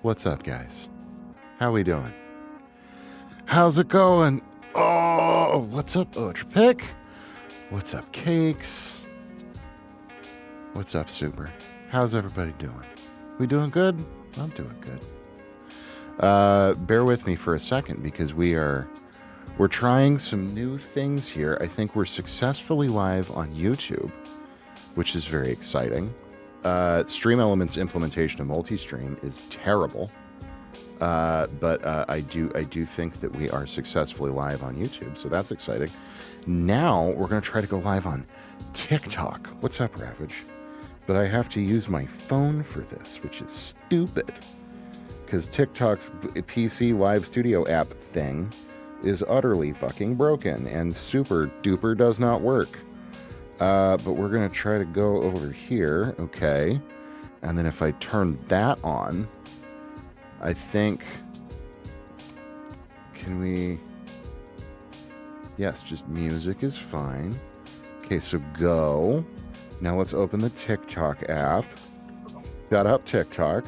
What's up, guys? How we doing? How's it going? Oh, what's up, Otrapick? What's up, Cakes? What's up, Super? How's everybody doing? We doing good? I'm doing good. Bear with me for a second because we're trying some new things here. I think we're successfully live on YouTube, which is very exciting. Stream Elements implementation of multi-stream is terrible, but I do think that we are successfully live on YouTube, so that's exciting. Now we're going to try to go live on TikTok. What's up, Ravage? But I have to use my phone for this, which is stupid, because TikTok's PC live studio app thing is utterly fucking broken and super duper does not work. But we're going to try to go over here. Okay. And then if I turn that on, I think... Can we... Yes, just music is fine. Okay, so go. Now let's open the TikTok app. Shut up, TikTok.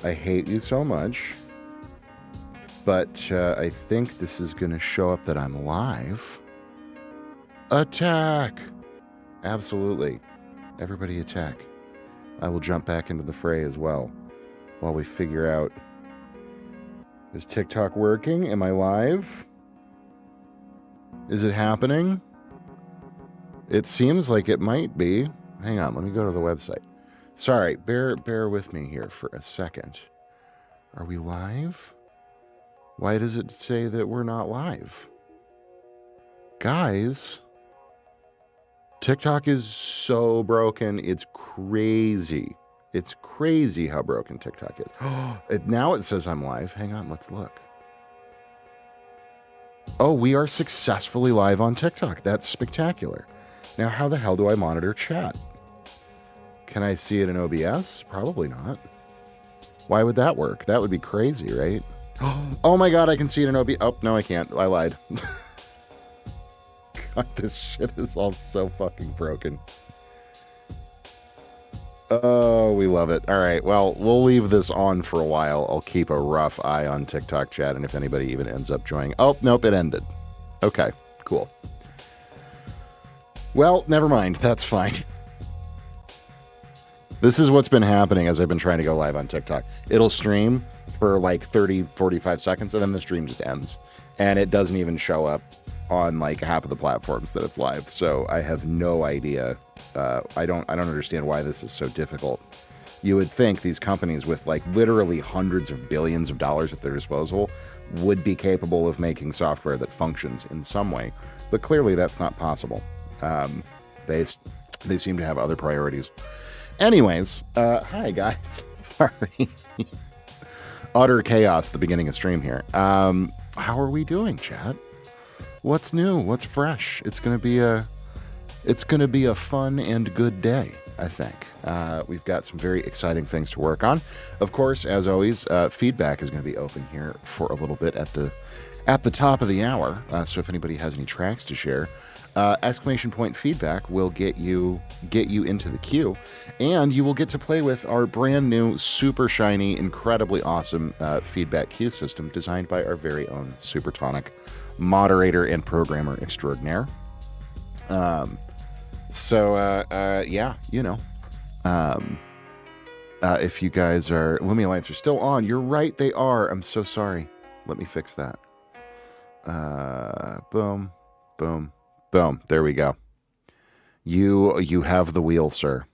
I hate you so much. But I think this is going to show up that I'm live. Attack! Absolutely. Everybody attack. I will jump back into the fray as well while we figure out, is TikTok working? Am I live? Is it happening? It seems like it might be. Hang on, let me go to the website. Sorry, bear with me here for a second. Are we live? Why does it say that we're not live? Guys... TikTok is so broken. It's crazy. It's crazy how broken TikTok is. Now it says I'm live. Hang on, let's look. Oh, we are successfully live on TikTok. That's spectacular. Now, how the hell do I monitor chat? Can I see it in OBS? Probably not. Why would that work? That would be crazy, right? Oh my god, I can see it in OBS. Oh, no, I can't. I lied. God, this shit is all so fucking broken. Oh, we love it. All right, well, we'll leave this on for a while. I'll keep a rough eye on TikTok chat, and if anybody even ends up joining... Oh, nope, it ended. Okay, cool. Well, never mind. That's fine. This is what's been happening as I've been trying to go live on TikTok. It'll stream for like 30, 45 seconds, and then the stream just ends. And it doesn't even show up on like half of the platforms that it's live, so I have no idea. I don't understand why this is so difficult. You would think these companies with like literally hundreds of billions of dollars at their disposal would be capable of making software that functions in some way, but clearly that's not possible. They seem to have other priorities. Anyways, hi guys. Sorry. Utter chaos at the beginning of stream here. How are we doing, chat? What's new? What's fresh? It's gonna be a fun and good day, I think. We've got some very exciting things to work on. Of course, as always, feedback is going to be open here for a little bit at the top of the hour. So if anybody has any tracks to share, exclamation point feedback will get you into the queue, and you will get to play with our brand new, super shiny, incredibly awesome feedback queue system designed by our very own Supertonic moderator and programmer extraordinaire. Yeah, you know. If you guys are... Lumia lights are still on. You're right, they are. I'm so sorry. Let me fix that. Boom, boom, boom. There we go. You have the wheel, sir.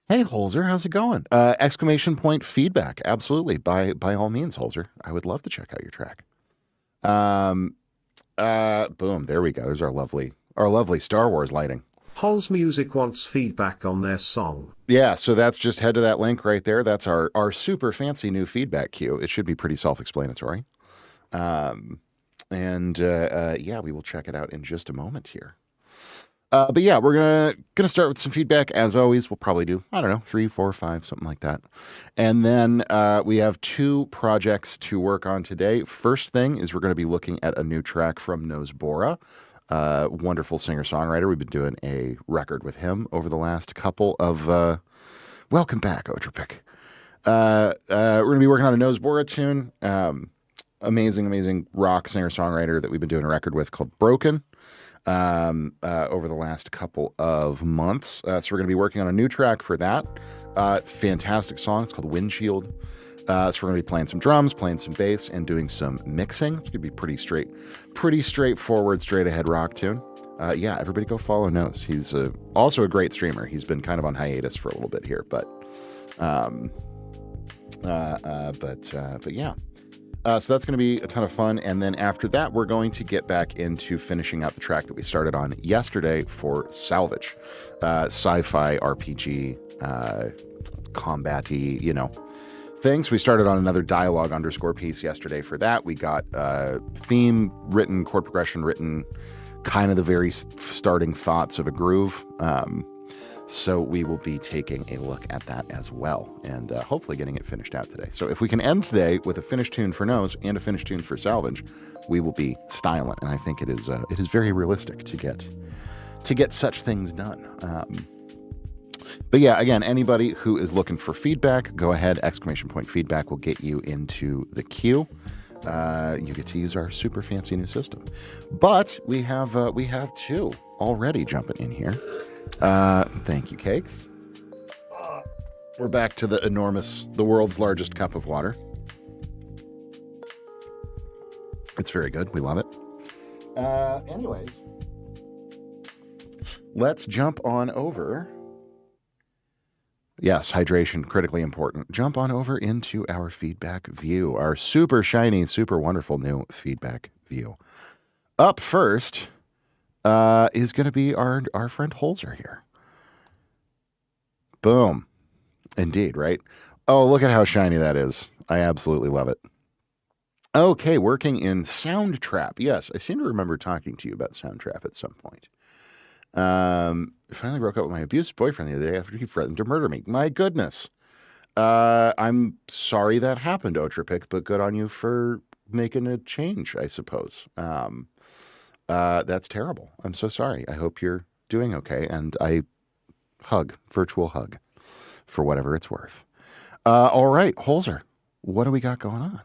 Hey, Holzer, how's it going? Exclamation point feedback. Absolutely. By all means, Holzer. I would love to check out your track. Boom. There we go. There's our lovely Star Wars lighting. Holz Music wants feedback on their song. Yeah, so that's just head to that link right there. That's our super fancy new feedback queue. It should be pretty self-explanatory. Yeah, we will check it out in just a moment here. But yeah, we're gonna start with some feedback as always. We'll probably do, I don't know, 3, 4, 5, something like that. And then we have 2 projects to work on today. First thing is we're going to be looking at a new track from Nosbora, wonderful singer-songwriter. We've been doing a record with him over the last couple of welcome back, Otrapick. We're going to be working on a Nose Bora tune. Amazing rock singer-songwriter that we've been doing a record with called Broken over the last couple of months. So we're going to be working on a new track for that. Fantastic song. It's called Windshield. So we're going to be playing some drums, playing some bass, and doing some mixing. It's going to be pretty straightforward, straight-ahead rock tune. Yeah, everybody go follow Nose. He's also a great streamer. He's been kind of on hiatus for a little bit here, but yeah. So that's going to be a ton of fun. And then after that, we're going to get back into finishing out the track that we started on yesterday for Salvage. Sci-fi, RPG, combat-y, things. We started on another dialogue _ piece yesterday for that. We got theme written, chord progression written, kind of the very starting thoughts of a groove. So we will be taking a look at that as well, and hopefully getting it finished out today. So if we can end today with a finished tune for Nose and a finished tune for Salvage, we will be styling. And I think it is very realistic to get such things done. But yeah, again, anybody who is looking for feedback, go ahead. ! Feedback will get you into the queue. You get to use our super fancy new system. But we have two already jumping in here. Thank you, Cakes. We're back to the world's largest cup of water. It's very good. We love it. Anyways, let's jump on over. Yes, hydration, critically important. Jump on over into our feedback view, our super shiny, super wonderful new feedback view. Up first is going to be our friend Holzer here. Boom. Indeed, right? Oh, look at how shiny that is. I absolutely love it. Okay, working in Soundtrap. Yes, I seem to remember talking to you about Soundtrap at some point. Finally broke up with my abusive boyfriend the other day after he threatened to murder me. My goodness. I'm sorry that happened, Otrapic, but good on you for making a change, I suppose. That's terrible. I'm so sorry. I hope you're doing okay, and I virtual hug, for whatever it's worth. All right, Holzer, what do we got going on?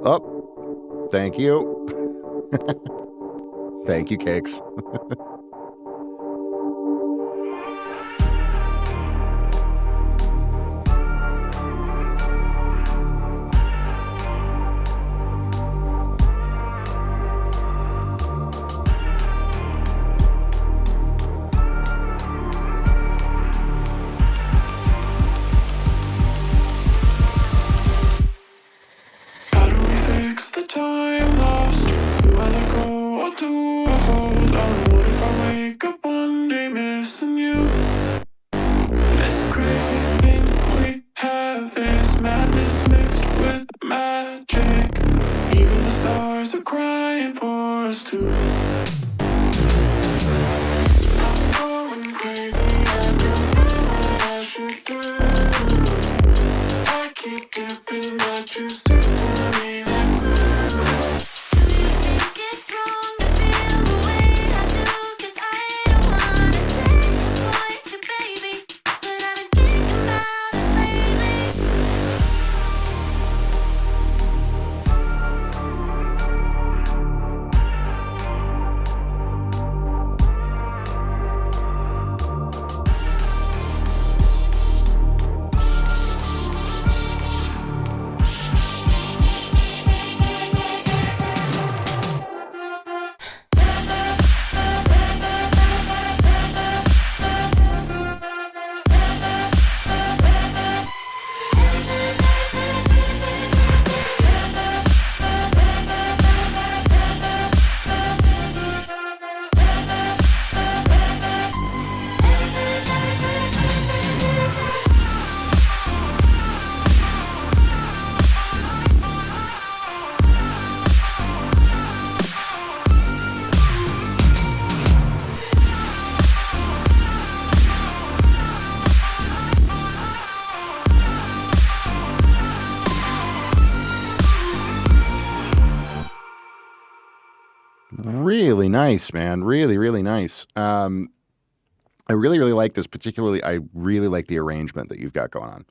Oh, thank you. Thank you, Cakes. Really nice, man. Really, really nice. I really, really like this. Particularly, I really like the arrangement that you've got going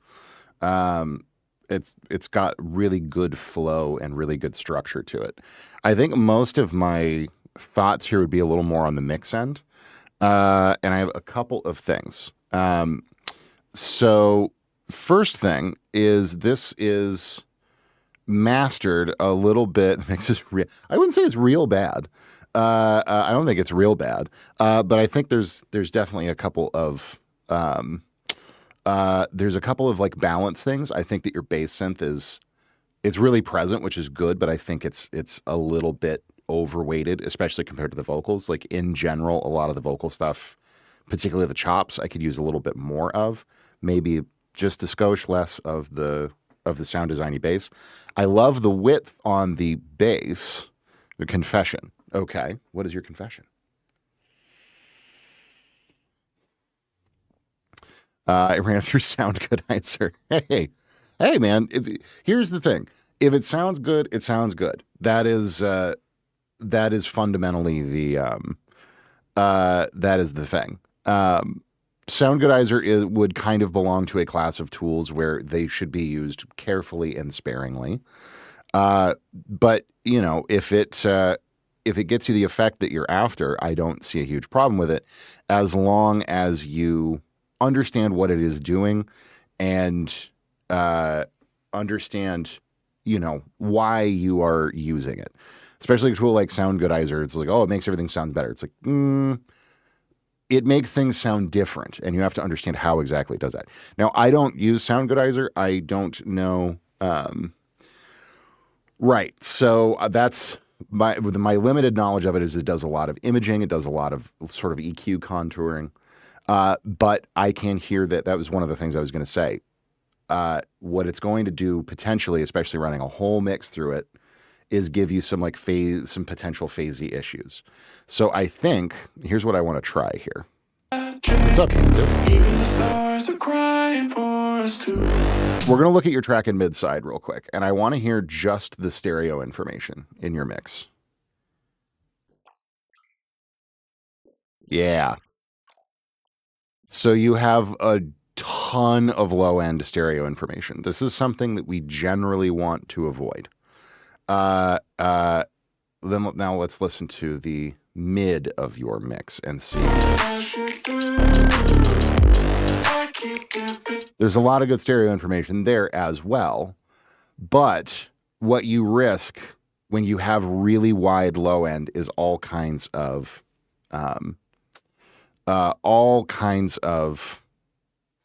on. It's got really good flow and really good structure to it. I think most of my thoughts here would be a little more on the mix end, and I have a couple of things. So first thing is this is mastered a little bit. Mix is I wouldn't say it's real bad. I don't think it's real bad, but I think there's definitely a couple of there's a couple of like balance things. I think that your bass synth it's really present, which is good, but I think it's a little bit overweighted, especially compared to the vocals. Like in general, a lot of the vocal stuff, particularly the chops, I could use a little bit more of. Maybe just a skosh less of the sound designy bass. I love the width on the bass. The confession. Okay, what is your confession? I ran through Soundgoodizer. Hey, man. Here's the thing: if it sounds good, it sounds good. That is fundamentally that is the thing. Soundgoodizer would kind of belong to a class of tools where they should be used carefully and sparingly. But you know, if it gets you the effect that you're after, I don't see a huge problem with it, as long as you understand what it is doing and understand, you know, why you are using it. Especially a tool like Soundgoodizer, it's like, oh, it makes everything sound better. It's like, it makes things sound different, and you have to understand how exactly it does that. Now, I don't use Soundgoodizer. I don't know. Right. So that's my limited knowledge of it is it does a lot of imaging. It does a lot of sort of EQ contouring. But I can hear that was one of the things I was going to say. What it's going to do potentially, especially running a whole mix through it, is give you some like some potential phasey issues. So I think here's what I want to try here. What's up, Hantu? Even the stars are crying for us too. We're going to look at your track in mid-side real quick, and I want to hear just the stereo information in your mix. Yeah. So you have a ton of low-end stereo information. This is something that we generally want to avoid. Then now let's listen to the mid of your mix and see. There's a lot of good stereo information there as well, but what you risk when you have really wide low end is all kinds of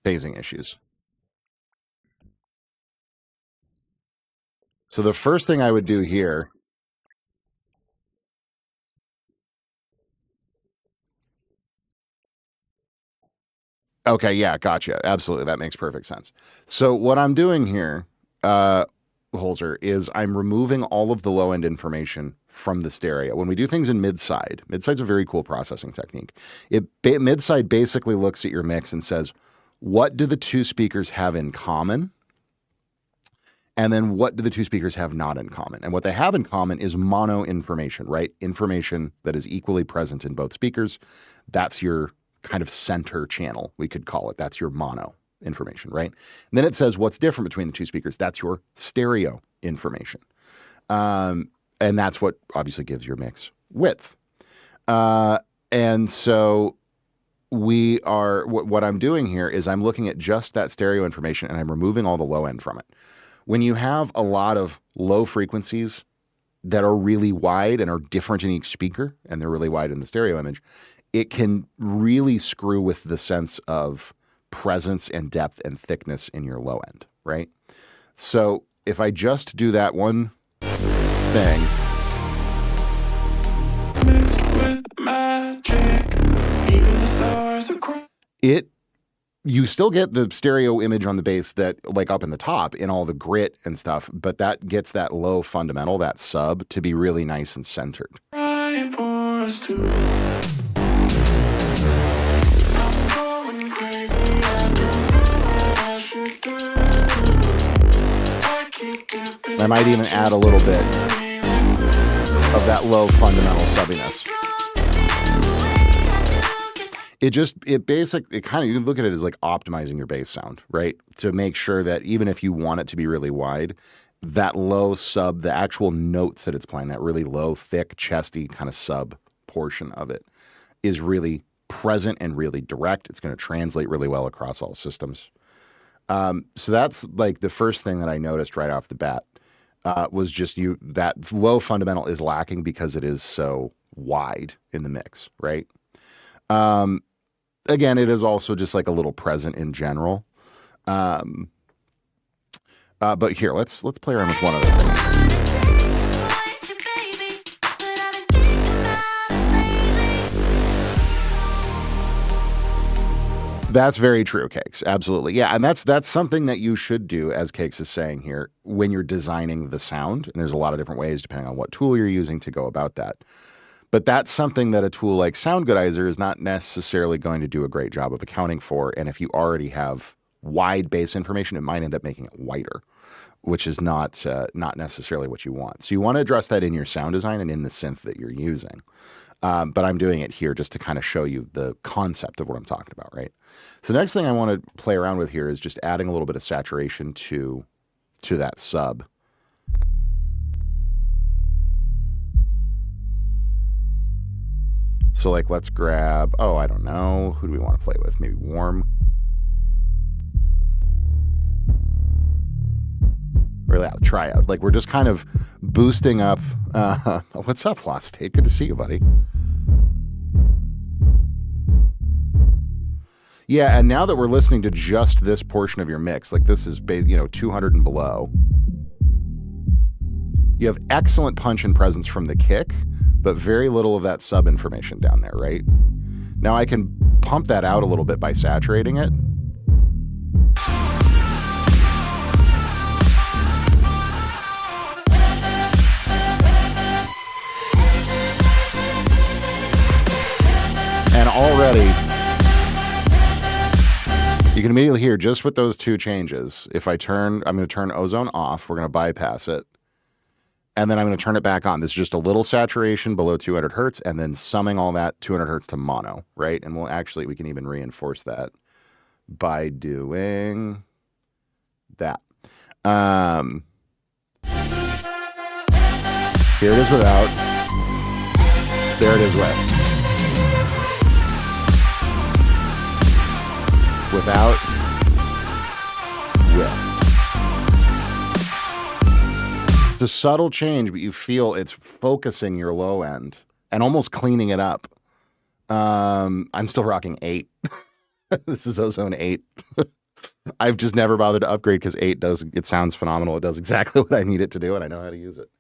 phasing issues. So the first thing I would do here. Okay, yeah, gotcha. Absolutely. That makes perfect sense. So what I'm doing here, Holzer, is I'm removing all of the low-end information from the stereo. When we do things in mid-side's a very cool processing technique. Mid-side basically looks at your mix and says, what do the two speakers have in common? And then what do the two speakers have not in common? And what they have in common is mono information, right? Information that is equally present in both speakers. That's your kind of center channel, we could call it. That's your mono information, right? And then it says what's different between the two speakers. That's your stereo information. And that's what obviously gives your mix width. And so what I'm doing here is I'm looking at just that stereo information and I'm removing all the low end from it. When you have a lot of low frequencies that are really wide and are different in each speaker, and they're really wide in the stereo image, it can really screw with the sense of presence and depth and thickness in your low end, right? So if I just do that one thing, you still get the stereo image on the bass that like up in the top in all the grit and stuff, but that gets that low fundamental, that sub, to be really nice and centered. I might even add a little bit of that low fundamental subbiness. It kind of, you can look at it as like optimizing your bass sound, right? To make sure that even if you want it to be really wide, that low sub, the actual notes that it's playing, that really low, thick, chesty kind of sub portion of it is really present and really direct. It's going to translate really well across all systems. So that's like the first thing that I noticed right off the bat was just that low fundamental is lacking because it is so wide in the mix, right? Again, it is also just like a little present in general. But here, let's play around with one other thing. That's very true, Cakes. Absolutely. Yeah, and that's something that you should do, as Cakes is saying here, when you're designing the sound. And there's a lot of different ways depending on what tool you're using to go about that. But that's something that a tool like Sound Goodizer is not necessarily going to do a great job of accounting for. And if you already have wide bass information, it might end up making it wider, which is not necessarily what you want. So you want to address that in your sound design and in the synth that you're using. But I'm doing it here just to kind of show you the concept of what I'm talking about, right? So the next thing I want to play around with here is just adding a little bit of saturation to that sub. So like, let's grab, I don't know, who do we want to play with? Maybe Warm. Really out, try out. Like, we're just kind of boosting up. What's up, Lost State? Good to see you, buddy. Yeah, and now that we're listening to just this portion of your mix, like this is 200 and below, you have excellent punch and presence from the kick, but very little of that sub information down there, right? Now I can pump that out a little bit by saturating it. And already, you can immediately hear just with those two changes, if I'm going to turn ozone off, we're going to bypass it. And then I'm going to turn it back on. There's just a little saturation below 200 hertz and then summing all that 200 hertz to mono, right? And we can even reinforce that by doing that. Here it is without. There it is with. Without, with. It's a subtle change, but you feel it's focusing your low end and almost cleaning it up. I'm still rocking 8. This is Ozone 8. I've just never bothered to upgrade because 8 it sounds phenomenal. It does exactly what I need it to do, and I know how to use it.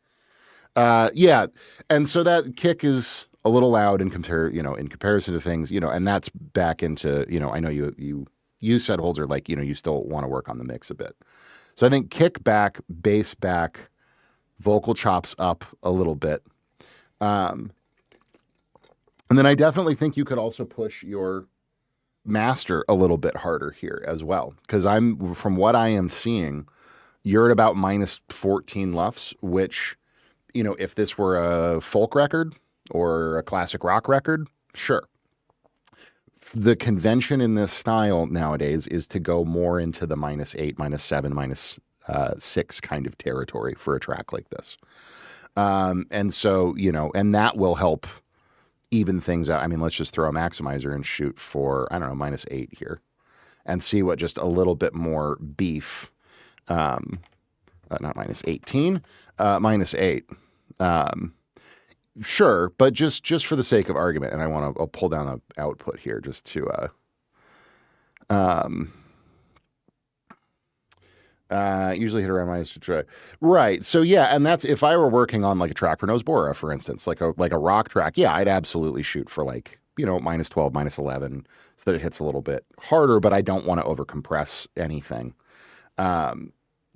Yeah, and so that kick is a little loud in comparison to things, and that's back into, I know you said, Holzer, like, you still want to work on the mix a bit. So I think kick back, bass back, vocal chops up a little bit. And then I definitely think you could also push your master a little bit harder here as well. Because from what I am seeing, you're at about minus 14 LUFS, which, if this were a folk record or a classic rock record, sure. The convention in this style nowadays is to go more into the minus 8, minus 7, minus 6 kind of territory for a track like this. And so, and that will help even things out. I mean, let's just throw a maximizer and shoot for, I don't know, minus 8 here and see what just a little bit more beef, not minus 18, minus 8. Sure, but just for the sake of argument, and I'll pull down the output here just to usually hit around minus 2. Right. So yeah, and that's if I were working on like a track for Nosbora, for instance, like a rock track, yeah, I'd absolutely shoot for like, minus 12, minus 11, so that it hits a little bit harder, but I don't want to overcompress anything.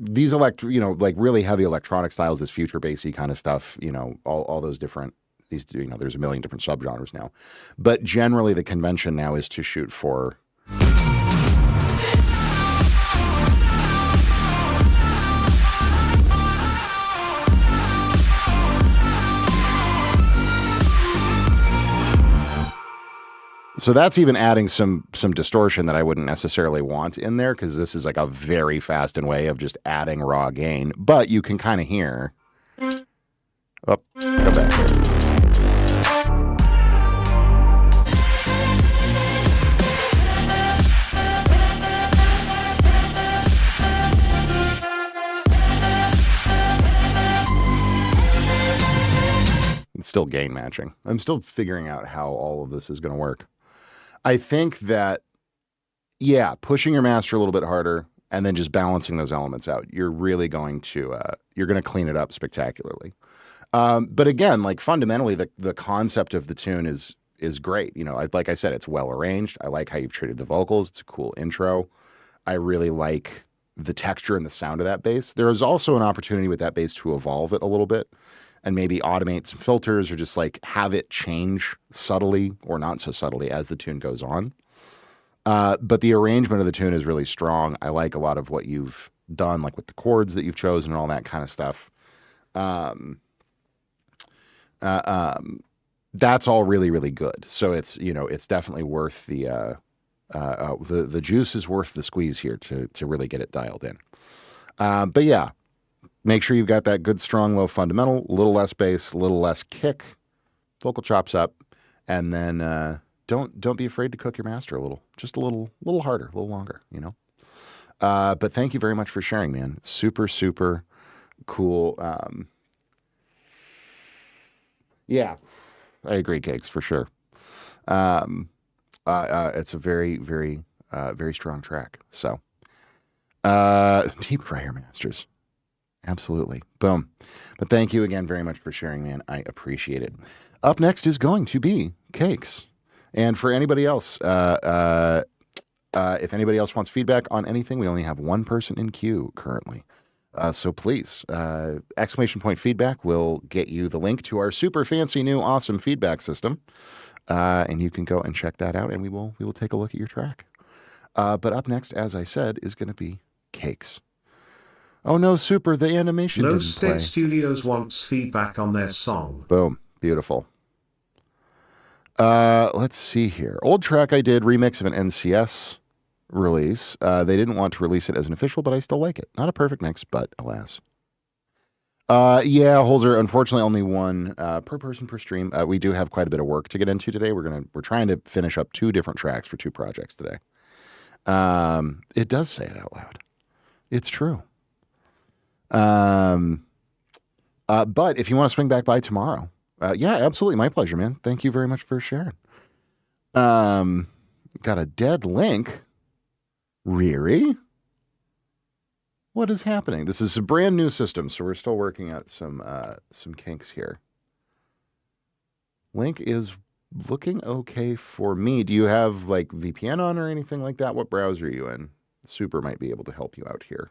These like really heavy electronic styles, this future bassy kind of stuff, all those different, there's a million different subgenres now. But generally the convention now is to shoot for So that's even adding some distortion that I wouldn't necessarily want in there, because this is like a very fast way of just adding raw gain. But you can kind of hear. Oh, go back here. It's still gain matching. I'm still figuring out how all of this is going to work. I think that, yeah, pushing your master a little bit harder and then just balancing those elements out, you're really going to clean it up spectacularly. But again, like fundamentally, the concept of the tune is great. You know, like I said, it's well arranged. I like how you've treated the vocals. It's a cool intro. I really like the texture and the sound of that bass. There is also an opportunity with that bass to evolve it a little bit and maybe automate some filters or just like have it change subtly or not so subtly as the tune goes on. But the arrangement of the tune is really strong. I like a lot of what you've done, like with the chords that you've chosen and all that kind of stuff. That's all really, really good. So it's, you know, it's definitely worth the juice is worth the squeeze here to really get it dialed in. But yeah, make sure you've got that good, strong, low fundamental, a little less bass, a little less kick, vocal chops up, and then don't be afraid to cook your master a little, just a little harder, a little longer, you know. But thank you very much for sharing, man. Super, super cool. Yeah, I agree, Cakes, for sure. It's a very, very, very strong track. So, deep prayer masters. Absolutely. Boom. But thank you again very much for sharing, man. I appreciate it. Up next is going to be Cakes. And for anybody else, if anybody else wants feedback on anything, we only have one person in queue currently. So please, exclamation point feedback will get you the link to our super fancy new awesome feedback system. And you can go and check that out, and we will take a look at your track. But up next, as I said, is going to be Cakes. Oh no, super, the animation No didn't play. State Studios wants feedback on their song. Boom. Beautiful. Let's see here. Old track I did, remix of an NCS release. They didn't want to release it as an official, but I still like it. Not a perfect mix, but alas. Yeah, Holzer, unfortunately only one per person per stream. We do have quite a bit of work to get into today. We're trying to finish up 2 different tracks for 2 projects today. It does say it out loud. It's true. But if you want to swing back by tomorrow, yeah, absolutely. My pleasure, man. Thank you very much for sharing. Got a dead link. Riri? What is happening? This is a brand new system, so we're still working out some kinks here. Link is looking okay for me. Do you have like VPN on or anything like that? What browser are you in? Super might be able to help you out here.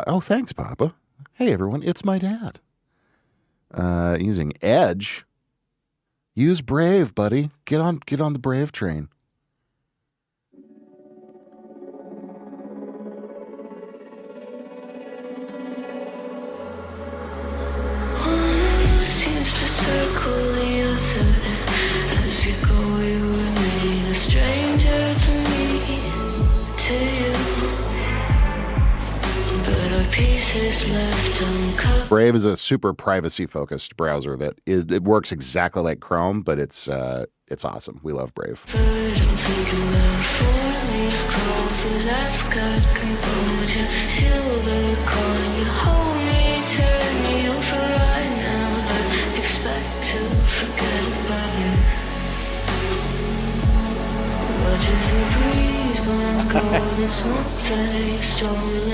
Oh, thanks, Papa. Hey, everyone, it's my dad. Using Edge. Use Brave, buddy. Get on the Brave train. Brave is a super privacy-focused browser that it works exactly like Chrome, but it's awesome. We love Brave.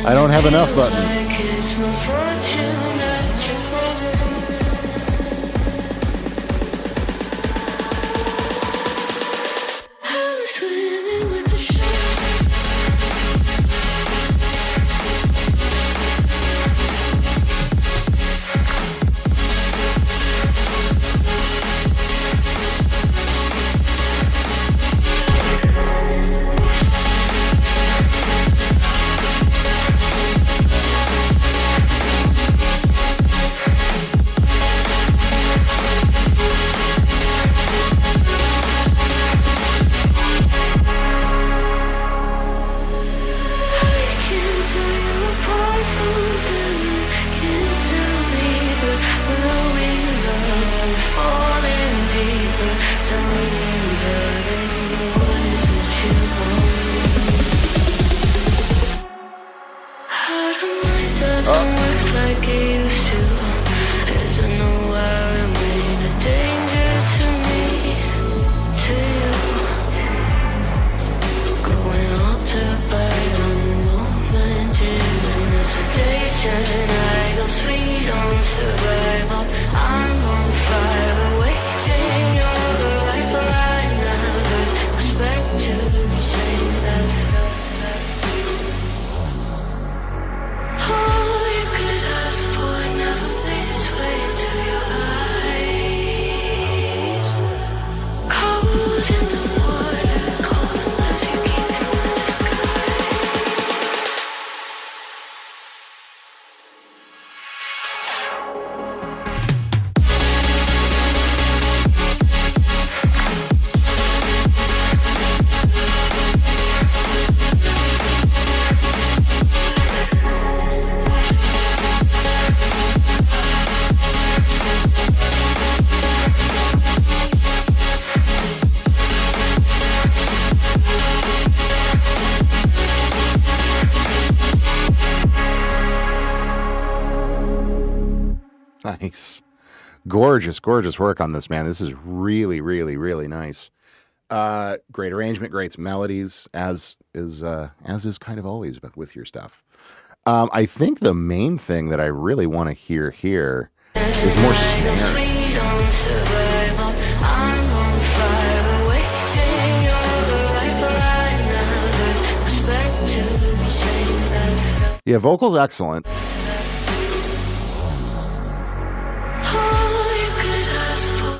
I don't have enough buttons. Nice. Gorgeous, gorgeous work on this, man. This is really, really, really nice. Great arrangement, great melodies, as is kind of always with your stuff. I think the main thing that I really want to hear here is more snare. Yeah, vocals excellent.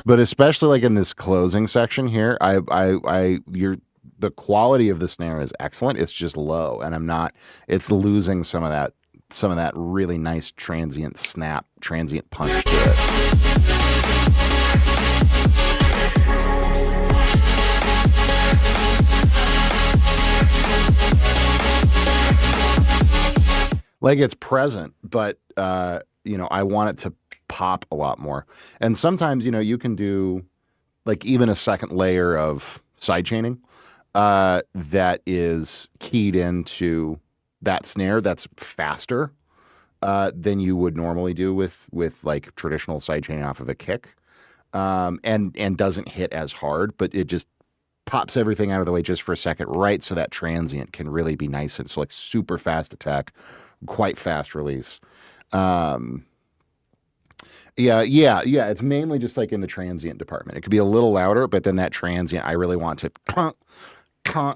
But especially like in this closing section here, the quality of the snare is excellent. It's just low, and it's losing some of that really nice transient snap, transient punch to it. Like it's present, but I want it to pop a lot more. And sometimes, you can do like even a second layer of side chaining that is keyed into that snare that's faster than you would normally do with like traditional side chaining off of a kick, and doesn't hit as hard, but it just pops everything out of the way just for a second, right? So that transient can really be nice. And so like super fast attack, quite fast release. Yeah. It's mainly just like in the transient department. It could be a little louder, but then that transient, I really want to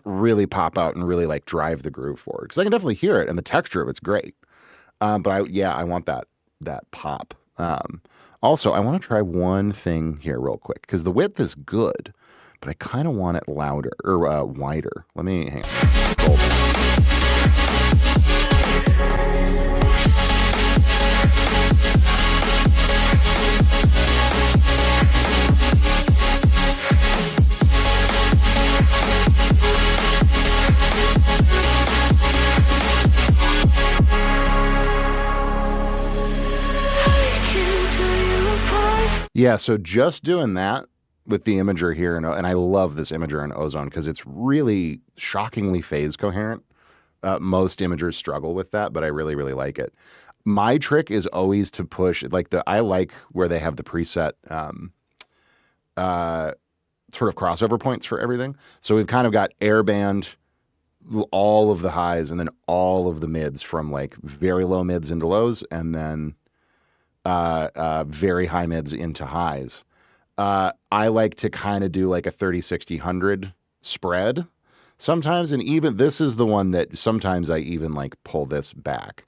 really pop out and really like drive the groove forward, because I can definitely hear it and the texture of it's great. But I want that pop. Also, I want to try one thing here real quick, because the width is good, but I kind of want it louder or wider. Let me hang on. Yeah, so just doing that with the imager here, and I love this imager in Ozone because it's really shockingly phase coherent. Most imagers struggle with that, but I really, really like it. My trick is always to push, I like where they have the preset sort of crossover points for everything. So we've kind of got airband, all of the highs, and then all of the mids, from like very low mids into lows, and then very high mids into highs. I like to kind of do like a 30, 60, 100 spread sometimes. And even this is the one that sometimes I even like pull this back.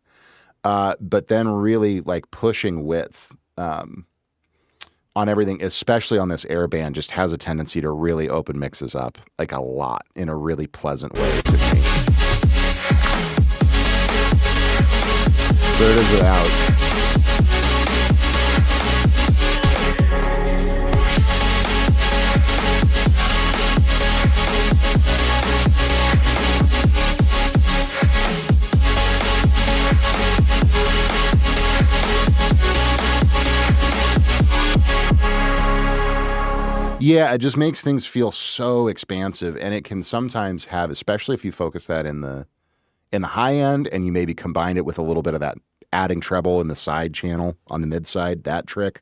But then really like pushing width on everything, especially on this airband, just has a tendency to really open mixes up like a lot in a really pleasant way to me. There it is without. Yeah, it just makes things feel so expansive, and it can sometimes have, especially if you focus that in the high end, and you maybe combine it with a little bit of that adding treble in the side channel on the mid side, that trick,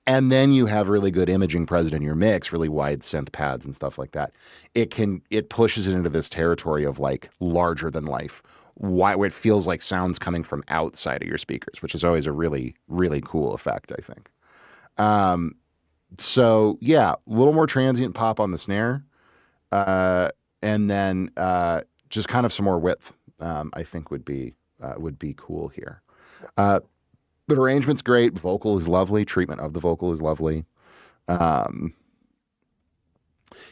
and then you have really good imaging present in your mix, really wide synth pads and stuff like that. It pushes it into this territory of like larger than life, where it feels like sounds coming from outside of your speakers, which is always a really, really cool effect, I think. So yeah, a little more transient pop on the snare, and then just kind of some more width. I think would be cool here. The arrangement's great. Vocal is lovely. Treatment of the vocal is lovely.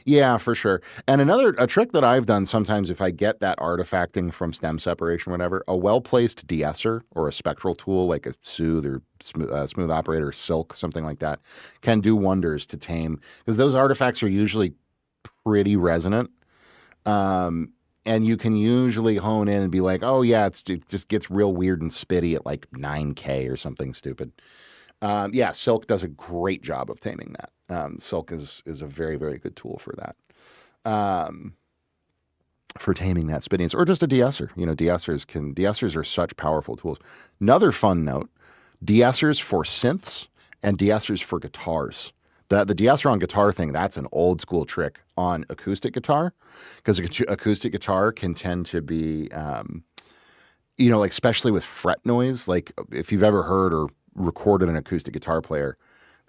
Yeah, for sure. And a trick that I've done sometimes, if I get that artifacting from stem separation, whatever, a well-placed de-esser or a spectral tool like a Soothe or Smooth Operator, Silk, something like that, can do wonders to tame, because those artifacts are usually pretty resonant. And you can usually hone in and be like, oh yeah, it just gets real weird and spitty at like 9K or something stupid. Yeah, Silk does a great job of taming that. Silk is a very, very good tool for that. For taming that spittiness, or just a de-esser. De-essers are such powerful tools. Another fun note, De-essers for synths and de-essers for guitars. The de-esser on guitar thing, that's an old school trick on acoustic guitar, because acoustic guitar can tend to be, like especially with fret noise. Like if you've ever heard or recorded an acoustic guitar player,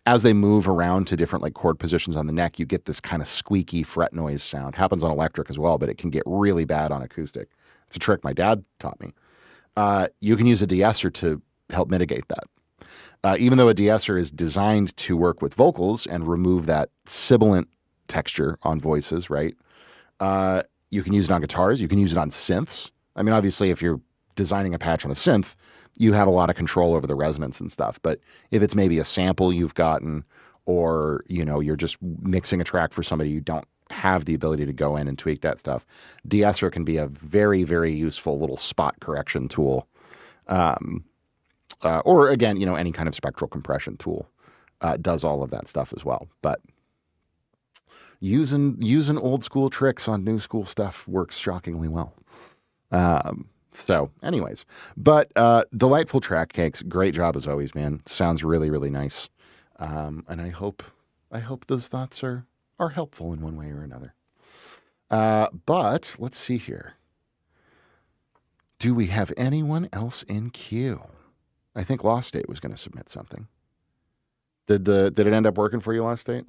as they move around to different like chord positions on the neck, you get this kind of squeaky fret noise sound. Happens on electric as well, but it can get really bad on acoustic. It's a trick my dad taught me. You can use a de-esser to help mitigate that. Even though a de-esser is designed to work with vocals and remove that sibilant texture on voices, right? You can use it on guitars. You can use it on synths. I mean, obviously, if you're designing a patch on a synth, you have a lot of control over the resonance and stuff. But if it's maybe a sample you've gotten, or you're just mixing a track for somebody, you don't have the ability to go in and tweak that stuff. De-esser can be a very, very useful little spot correction tool. Or again, any kind of spectral compression tool does all of that stuff as well. But using old school tricks on new school stuff works shockingly well. So anyways, but delightful track cakes. Great job as always, man. Sounds really, really nice. And I hope those thoughts are helpful in one way or another. But let's see here. Do we have anyone else in queue? I think Lost State was going to submit something. Did it end up working for you, Lost State?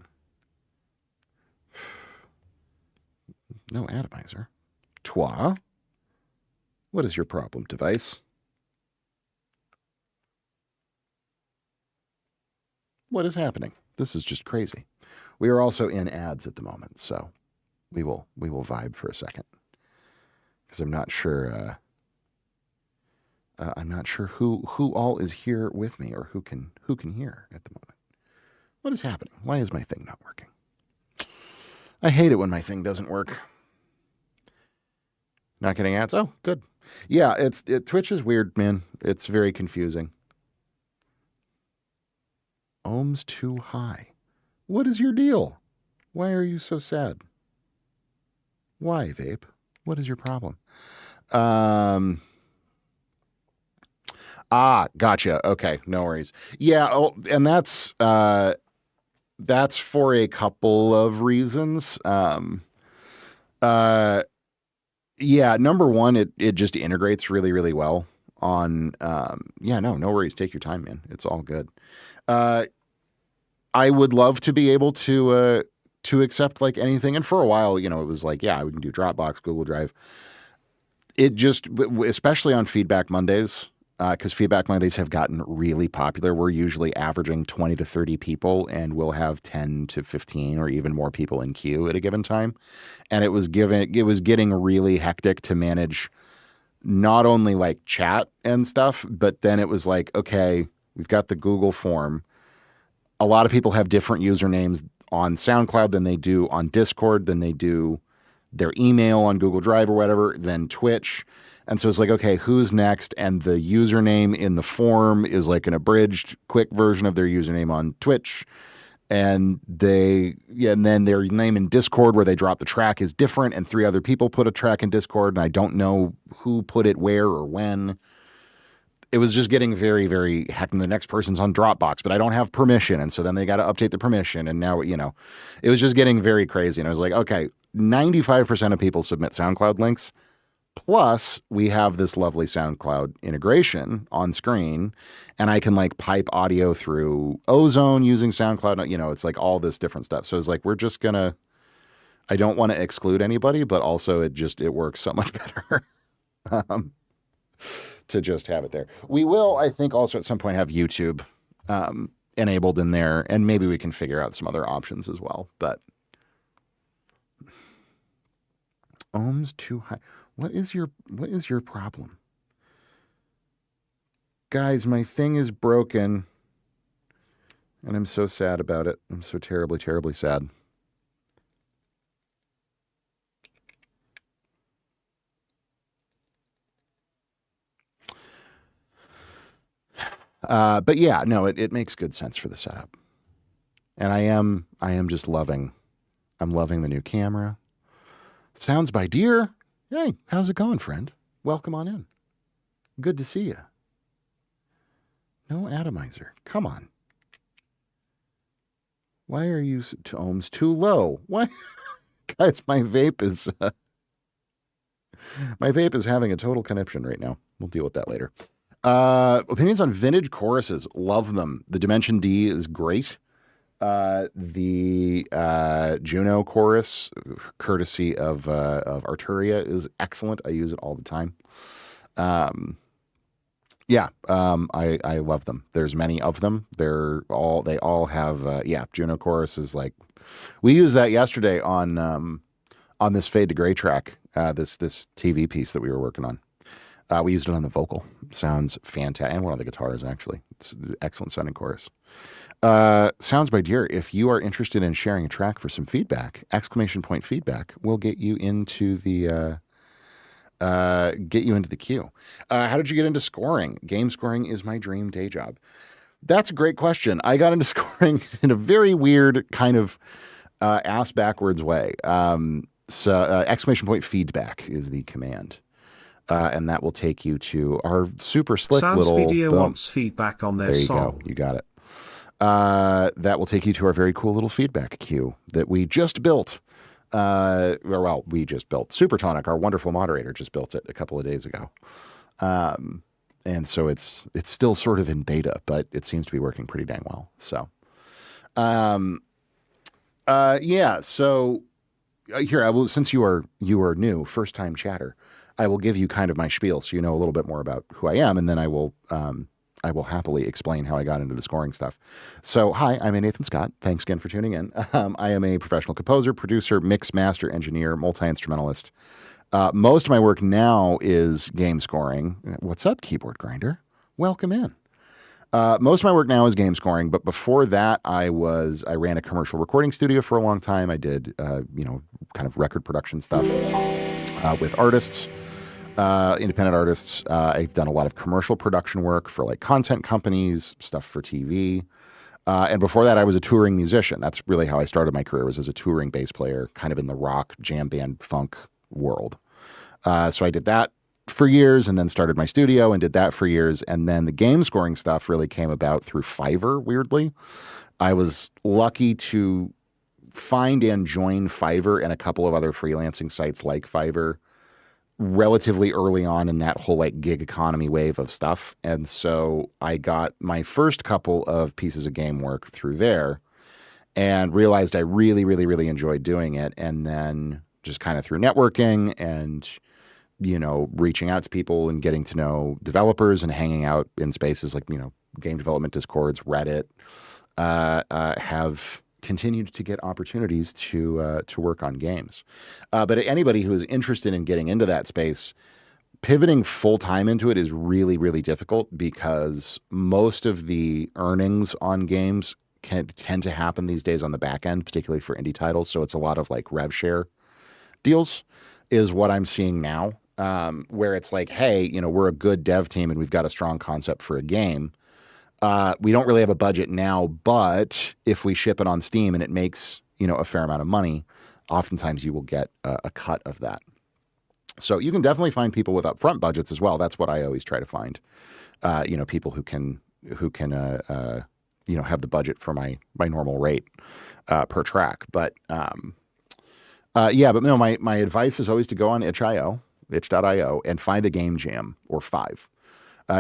No atomizer. Toi? What is your problem, device? What is happening? This is just crazy. We are also in ads at the moment, so we will vibe for a second, because I'm not sure. I'm not sure who all is here with me, or who can hear at the moment. What is happening? Why is my thing not working? I hate it when my thing doesn't work. Not getting ads? Oh, good. Yeah, Twitch is weird, man. It's very confusing. Ohms too high. What is your deal? Why are you so sad? Why, Vape? What is your problem? Gotcha. Okay, no worries. Yeah, and that's for a couple of reasons. Yeah, number one, it just integrates really, really well on, no worries. Take your time, man. It's all good. I would love to be able to accept like anything. And for a while, it was like, yeah, we can do Dropbox, Google Drive. It just, especially on Feedback Mondays, because Feedback Mondays have gotten really popular. We're usually averaging 20 to 30 people, and we'll have 10 to 15 or even more people in queue at a given time. And it was getting really hectic to manage not only like chat and stuff, but then it was like, okay, we've got the Google form. A lot of people have different usernames on SoundCloud than they do on Discord, than they do their email on Google Drive or whatever, then Twitch. And so it's like, okay, who's next? And the username in the form is like an abridged, quick version of their username on Twitch. And and then their name in Discord where they drop the track is different. And 3 other people put a track in Discord, and I don't know who put it where or when. It was just getting very, very hectic. The next person's on Dropbox, but I don't have permission. And so then they got to update the permission. And now, it was just getting very crazy. And I was like, okay, 95% of people submit SoundCloud links. Plus, we have this lovely SoundCloud integration on screen, and I can like pipe audio through Ozone using SoundCloud. It's like all this different stuff. So it's like, I don't want to exclude anybody, but also it works so much better to just have it there. We will, I think, also at some point have YouTube enabled in there, and maybe we can figure out some other options as well. But ohms too high. What is your problem? Guys, my thing is broken, and I'm so sad about it. I'm so terribly, terribly sad. But yeah, no, it makes good sense for the setup. And I am just loving the new camera. Sounds by Deer. Hey, how's it going, friend? Welcome on in. Good to see you. No atomizer. Come on. Why are you ohms too low? Why? Guys, my vape is having a total conniption right now. We'll deal with that later. Opinions on vintage choruses. Love them. The Dimension D is great. The Juno chorus, courtesy of Arturia, is excellent. I use it all the time. I love them. There's many of them. They all have Juno chorus is like, we used that yesterday on this Fade to Gray track, this TV piece that we were working on. We used it on the vocal. Sounds fantastic. And one of the guitars, actually. It's an excellent sounding chorus. Sounds by Deer, if you are interested in sharing a track for some feedback, ! Feedback will get you into the queue. How did you get into scoring? Game scoring is my dream day job. That's a great question. I got into scoring in a very weird kind of ass backwards way. Feedback is the command. And that will take you to our super slick little... Soundspeedia wants feedback on their song. There you go. You got it. That will take you to our very cool little feedback queue that we just built. We just built. Supertonic, our wonderful moderator, just built it a couple of days ago. And so it's still sort of in beta, but it seems to be working pretty dang well. So, So here, I will, since you are new, first time chatter, I will give you kind of my spiel so you know a little bit more about who I am, and then I will happily explain how I got into the scoring stuff. So, hi, I'm Nathan Scott. Thanks again for tuning in. I am a professional composer, producer, mix, master, engineer, multi-instrumentalist. Most of my work now is game scoring. What's up, keyboard grinder? Welcome in. Most of my work now is game scoring, but before that, I ran a commercial recording studio for a long time. I did, kind of record production stuff with artists. Independent artists. I've done a lot of commercial production work for like content companies, stuff for TV. And before that, I was a touring musician. That's really how I started my career, was as a touring bass player, kind of in the rock, jam band, funk world. So I did that for years and then started my studio and did that for years. And then the game scoring stuff really came about through Fiverr, weirdly. I was lucky to find and join Fiverr and a couple of other freelancing sites like Fiverr relatively early on in that whole like gig economy wave of stuff. And so I got my first couple of pieces of game work through there and realized I really, really, really enjoyed doing it. And then just kind of through networking and, reaching out to people and getting to know developers and hanging out in spaces like, game development discords, Reddit, have continued to get opportunities to work on games. But anybody who is interested in getting into that space, pivoting full-time into it is really, really difficult because most of the earnings on games tend to happen these days on the back end, particularly for indie titles. So it's a lot of like rev share deals is what I'm seeing now, where it's like, hey, we're a good dev team and we've got a strong concept for a game. We don't really have a budget now, but if we ship it on Steam and it makes, a fair amount of money, oftentimes you will get a cut of that. So you can definitely find people with upfront budgets as well. That's what I always try to find. People who can have the budget for my normal rate per track. But my advice is always to go on itch.io, and find a game jam or 5.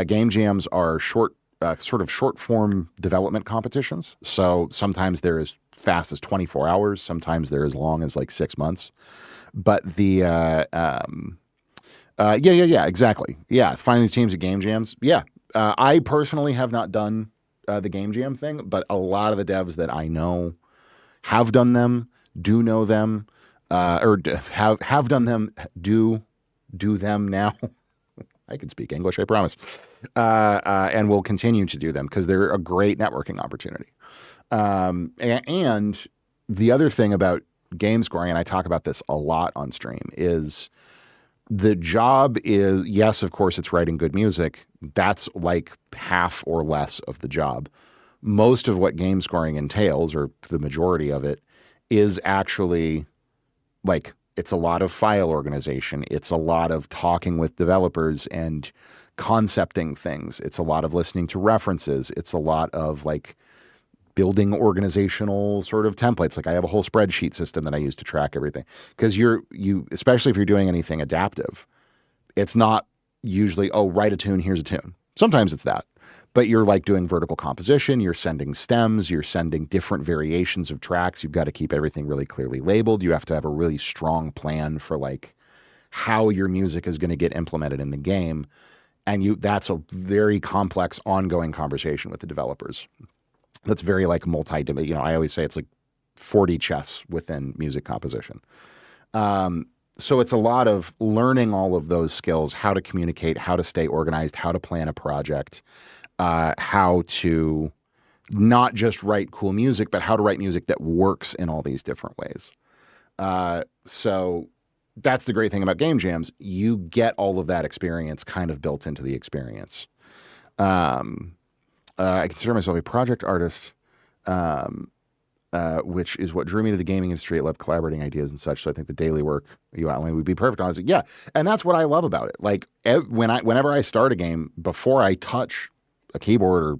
Game jams are sort of short form development competitions. So sometimes they're as fast as 24 hours. Sometimes they're as long as like 6 months. But exactly. Yeah. Find these teams at game jams. Yeah. I personally have not done the game jam thing, but a lot of the devs that I know have done them, do know them, or have done them, do them now. I can speak English, I promise. And will continue to do them because they're a great networking opportunity. And the other thing about game scoring, and I talk about this a lot on stream, is the job is, yes, of course, it's writing good music. That's like half or less of the job. Most of what game scoring entails, or the majority of it, is actually like, it's a lot of file organization. It's a lot of talking with developers and concepting things. It's a lot of listening to references. It's a lot of like building organizational sort of templates. Like I have a whole spreadsheet system that I use to track everything. Because you especially if you're doing anything adaptive, it's not usually, oh, write a tune, here's a tune. Sometimes it's that. But you're like doing vertical composition, you're sending stems, you're sending different variations of tracks. You've got to keep everything really clearly labeled. You have to have a really strong plan for like how your music is going to get implemented in the game. And that's a very complex ongoing conversation with the developers. That's very like I always say it's like 4D chess within music composition. So it's a lot of learning all of those skills, how to communicate, how to stay organized, how to plan a project, how to not just write cool music, but how to write music that works in all these different ways. So that's the great thing about game jams. You get all of that experience kind of built into the experience. I consider myself a project artist, which is what drew me to the gaming industry. I love collaborating ideas and such. So I think the daily work you outlined would be perfect. I was like, yeah. And that's what I love about it. Like whenever I start a game, before I touch a keyboard or,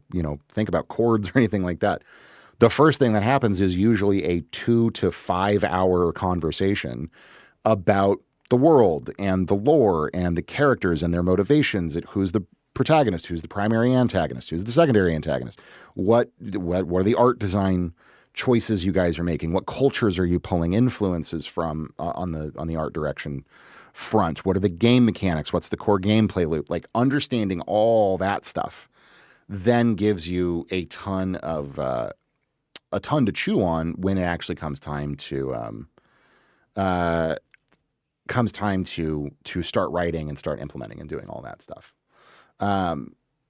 think about chords or anything like that, the first thing that happens is usually a 2 to 5 hour conversation about the world and the lore and the characters and their motivations. Who's the protagonist, who's the primary antagonist, who's the secondary antagonist, what are the art design choices you guys are making, what cultures are you pulling influences from on the art direction front, what are the game mechanics, what's the core gameplay loop, like understanding all that stuff then gives you a ton to chew on when it actually comes time to start writing and start implementing and doing all that stuff.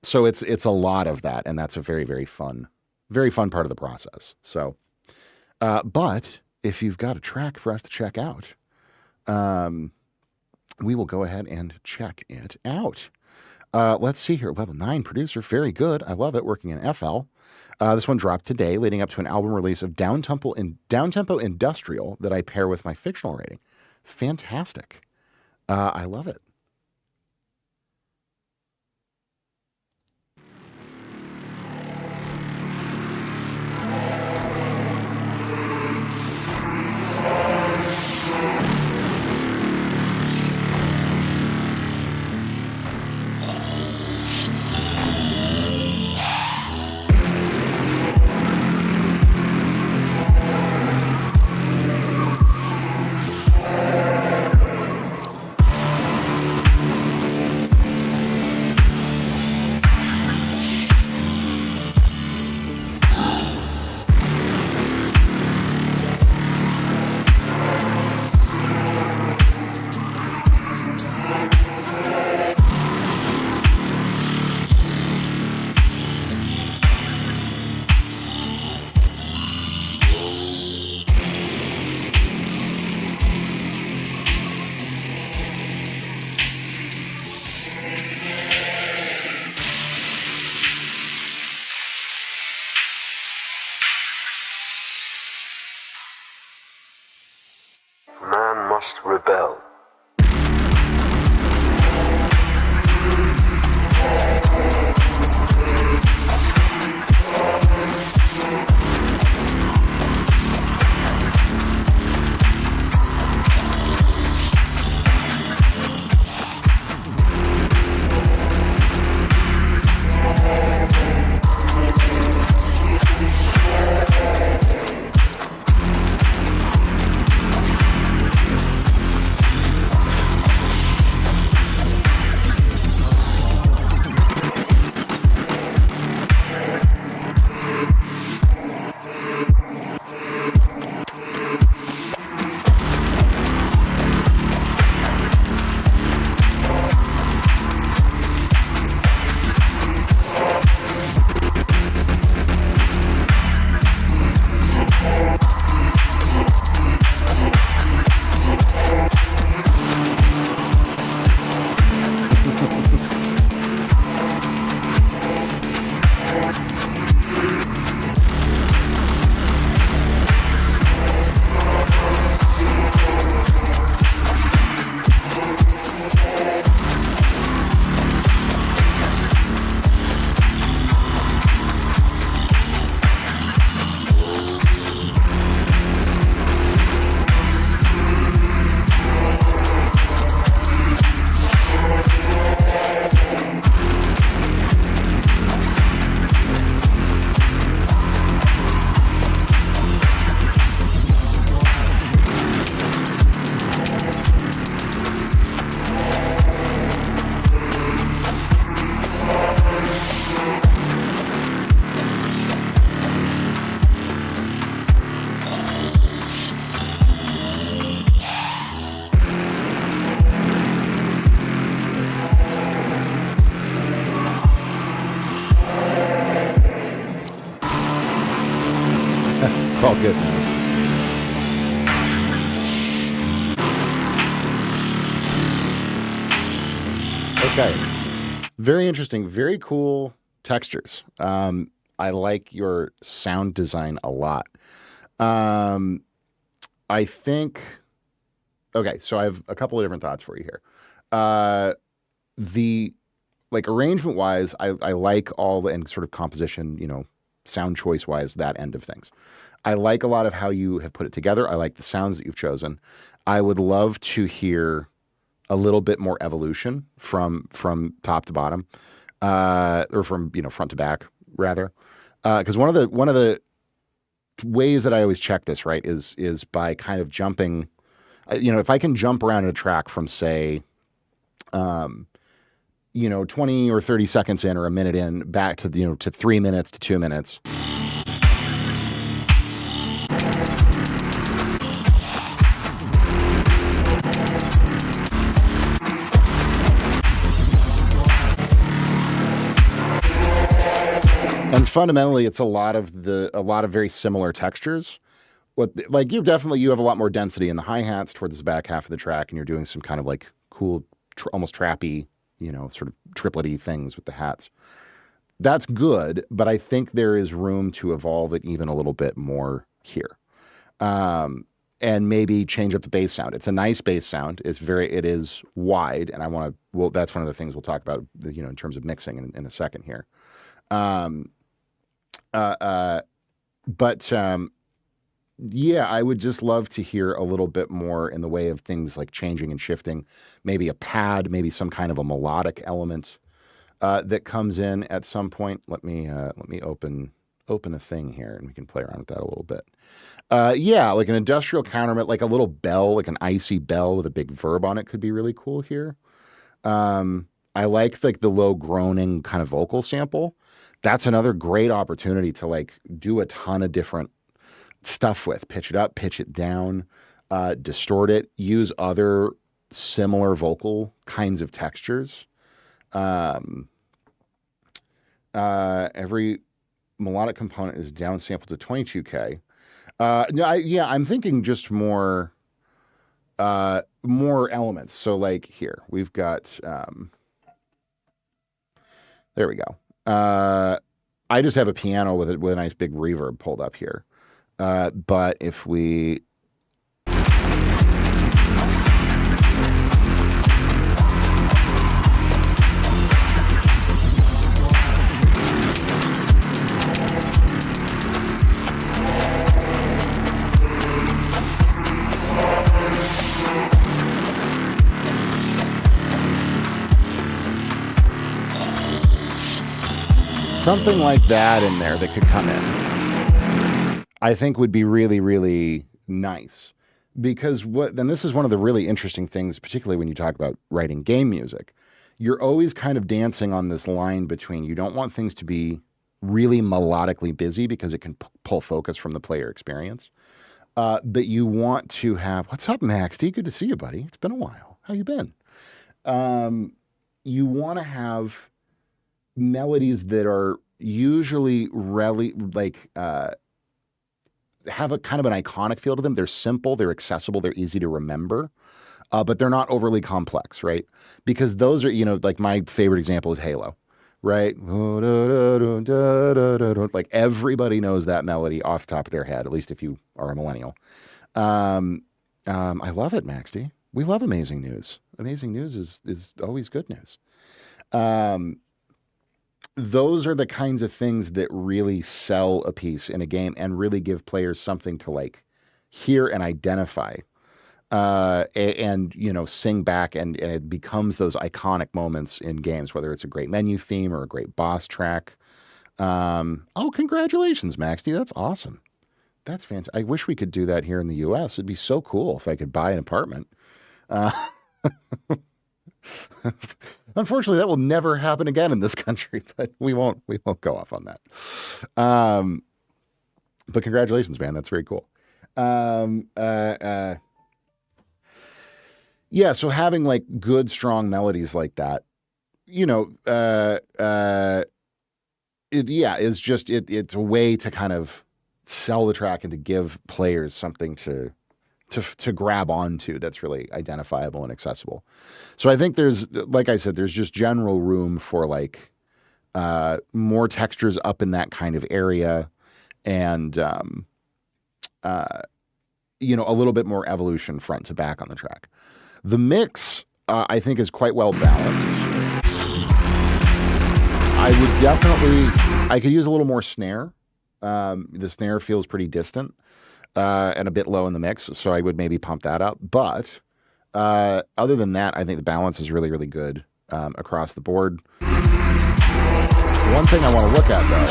So it's a lot of that, and that's a very, very fun part of the process. So, but if you've got a track for us to check out, we will go ahead and check it out. Let's see here. Level 9 producer. Very good. I love it. Working in FL. This one dropped today, leading up to an album release of downtempo industrial that I pair with my fictional rating. Fantastic. I love it. Man must rebel. Okay. Very interesting. Very cool textures. I like your sound design a lot. Um, I think. Okay, so I have a couple of different thoughts for you here. Uh, the like arrangement wise, I like all the and sort of composition, sound choice wise, that end of things. I like a lot of how you have put it together. I like the sounds that you've chosen. I would love to hear a little bit more evolution from top to bottom, or from front to back rather, because one of the ways that I always check this right is by kind of jumping. If I can jump around in a track from say, 20 or 30 seconds in or a minute in back to to 3 minutes to 2 minutes. And fundamentally, it's a lot of very similar textures. Like you have a lot more density in the hi-hats towards the back half of the track, and you're doing some kind of like cool, almost trappy, sort of triplet-y things with the hats. That's good, but I think there is room to evolve it even a little bit more here. And maybe change up the bass sound. It's a nice bass sound. It is wide, and that's one of the things we'll talk about, in terms of mixing in a second here. But yeah, I would just love to hear a little bit more in the way of things like changing and shifting, maybe a pad, maybe some kind of a melodic element that comes in at some point. Let me open a thing here, and we can play around with that a little bit. Yeah, like an industrial countermit, like a little bell, like an icy bell with a big verb on it could be really cool here. I like the low groaning kind of vocal sample. That's another great opportunity to like do a ton of different stuff with. Pitch it up, pitch it down, distort it, use other similar vocal kinds of textures. Every melodic component is downsampled to 22K. No, I'm thinking just more elements. So like here, we've got, there we go. I just have a piano with a nice big reverb pulled up here. But if we something like that in there that could come in, I think would be really, really nice. Because this is one of the really interesting things, particularly when you talk about writing game music. You're always kind of dancing on this line between you don't want things to be really melodically busy because it can pull focus from the player experience. But you want to have, what's up, Max D? Good to see you, buddy. It's been a while. How you been? You want to have melodies that are usually really have a kind of an iconic feel to them. They're simple, they're accessible, they're easy to remember, but they're not overly complex, right? Because those are, like my favorite example is Halo, right? Like everybody knows that melody off the top of their head, at least if you are a millennial. I love it, Max D. We love amazing news. Amazing news is always good news. Those are the kinds of things that really sell a piece in a game and really give players something to like hear and identify, and sing back, and it becomes those iconic moments in games, whether it's a great menu theme or a great boss track. Oh, congratulations, Maxty. That's awesome. That's fantastic. I wish we could do that here in the US. It'd be so cool if I could buy an apartment. Unfortunately, that will never happen again in this country, but we won't go off on that. But congratulations, man. That's very cool. Yeah, so having like good, strong melodies like that, it's a way to kind of sell the track and to give players something to to grab onto that's really identifiable and accessible. So I think there's, like I said, there's just general room for like more textures up in that kind of area, and a little bit more evolution front to back on the track. The mix, I think, is quite well balanced. I could use a little more snare. The snare feels pretty distant and a bit low in the mix, so I would maybe pump that up. But other than that, I think the balance is really, really good across the board. One thing I want to look at, though,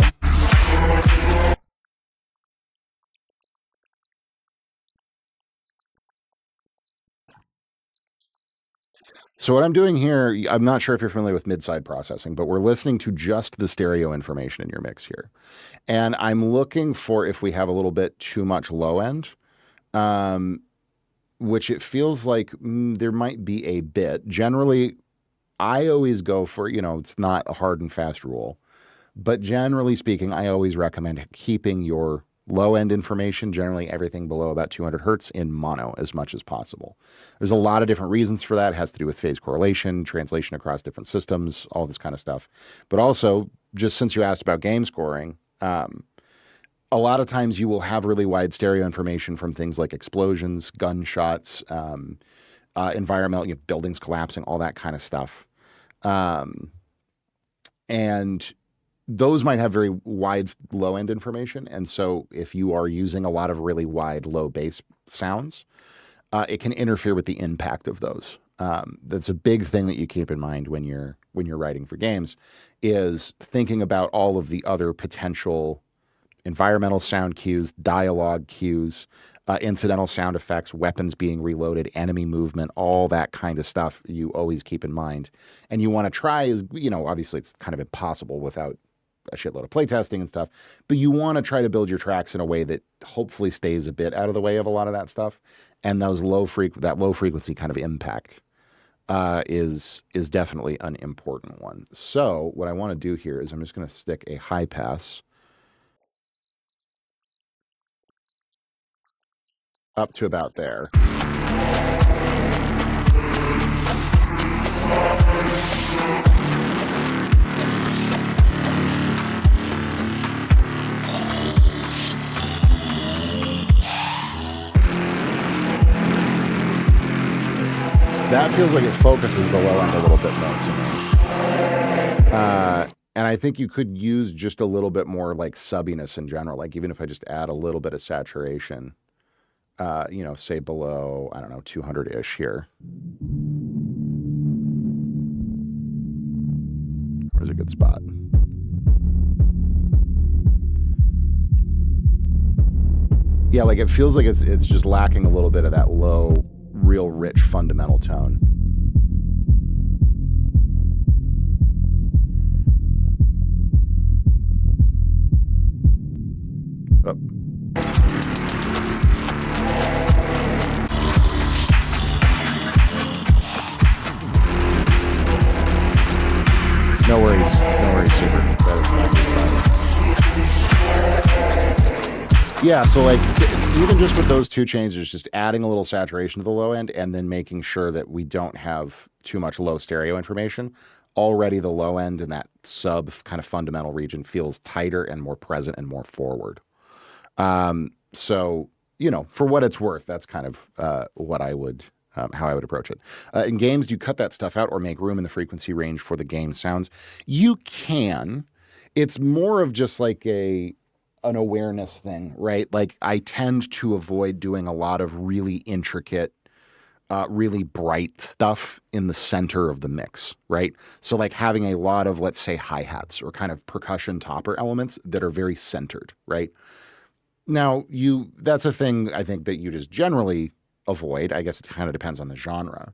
so what I'm doing here, I'm not sure if you're familiar with mid-side processing, but we're listening to just the stereo information in your mix here. And I'm looking for if we have a little bit too much low end, which it feels like there might be a bit. Generally, I always go for, it's not a hard and fast rule, but generally speaking, I always recommend keeping your low-end information, generally everything below about 200 hertz, in mono as much as possible. There's a lot of different reasons for that. It has to do with phase correlation, translation across different systems, all this kind of stuff. But also, just since you asked about game scoring, a lot of times you will have really wide stereo information from things like explosions, gunshots, environmental, buildings collapsing, all that kind of stuff. And those might have very wide low-end information. And so if you are using a lot of really wide low bass sounds, it can interfere with the impact of those. That's a big thing that you keep in mind when you're writing for games, is thinking about all of the other potential environmental sound cues, dialogue cues, incidental sound effects, weapons being reloaded, enemy movement, all that kind of stuff you always keep in mind. And you want to try, obviously it's kind of impossible without a shitload of playtesting and stuff, but you want to try to build your tracks in a way that hopefully stays a bit out of the way of a lot of that stuff. And that low frequency kind of impact is definitely an important one. So what I want to do here is I'm just going to stick a high pass up to about there. That feels like it focuses the low end a little bit more to me. And I think you could use just a little bit more like subbiness in general. Like even if I just add a little bit of saturation, say below, 200-ish here. Where's a good spot? Yeah, like it feels like it's just lacking a little bit of that low, real rich fundamental tone. Oh. No worries, super. Yeah, so like even just with those two changes, just adding a little saturation to the low end and then making sure that we don't have too much low stereo information, already the low end in that sub kind of fundamental region feels tighter and more present and more forward. So, for what it's worth, that's kind of what I would, how I would approach it. In games, do you cut that stuff out or make room in the frequency range for the game sounds? You can. It's more of just like an awareness thing, right? Like I tend to avoid doing a lot of really intricate, really bright stuff in the center of the mix, right? So like having a lot of, let's say, hi-hats or kind of percussion topper elements that are very centered, right? Now, that's a thing I think that you just generally avoid. I guess it kind of depends on the genre.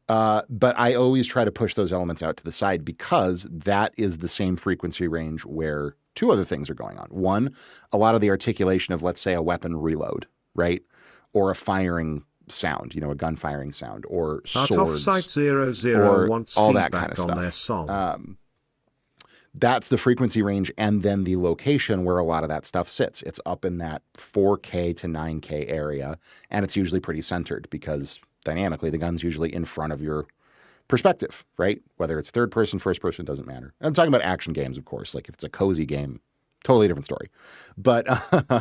But I always try to push those elements out to the side because that is the same frequency range where two other things are going on. One, a lot of the articulation of, let's say, a weapon reload, right? Or a firing sound, a gun firing sound, or swords, Offsite 00 or wants all that kind of on stuff. their song. That's the frequency range and then the location where a lot of that stuff sits. It's up in that 4K to 9K area, and it's usually pretty centered because dynamically the gun's usually in front of your perspective, right? Whether it's third person, first person, doesn't matter. I'm talking about action games, of course. Like if it's a cozy game, totally different story. But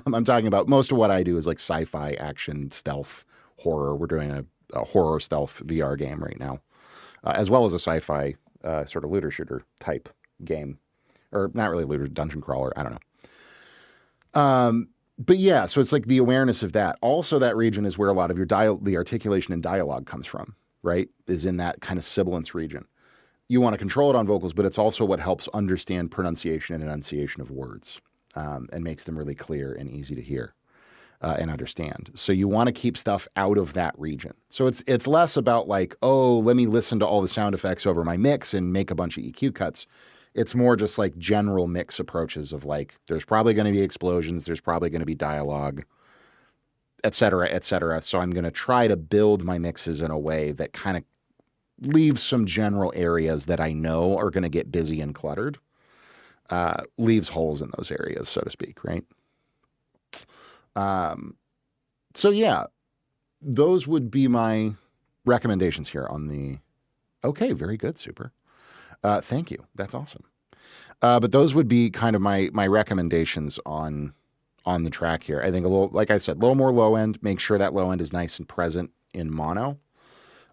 I'm talking about most of what I do is like sci-fi, action, stealth, horror. We're doing a horror stealth VR game right now, as well as a sci-fi sort of looter shooter type game, or not really looter, dungeon crawler. I don't know. But yeah, so it's like the awareness of that. Also, that region is where a lot of your the articulation and dialogue comes from, right? Is in that kind of sibilance region. You want to control it on vocals, but it's also what helps understand pronunciation and enunciation of words, and makes them really clear and easy to hear and understand. So you want to keep stuff out of that region. So it's less about like, oh, let me listen to all the sound effects over my mix and make a bunch of EQ cuts. It's more just like general mix approaches of like, there's probably going to be explosions, there's probably going to be dialogue, et cetera, et cetera. So I'm going to try to build my mixes in a way that kind of leaves some general areas that I know are going to get busy and cluttered, leaves holes in those areas, so to speak, right? So yeah, those would be my recommendations here on the, okay, very good, super. Thank you. That's awesome. But those would be kind of my recommendations on the track here. I think a little, like I said, a little more low end, make sure that low end is nice and present in mono.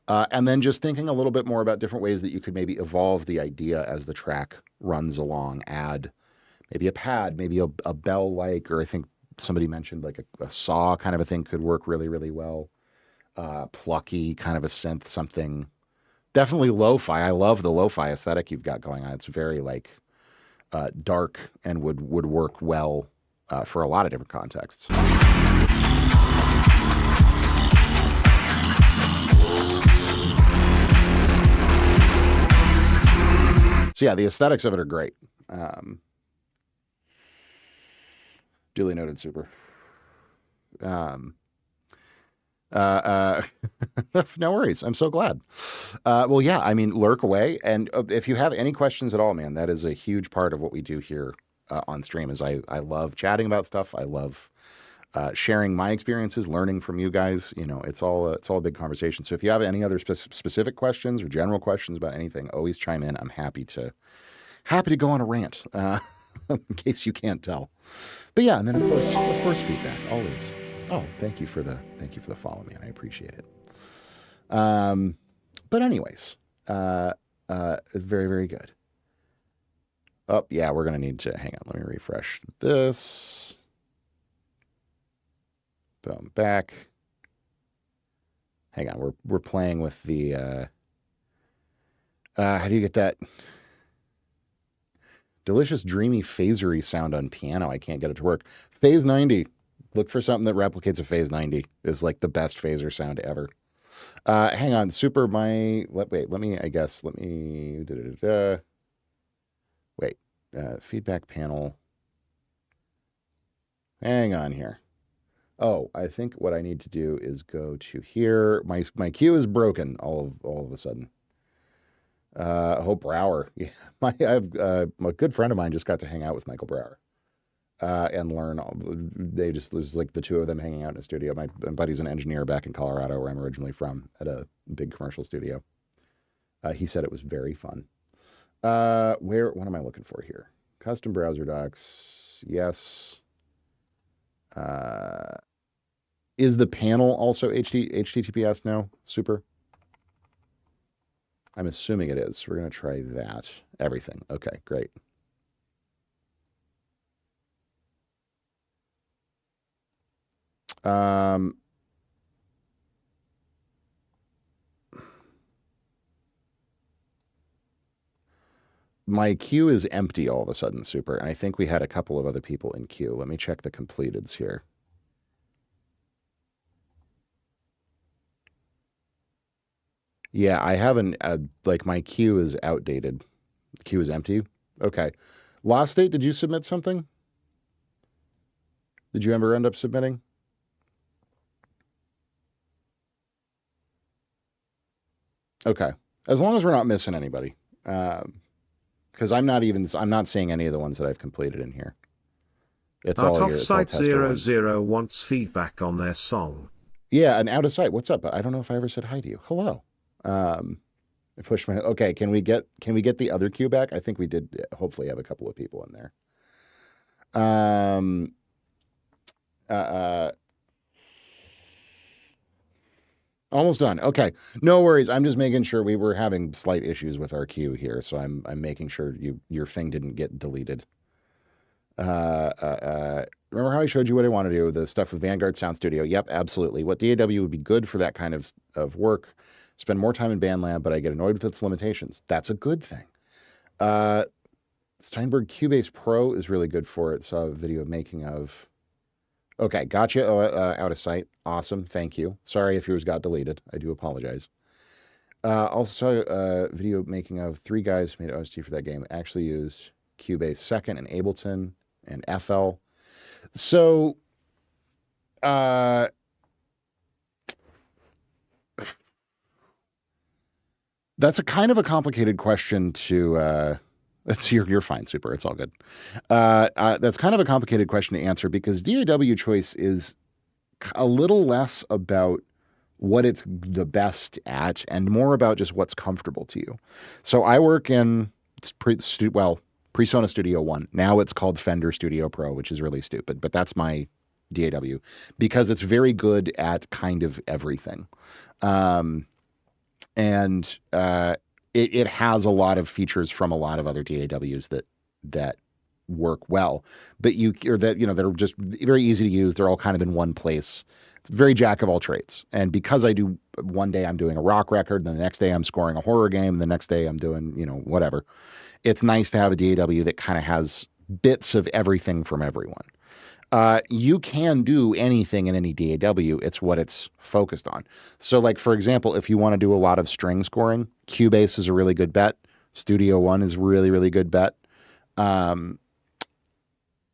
And then just thinking a little bit more about different ways that you could maybe evolve the idea as the track runs along, add maybe a pad, maybe a bell-like, or I think somebody mentioned like a saw kind of a thing could work really, really well. Plucky kind of a synth, something. Definitely lo-fi. I love the lo-fi aesthetic you've got going on. It's very like dark and would work well for a lot of different contexts. So yeah, the aesthetics of it are great. Duly noted, super. No worries. I'm so glad. Well, yeah, I mean, lurk away. And if you have any questions at all, man, that is a huge part of what we do here on stream is I love chatting about stuff. I love sharing my experiences, learning from you guys. You know, it's all a big conversation. So if you have any other specific questions or general questions about anything, always chime in. I'm happy to go on a rant in case you can't tell. But yeah, and then of course feedback always. Oh, thank you for the follow, man. I appreciate it. But anyways, very, very good. Oh yeah, we're gonna need to hang on. Let me refresh this. Boom, back. Hang on, we're playing with the. How do you get that delicious, dreamy, phasery sound on piano? I can't get it to work. Phase 90. Look for something that replicates a phase 90. Is like the best phaser sound ever. Hang on, super. Feedback panel. Hang on here. Oh, I think what I need to do is go to here. My queue is broken all of a sudden. Hope Brower. Yeah, a good friend of mine just got to hang out with Michael Brower. And learn. There's like the two of them hanging out in a studio. My buddy's an engineer back in Colorado, where I'm originally from, at a big commercial studio. He said it was very fun. What am I looking for here? Custom browser docs. Yes. Is the panel also HTTPS now? Super. I'm assuming it is. We're going to try that. Everything. Okay, great. My queue is empty all of a sudden, super. And I think we had a couple of other people in queue. Let me check the completeds here. Yeah, I haven't, like my queue is outdated. The queue is empty. Okay. Lost State, did you submit something? Did you ever end up submitting? Okay. As long as we're not missing anybody. Because I'm not seeing any of the ones that I've completed in here. It's Out all of here. It's all sight tester 00 ones. wants feedback on their song. Yeah, and out of sight. What's up? I don't know if I ever said hi to you. Hello. I pushed my. Okay, can we get the other queue back? I think we did. Hopefully, have a couple of people in there. Almost done. Okay, no worries. I'm just making sure we were having slight issues with our queue here, so I'm making sure your thing didn't get deleted. Remember how I showed you what I want to do? The stuff with Vanguard Sound Studio. Yep, absolutely. What DAW would be good for that kind of work? Spend more time in BandLab, but I get annoyed with its limitations. That's a good thing. Steinberg Cubase Pro is really good for it. Saw a video making of. Okay, gotcha. Out of sight. Awesome. Thank you. Sorry if yours got deleted. I do apologize. Also saw a video making of 3 guys who made OST for that game. Actually used Cubase 2nd and Ableton and FL. So, that's a kind of a complicated question to. You're fine, super. It's all good. That's kind of a complicated question to answer because DAW choice is a little less about what it's the best at and more about just what's comfortable to you. So I work in PreSonus Studio One. Now it's called Fender Studio Pro, which is really stupid, but that's my DAW because it's very good at kind of everything. It has a lot of features from a lot of other DAWs that work well, but that are just very easy to use. They're all kind of in one place. It's very jack of all trades. And because I do one day I'm doing a rock record, then the next day I'm scoring a horror game, and the next day I'm doing, whatever. It's nice to have a DAW that kind of has bits of everything from everyone. You can do anything in any DAW. It's what it's focused on. So like, for example, if you want to do a lot of string scoring, Cubase is a really good bet. Studio One is really, really good bet.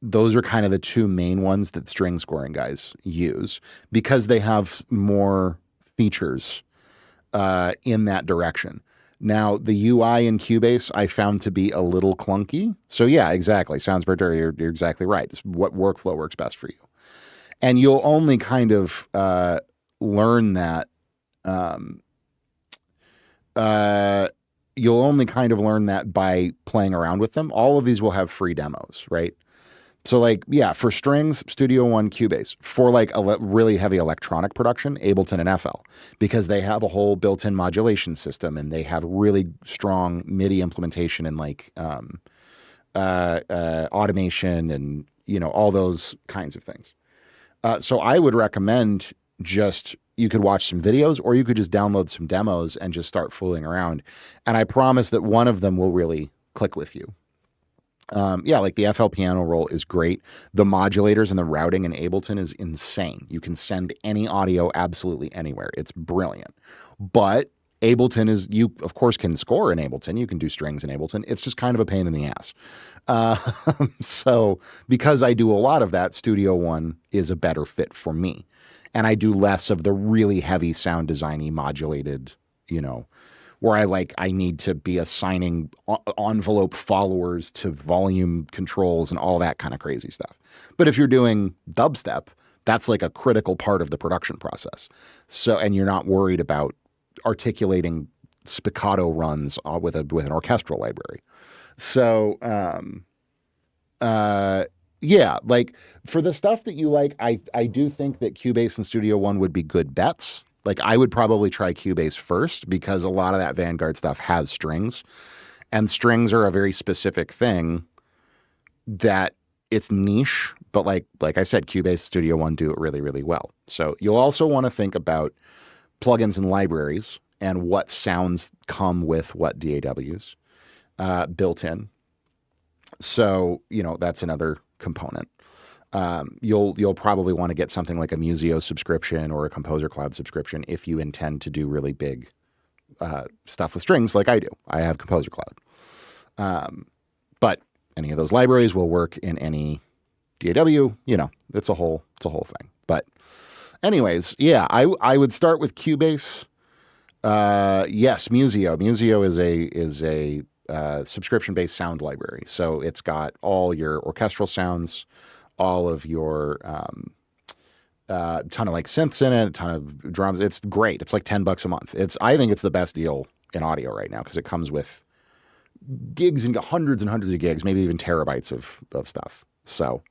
Those are kind of the 2 main ones that string scoring guys use because they have more features in that direction. Now, the UI in Cubase I found to be a little clunky. So yeah, exactly. Sounds better. You're exactly right. It's what workflow works best for you. And you'll only kind of learn that. You'll only kind of learn that by playing around with them. All of these will have free demos, right? So like, yeah, for strings, Studio One, Cubase. For like really heavy electronic production, Ableton and FL, because they have a whole built-in modulation system and they have really strong MIDI implementation and like automation and all those kinds of things. So I would recommend you could watch some videos or you could just download some demos and just start fooling around. And I promise that one of them will really click with you. Like the FL piano roll is great. The modulators and the routing in Ableton is insane. You can send any audio absolutely anywhere. It's brilliant. But Ableton you of course can score in Ableton. You can do strings in Ableton. It's just kind of a pain in the ass. So because I do a lot of that, Studio One is a better fit for me. And I do less of the really heavy sound designy modulated, where I need to be assigning envelope followers to volume controls and all that kind of crazy stuff. But if you're doing dubstep, that's like a critical part of the production process. So, and you're not worried about articulating spiccato runs with an orchestral library. So, yeah, like for the stuff that you like, I do think that Cubase and Studio One would be good bets. Like I would probably try Cubase first because a lot of that Vanguard stuff has strings, and strings are a very specific thing that it's niche, but like I said, Cubase, Studio One do it really, really well. So you'll also want to think about plugins and libraries and what sounds come with what DAWs built in. So, that's another component. You'll probably want to get something like a Museo subscription or a Composer Cloud subscription if you intend to do really big stuff with strings like I do. I have Composer Cloud. But any of those libraries will work in any DAW. It's a whole thing. But anyways, yeah, I would start with Cubase. Yes, Museo. Museo is a subscription-based sound library. So it's got all your orchestral sounds, all of your ton of like synths in it, a ton of drums. It's great. It's like $10 a month. I think it's the best deal in audio right now because it comes with gigs and hundreds of gigs, maybe even terabytes of stuff. So,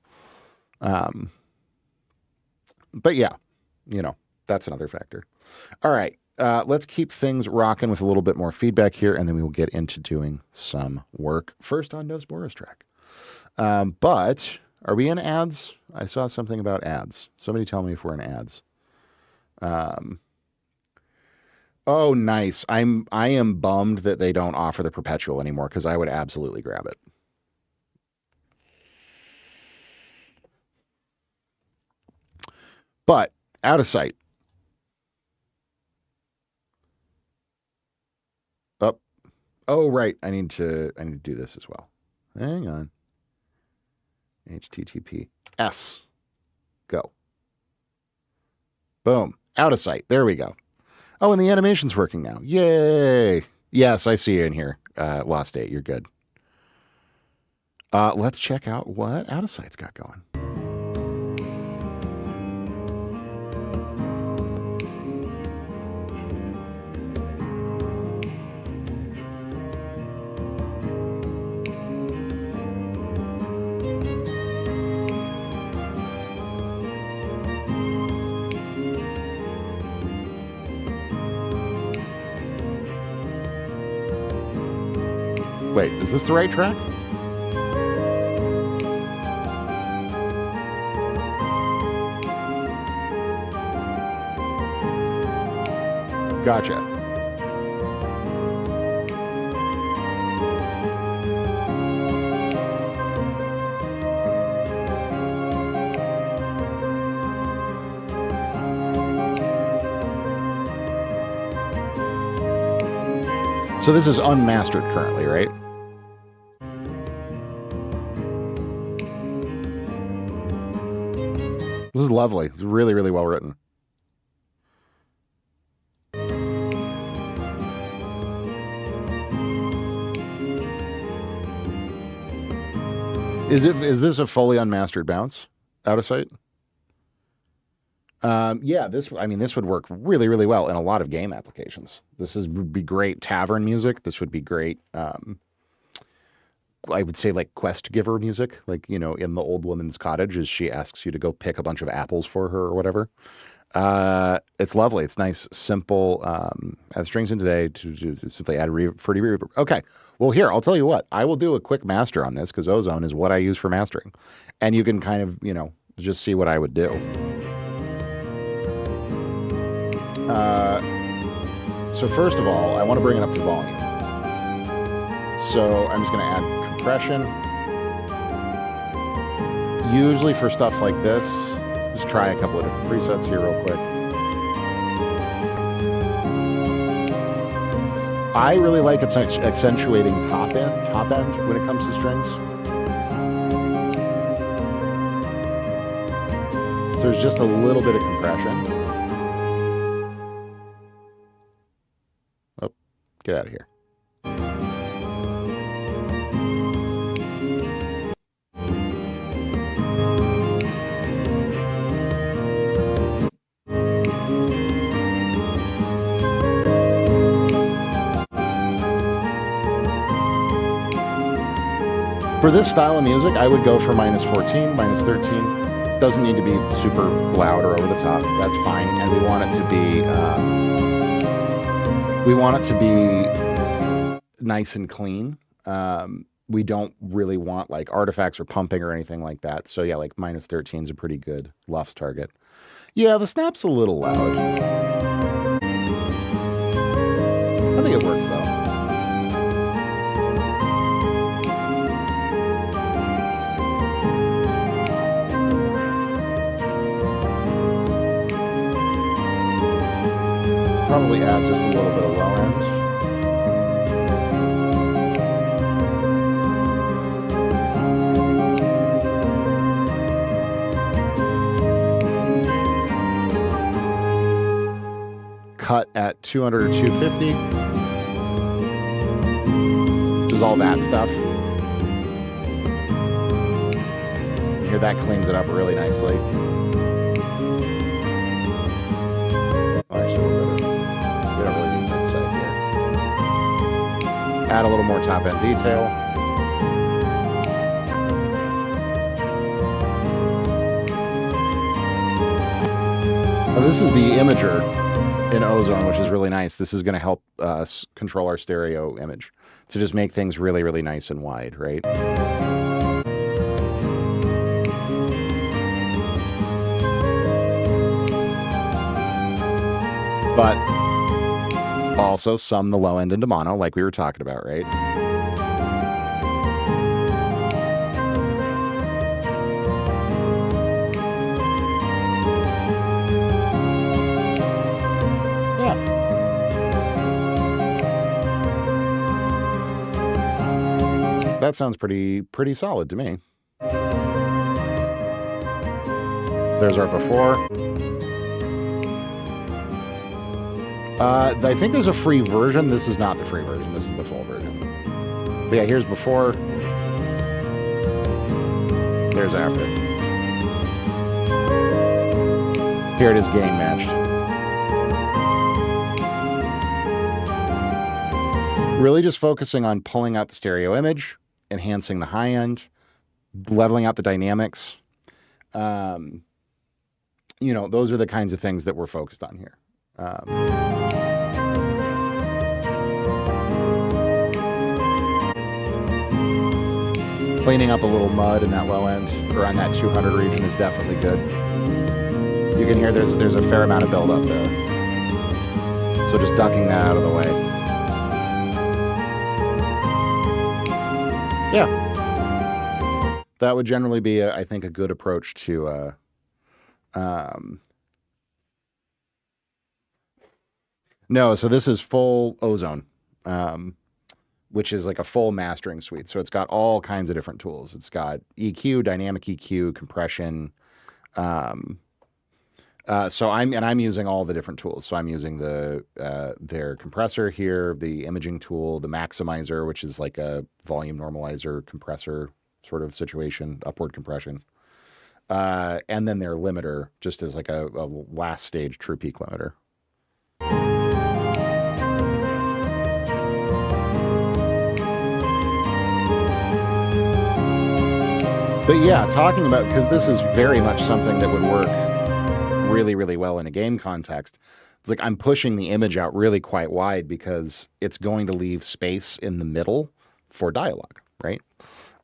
but yeah, that's another factor. All right. Let's keep things rocking with a little bit more feedback here, and then we will get into doing some work. First on Nosboros track. But are we in ads? I saw something about ads. Somebody tell me if we're in ads. Oh, nice. I am bummed that they don't offer the perpetual anymore because I would absolutely grab it. But out of sight. Oh, right. I need to do this as well. Hang on. HTTPS. Go. Boom. Out of sight. There we go. Oh, and the animation's working now. Yay. Yes, I see you in here. Lost 8. You're good. Let's check out what Out of Sight's got going. Wait, is this the right track? Gotcha. So this is unmastered currently, right? This is lovely. It's really, really well written. Is this a fully unmastered bounce? Out of sight? Yeah, this would work really, really well in a lot of game applications. Would be great tavern music. This would be great. I would say like quest giver music, like, in the old woman's cottage as she asks you to go pick a bunch of apples for her or whatever. It's lovely. It's nice, simple. Add strings in today to simply add fruity reverb. Okay. Well, here, I'll tell you what. I will do a quick master on this because Ozone is what I use for mastering. And you can kind of, just see what I would do. So first of all, I want to bring it up to volume. So I'm just going to add compression. Usually for stuff like this, just try a couple of different presets here real quick. I really like accentuating top end when it comes to strings. So there's just a little bit of compression. Oh, get out of here. For this style of music, I would go for -14, -13. Doesn't need to be super loud or over the top. That's fine. And we want it to be nice and clean. We don't really want like artifacts or pumping or anything like that. So yeah, like -13 is a pretty good LUFS target. Yeah, the snap's a little loud. I think it works though. Probably add just a little bit of low end. Cut at 200 or 250, which is all that stuff. Here, that cleans it up really nicely. Oh, actually, we don't really need that side here. Add a little more top-end detail. Now, this is the imager in Ozone, which is really nice. This is going to help us control our stereo image to just make things really, really nice and wide, right? But also sum the low end into mono, like we were talking about, right? Yeah. That sounds pretty solid to me. There's our before. I think there's a free version. This is not the free version. This is the full version. But yeah, here's before. There's after. Here it is gain matched. Really just focusing on pulling out the stereo image, enhancing the high end, leveling out the dynamics. You know, those are the kinds of things that we're focused on here. Cleaning up a little mud in that low end, or on that 200 region, is definitely good. You can hear there's a fair amount of buildup there. So just ducking that out of the way. Yeah. That would generally be, I think, a good approach to... No, so this is full Ozone, which is like a full mastering suite. So it's got all kinds of different tools. It's got EQ, dynamic EQ, compression. So I'm using all the different tools. So I'm using their compressor here, the imaging tool, the maximizer, which is like a volume normalizer compressor sort of situation, upward compression. And then their limiter, just as like a last stage true peak limiter. But yeah, talking about, because this is very much something that would work really, really well in a game context. It's like I'm pushing the image out really quite wide because it's going to leave space in the middle for dialogue, right?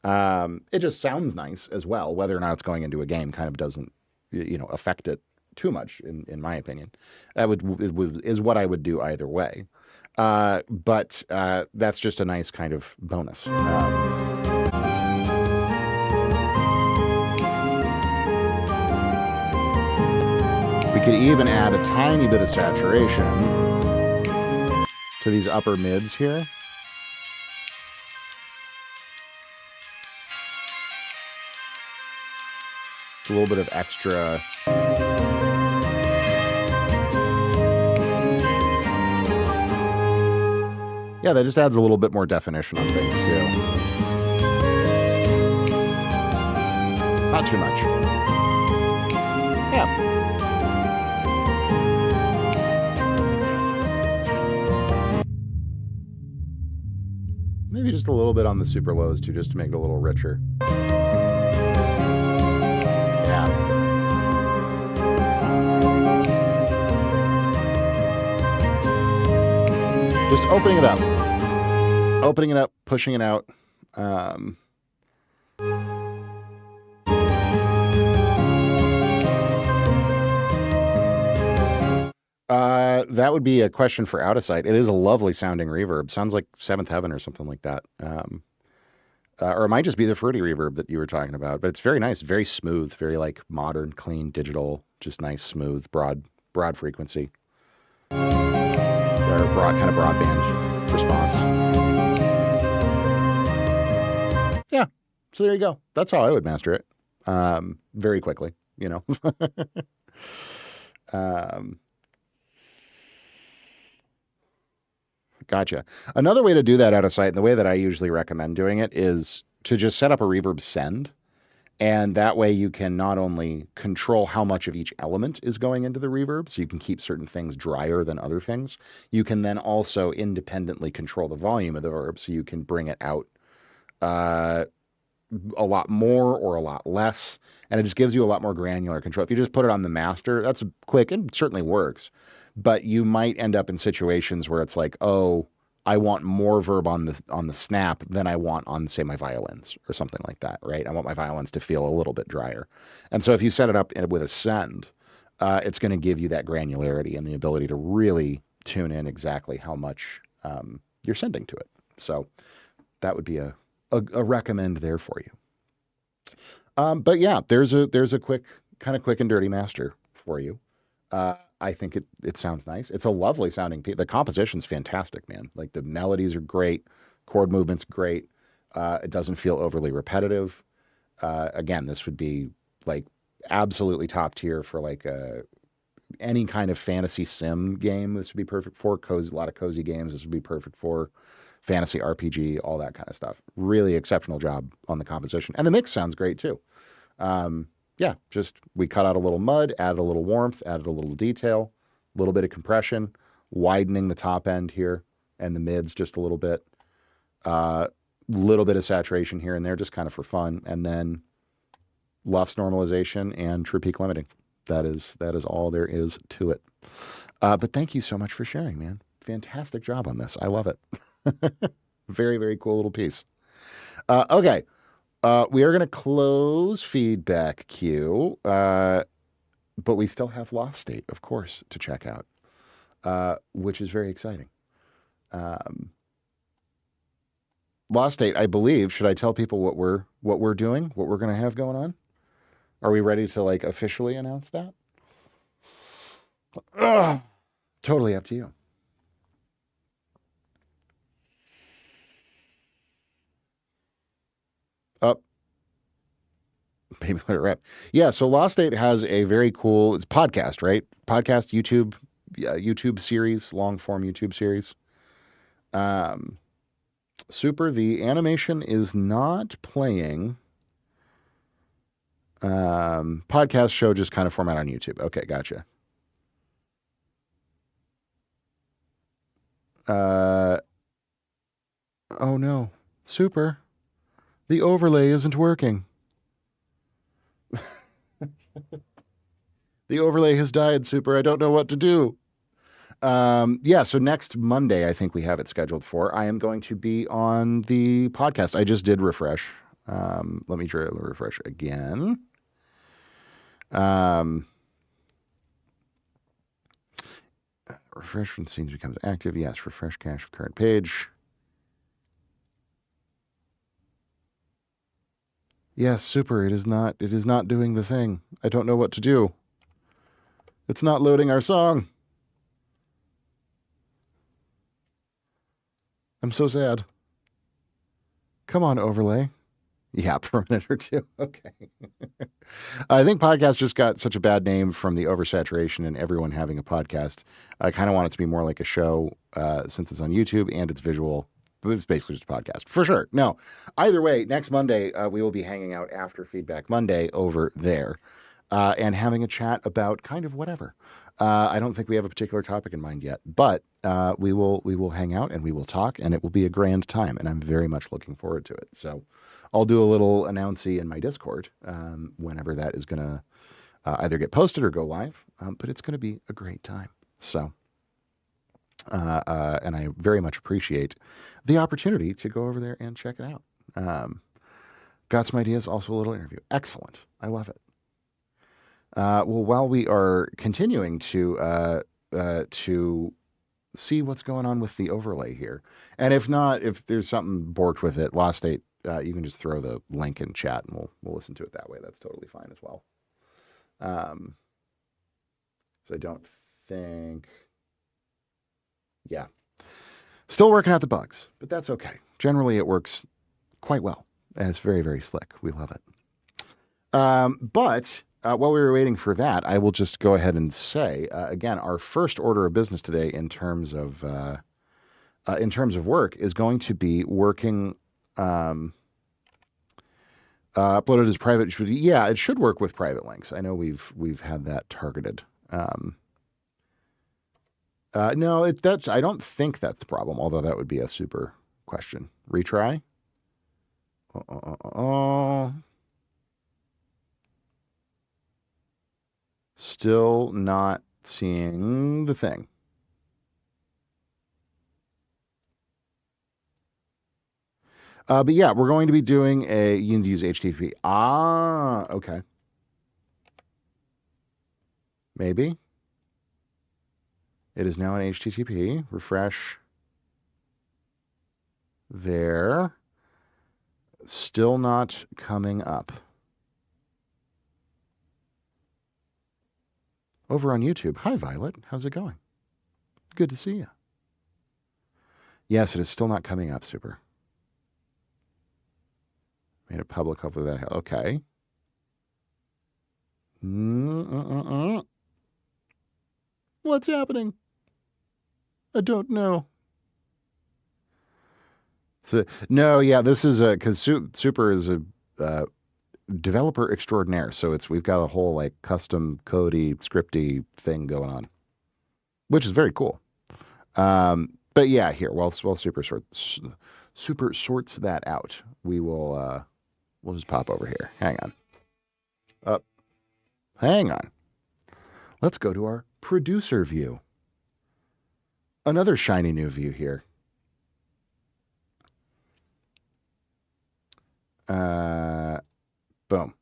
It just sounds nice as well. Whether or not it's going into a game kind of doesn't, affect it too much, in my opinion. That is what I would do either way. But that's just a nice kind of bonus. We could even add a tiny bit of saturation to these upper mids here. A little bit of extra. Yeah, that just adds a little bit more definition on things too. Not too much. Yeah. Maybe just a little bit on the super lows too, just to make it a little richer. Yeah. Just opening it up. Opening it up, pushing it out. That would be a question for Out of Sight. It is a lovely sounding reverb. Sounds like Seventh Heaven or something like that. Or it might just be the fruity reverb that you were talking about. But it's very nice, very smooth, very like modern, clean, digital, just nice, smooth, broad frequency. Or kind of broadband response. Yeah. So there you go. That's how I would master it. Very quickly, Gotcha. Another way to do that out of sight, and the way that I usually recommend doing it, is to just set up a reverb send. And that way you can not only control how much of each element is going into the reverb, so you can keep certain things drier than other things. You can then also independently control the volume of the reverb, so you can bring it out uh, a lot more or a lot less. And it just gives you a lot more granular control. If you just put it on the master, that's quick and certainly works. But you might end up in situations where it's like, oh, I want more verb on the snap than I want on, say, my violins or something like that, right? I want my violins to feel a little bit drier. And so if you set it up with a send, it's going to give you that granularity and the ability to really tune in exactly how much you're sending to it. So that would be a recommend there for you. But yeah, there's a quick and dirty master for you. I think it sounds nice. It's a lovely sounding piece. The composition's fantastic, man. Like the melodies are great, chord movement's great. It doesn't feel overly repetitive. Again, this would be like absolutely top tier for like any kind of fantasy sim game. This would be perfect for a lot of cozy games. This would be perfect for fantasy RPG, all that kind of stuff. Really exceptional job on the composition, and the mix sounds great too. Yeah, just we cut out a little mud, added a little warmth, added a little detail, a little bit of compression, widening the top end here and the mids just a little bit. Little bit of saturation here and there, just kind of for fun, and then LUFS normalization and true peak limiting. That is all there is to it. But thank you so much for sharing, man. Fantastic job on this. I love it. Very, very cool little piece. Okay. We are going to close feedback queue, but we still have Lost State, of course, to check out, which is very exciting. Lost State, I believe. Should I tell people what we're doing, what we're going to have going on? Are we ready to like officially announce that? Totally up to you. Up. Baby let it rip. Yeah, so Lost State has a very cool, it's podcast, right? Podcast, YouTube series, long form YouTube series. Super, the animation is not playing. Podcast show just kind of format on YouTube. Okay, gotcha. Oh no. Super. The overlay isn't working. The overlay has died, Super. I don't know what to do. Yeah, so next Monday, I think we have it scheduled for. I am going to be on the podcast. I just did refresh. Let me try to refresh again. Refresh when the scene becomes active. Yes, refresh cache of current page. Yes, Super. It is not doing the thing. I don't know what to do. It's not loading our song. I'm so sad. Come on, overlay. Yeah, for a minute or two. Okay. I think podcast just got such a bad name from the oversaturation and everyone having a podcast. I kind of want it to be more like a show since it's on YouTube and it's visual. But it's basically just a podcast. For sure. No, either way, next Monday, we will be hanging out after Feedback Monday over there and having a chat about kind of whatever. I don't think we have a particular topic in mind yet, but we will hang out and we will talk and it will be a grand time. And I'm very much looking forward to it. So I'll do a little announcey in my Discord whenever that is going to either get posted or go live. But it's going to be a great time. So, and I very much appreciate the opportunity to go over there and check it out. Got some ideas, also a little interview. Excellent. I love it. Well, while we are continuing to see what's going on with the overlay here, and if not, if there's something borked with it, Lost State, you can just throw the link in chat and we'll listen to it that way. That's totally fine as well. So I don't think, yeah, still working out the bugs, but that's okay. Generally, it works quite well, and it's very, very slick. We love it. But while we were waiting for that, I will just go ahead and say, again, our first order of business today in terms of in terms of work, is going to be working uploaded as private. Yeah, it should work with private links. I know we've had that targeted. No, I don't think that's the problem, although that would be a super question. Retry. Still not seeing the thing. But yeah, we're going to be doing you need to use HTTP. Okay. Maybe. It is now an HTTP. Refresh. There. Still not coming up. Over on YouTube. Hi, Violet. How's it going? Good to see you. Yes, it is still not coming up. Super. Made it public. Hopefully that. Okay. What's happening? I don't know. So, no, yeah, this is because Super is a developer extraordinaire. So we've got a whole like custom codey, scripty thing going on, which is very cool. But yeah, here, while Super sorts that out, we'll just pop over here. Hang on. Hang on. Let's go to our producer view. Another shiny new view here. Boom.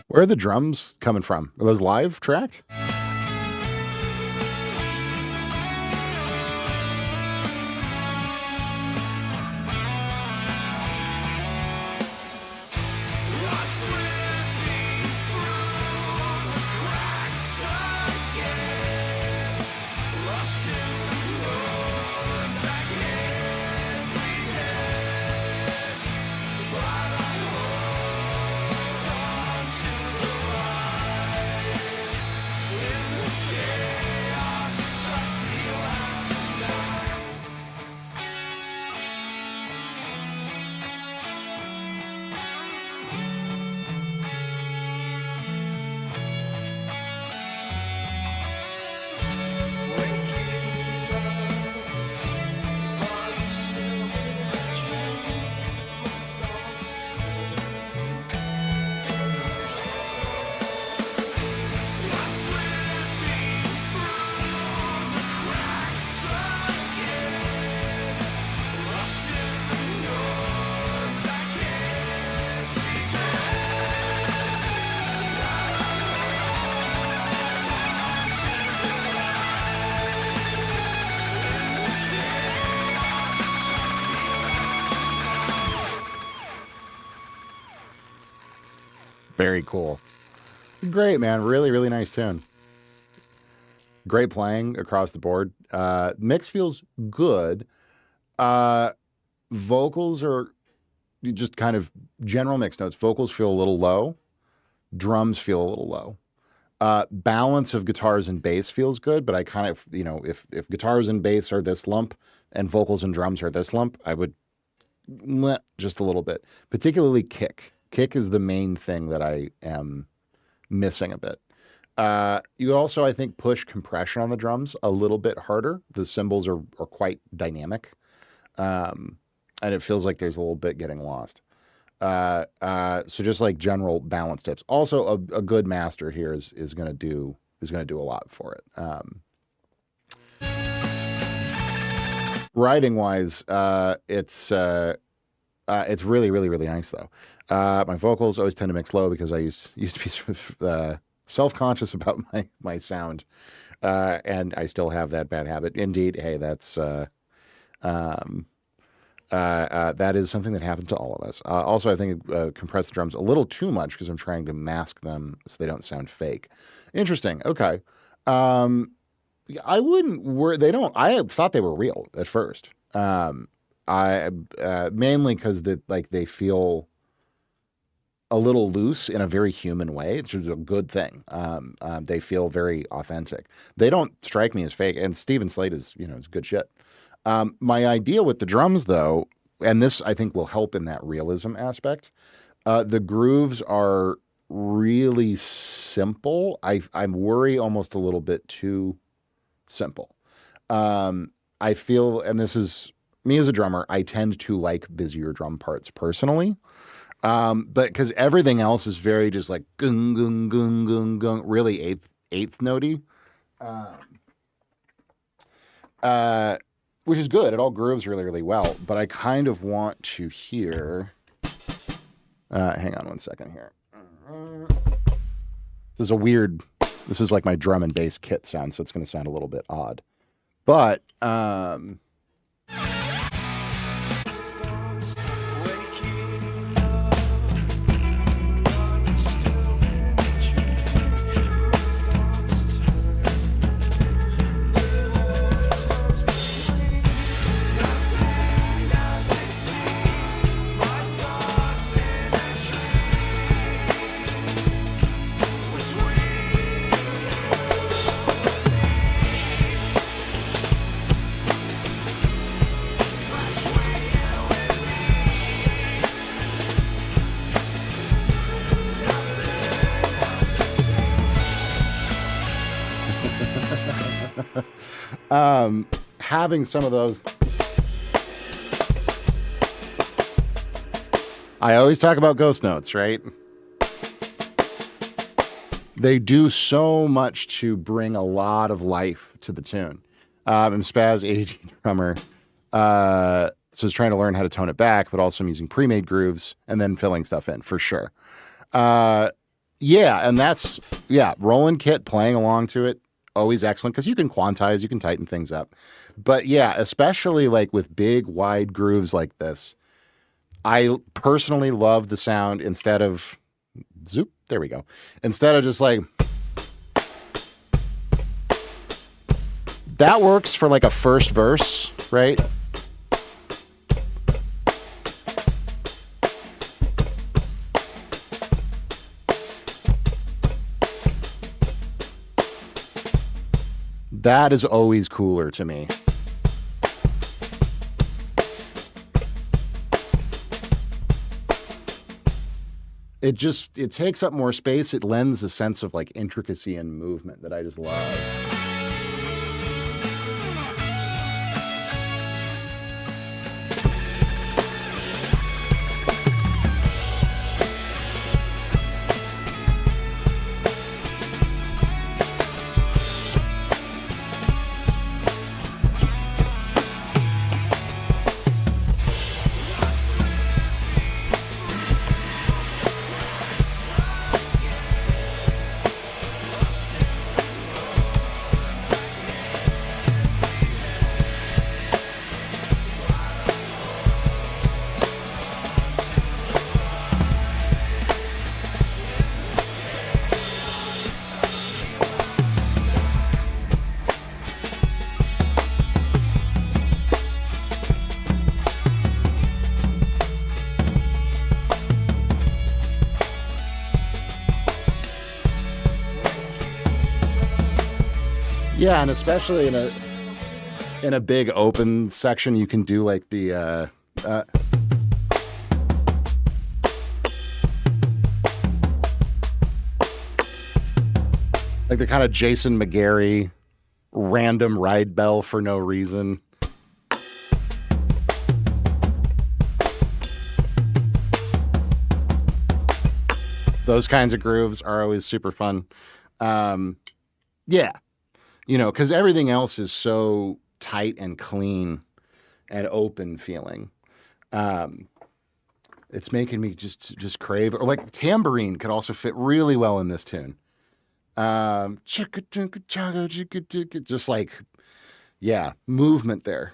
Where are the drums coming from? Are those live tracked? Very cool. Great, man. Really, really nice tune. Great playing across the board. Mix feels good. Vocals are just kind of general mix notes. Vocals feel a little low. Drums feel a little low. Balance of guitars and bass feels good, but I kind of, if guitars and bass are this lump and vocals and drums are this lump, I would just a little bit. Particularly kick. Kick is the main thing that I am missing a bit. You also, I think, push compression on the drums a little bit harder. The cymbals are quite dynamic, and it feels like there's a little bit getting lost. So just like general balance tips. Also, a good master here is going to do a lot for it. Writing wise, it's really, really, really nice though. My vocals always tend to mix low because I used to be sort of self-conscious about my sound, and I still have that bad habit. Indeed, hey, that's that is something that happens to all of us. Also, I think compress the drums a little too much because I'm trying to mask them so they don't sound fake. Interesting. Okay. I wouldn't worry. They don't. I thought they were real at first. I mainly because they feel a little loose in a very human way. It's just a good thing. They feel very authentic. They don't strike me as fake. And Steven Slate is good shit. My idea with the drums, though, and this I think will help in that realism aspect, the grooves are really simple. I worry almost a little bit too simple. I feel, and this is me as a drummer, I tend to like busier drum parts personally. But because everything else is very just like gung, gung, gung, gung, gung, really eighth notey. Which is good. It all grooves really, really well. But I kind of want to hear. Hang on one second here. This is like my drum and bass kit sound, so it's going to sound a little bit odd. But having some of those. I always talk about ghost notes, right? They do so much to bring a lot of life to the tune. I'm Spaz, ADT drummer, so I was trying to learn how to tone it back, but also I'm using pre-made grooves and then filling stuff in for sure. And that's, rolling kit, playing along to it, always excellent because you can quantize, you can tighten things up. But yeah, especially like with big, wide grooves like this, I personally love the sound instead of zoop. There we go. Instead of just like that works for like a first verse, right? That is always cooler to me. It takes up more space. It lends a sense of like intricacy and movement that I just love. Yeah, and especially in a big open section, you can do like the like the kind of Jason McGarry random ride bell for no reason. Those kinds of grooves are always super fun. Yeah, because everything else is so tight and clean and open feeling. It's making me just crave, or like tambourine could also fit really well in this tune. Just like, yeah, movement there.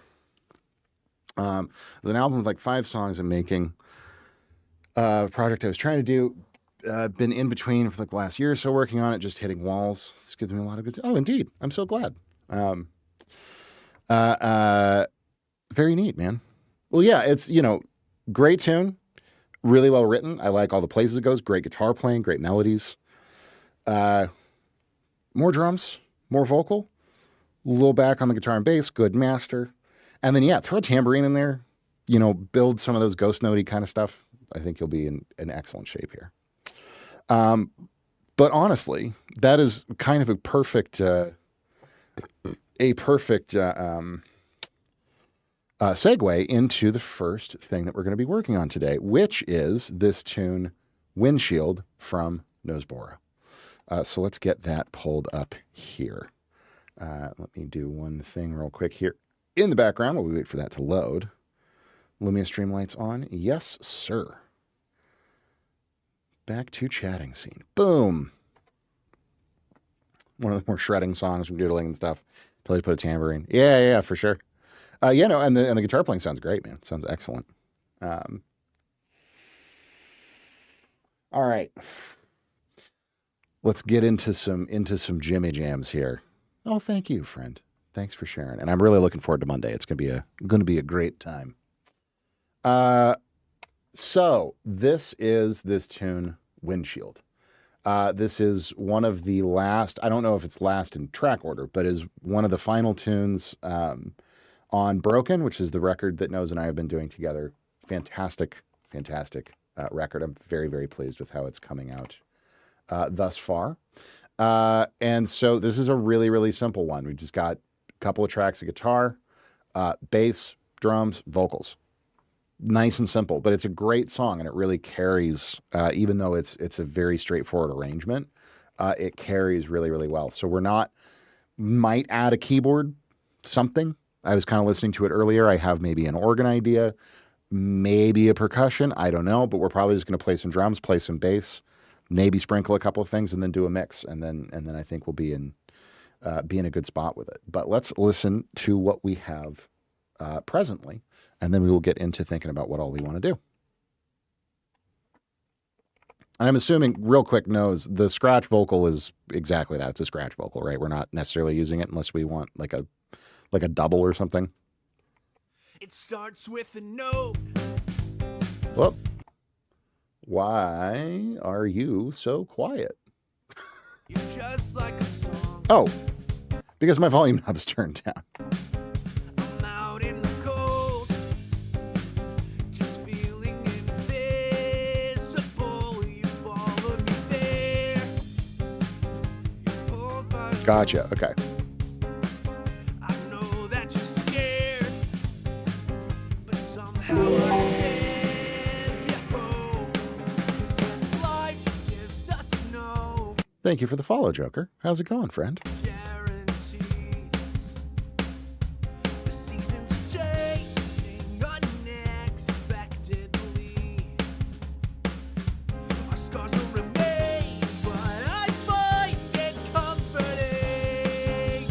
There's an album with like 5 songs I'm making. Project I was trying to do. Been in between for like the last year or so working on it, just hitting walls. This gives me a lot of good. Oh, indeed. I'm so glad. Very neat, man. Well, yeah, it's, great tune, really well written. I like all the places it goes. Great guitar playing, great melodies. More drums, more vocal, a little back on the guitar and bass, good master. And then, yeah, throw a tambourine in there, build some of those ghost notey kind of stuff. I think you'll be in excellent shape here. But honestly, that is kind of a perfect segue into the first thing that we're going to be working on today, which is this tune, Windshield from Noseboro. So let's get that pulled up here. Let me do one thing real quick here in the background while we wait for that to load. Lumia Streamlights on. Yes, sir. Back to chatting scene. Boom. One of the more shredding songs from doodling and stuff. Totally put a tambourine. Yeah, for sure. And the guitar playing sounds great, man. Sounds excellent. All right. Let's get into some Jimmy jams here. Oh, thank you, friend. Thanks for sharing. And I'm really looking forward to Monday. It's going to be a great time. So this is this tune, Windshield. This is one of the last, I don't know if it's last in track order, but is one of the final tunes on Broken, which is the record that Nose and I have been doing together. Fantastic record. I'm very, very pleased with how it's coming out thus far. And so this is a really, really simple one. We just got a couple of tracks of guitar, bass, drums, vocals. Nice and simple, but it's a great song, and it really carries, even though it's a very straightforward arrangement, it carries really, really well. So might add a keyboard, something. I was kind of listening to it earlier. I have maybe an organ idea, maybe a percussion. I don't know, but we're probably just going to play some drums, play some bass, maybe sprinkle a couple of things, and then do a mix. And then I think we'll be in a good spot with it. But let's listen to what we have presently. And then we will get into thinking about what all we want to do. And I'm assuming, real quick, Nose, the scratch vocal is exactly that. It's a scratch vocal, right? We're not necessarily using it unless we want like a double or something. It starts with a note. Well, why are you so quiet? You're just like a song. Oh, because my volume knob is turned down. Gotcha. Okay. I know that you're scared, but somehow I give you hope. 'Cause this life gives us no Thank you for the follow, Joker. How's it going, friend? guarantee. The seasons changing unexpectedly. Our scars will remain, but I find it comforting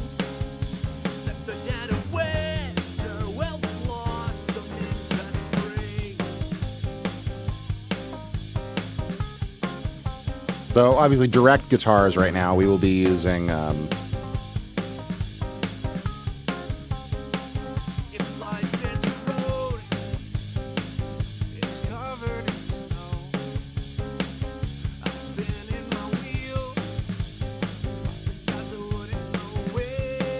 that the dead of winter will blossom into spring. So obviously direct guitars right now. We will be using If life is a road, it's covered in snow. I'm spinning my wheel, besides I wouldn't know where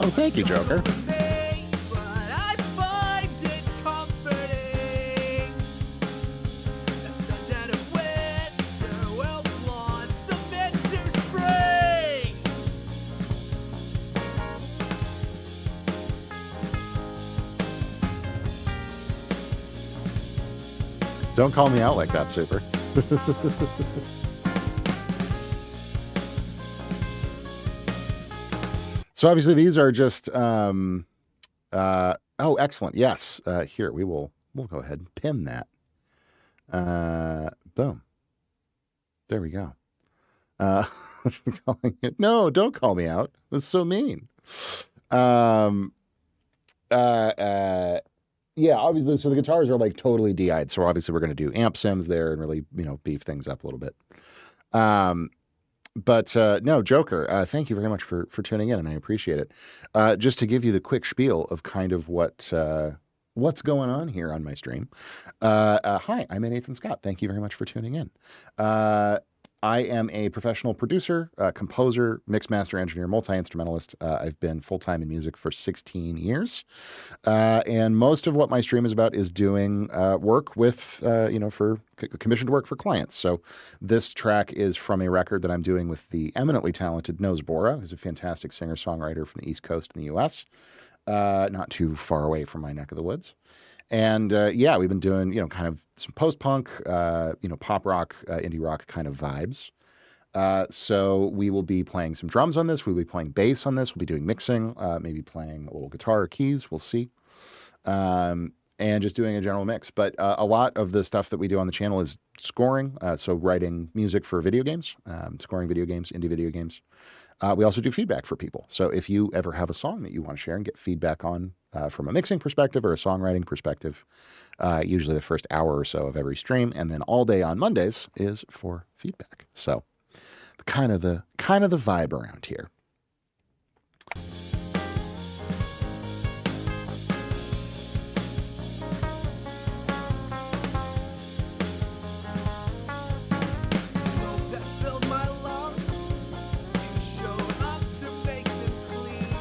Oh, thank you, Joker. But I find it comforting that the dead of winter will blossom into spring. Don't call me out like that, Super. So obviously these are just oh, excellent. Yes. Here we'll go ahead and pin that. Boom. There we go. Calling it. No, don't call me out. That's so mean. Yeah, obviously, so the guitars are like totally DI'd. So obviously we're going to do amp sims there and really, beef things up a little bit. But no, Joker, thank you very much for tuning in, and I appreciate it. Just to give you the quick spiel of kind of what's going on here on my stream. Hi, I'm Nathan Scott. Thank you very much for tuning in. I am a professional producer, composer, mix master engineer, multi-instrumentalist. I've been full-time in music for 16 years. And most of what my stream is about is doing work with, for commissioned work for clients. So this track is from a record that I'm doing with the eminently talented Nose Bora, who's a fantastic singer-songwriter from the East Coast in the U.S., not too far away from my neck of the woods. And we've been doing, kind of some post-punk, pop rock, indie rock kind of vibes. So we will be playing some drums on this. We'll be playing bass on this. We'll be doing mixing, maybe playing a little guitar or keys. We'll see. And just doing a general mix. But a lot of the stuff that we do on the channel is scoring. So writing music for video games, scoring video games, indie video games. We also do feedback for people. So if you ever have a song that you want to share and get feedback on from a mixing perspective or a songwriting perspective, usually the first hour or so of every stream, and then all day on Mondays is for feedback. So kind of the vibe around here. Smoke that filled my lungs, you showed up to make them clean.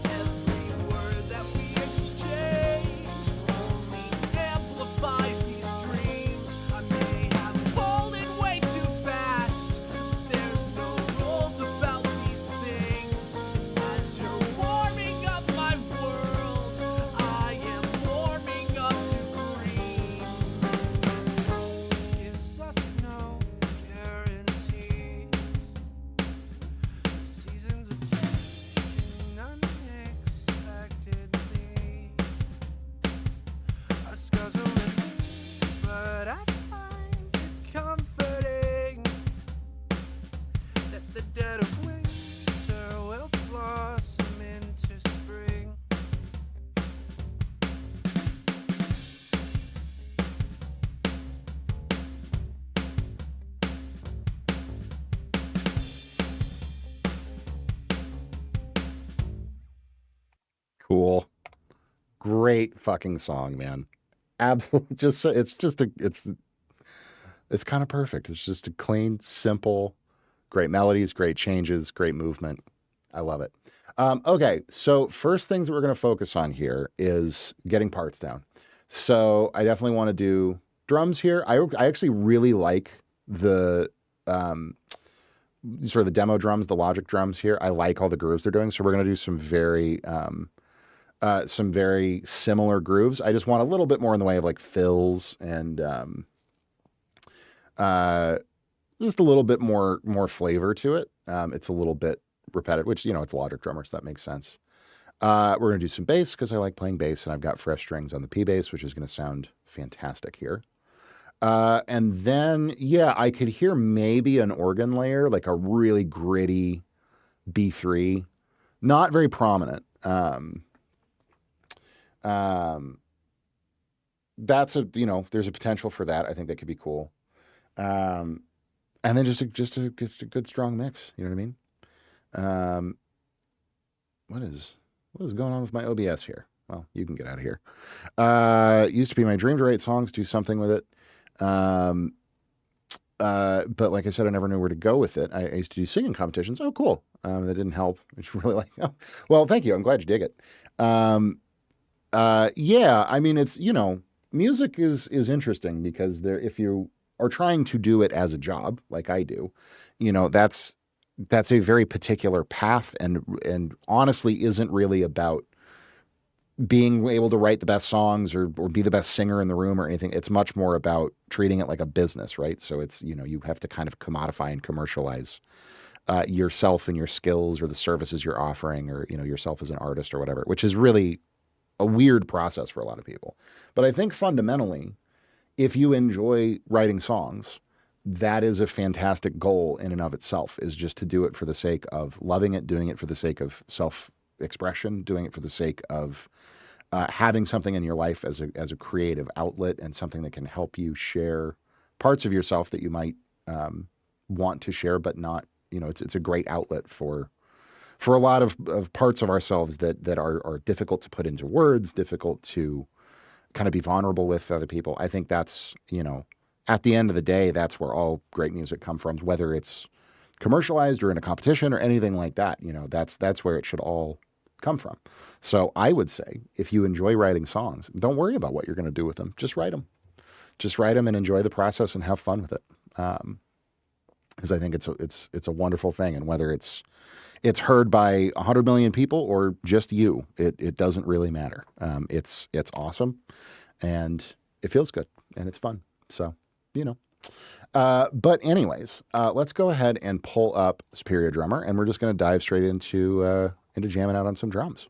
Every word that we exchange only amplifies these dreams. I may have fallen way too fast. There's no rules about these things. As you're warming up my world, I am warming up to green. Gives us no guarantees. Seasons of change unexpectedly. Our scars are written, but I find it comforting that the dead of winter will blossom into spring. Cool. Great fucking song, man. Absolutely. It's kind of perfect. It's just a clean, simple, great melodies, great changes, great movement. I love it. Okay. So first things that we're going to focus on here is getting parts down. So I definitely want to do drums here. I actually really like the, sort of the demo drums, the Logic drums here. I like all the grooves they're doing. So we're going to do some very similar grooves. I just want a little bit more in the way of like fills and just a little bit more flavor to it. It's a little bit repetitive, which, it's a Logic drummer, so that makes sense. We're going to do some bass because I like playing bass, and I've got fresh strings on the P bass, which is going to sound fantastic here. And then, I could hear maybe an organ layer, like a really gritty B3, not very prominent. That's there's a potential for that. I think that could be cool. And then just a good strong mix. You know what I mean? What is going on with my OBS here? Well, you can get out of here. It used to be my dream to write songs, do something with it. But like I said, I never knew where to go with it. I used to do singing competitions. Oh, cool. That didn't help. It's really like, oh, well, thank you. I'm glad you dig it. Yeah, I mean, it's, music is interesting because if you are trying to do it as a job, like I do, that's a very particular path and honestly isn't really about being able to write the best songs or be the best singer in the room or anything. It's much more about treating it like a business, right? So it's, you have to kind of commodify and commercialize yourself and your skills or the services you're offering or, yourself as an artist or whatever, which is really a weird process for a lot of people. But I think fundamentally, if you enjoy writing songs, that is a fantastic goal in and of itself, is just to do it for the sake of loving it, doing it for the sake of self-expression, doing it for the sake of having something in your life as a creative outlet and something that can help you share parts of yourself that you might want to share, but not, it's a great outlet for a lot of parts of ourselves that are difficult to put into words, difficult to kind of be vulnerable with other people. I think that's, at the end of the day, that's where all great music comes from, whether it's commercialized or in a competition or anything like that. That's where it should all come from. So I would say, if you enjoy writing songs, don't worry about what you're going to do with them. Just write them. Just write them and enjoy the process and have fun with it. Because I think it's a wonderful thing, and whether it's heard by 100 million people or just you, it doesn't really matter. It's awesome, and it feels good, and it's fun. So, But anyways, let's go ahead and pull up Superior Drummer, and we're just going to dive straight into jamming out on some drums.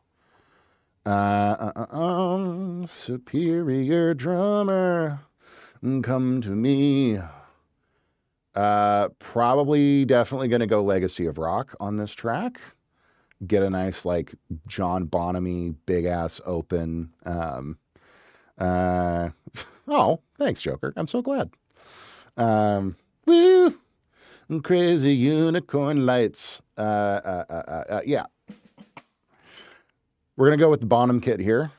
Superior Drummer, come to me. Probably definitely going to go Legacy of Rock on this track. Get a nice, like, John Bonham-y, big-ass open. Oh, thanks, Joker. I'm so glad. Woo! Crazy unicorn lights. Yeah. We're going to go with the Bonham kit here,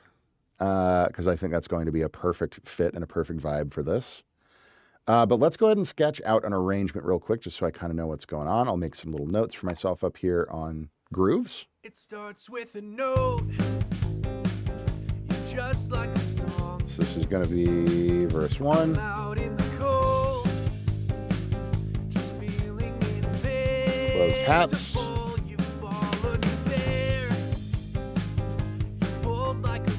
because I think that's going to be a perfect fit and a perfect vibe for this. But let's go ahead and sketch out an arrangement real quick, just so I kind of know what's going on. I'll make some little notes for myself up here on grooves. It starts with a note, you're just like a song. So this is going to be verse 1. Out in the cold, just feeling Closed hats. you followed me there. You pulled like a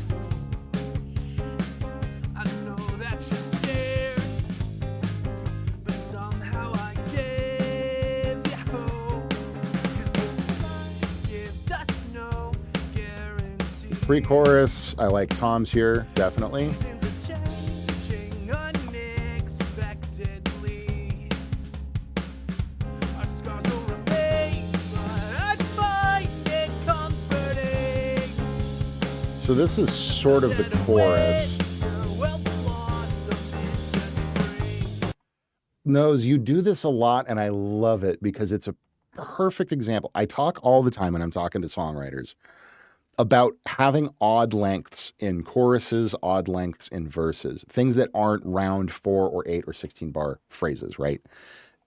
I know that you're scared, but somehow I gave you hope. 'Cause this life gives us no guarantee. Pre-chorus, I like Tom's here, definitely. Seasons are changing unexpectedly. Our scars will remain, but I find it comforting. So this is sort of the chorus. Winter will blossom into spring. Nose, you do this a lot, and I love it because it's a perfect example. I talk all the time when I'm talking to songwriters about having odd lengths in choruses, odd lengths in verses, things that aren't round 4 or 8 or 16 bar phrases, right?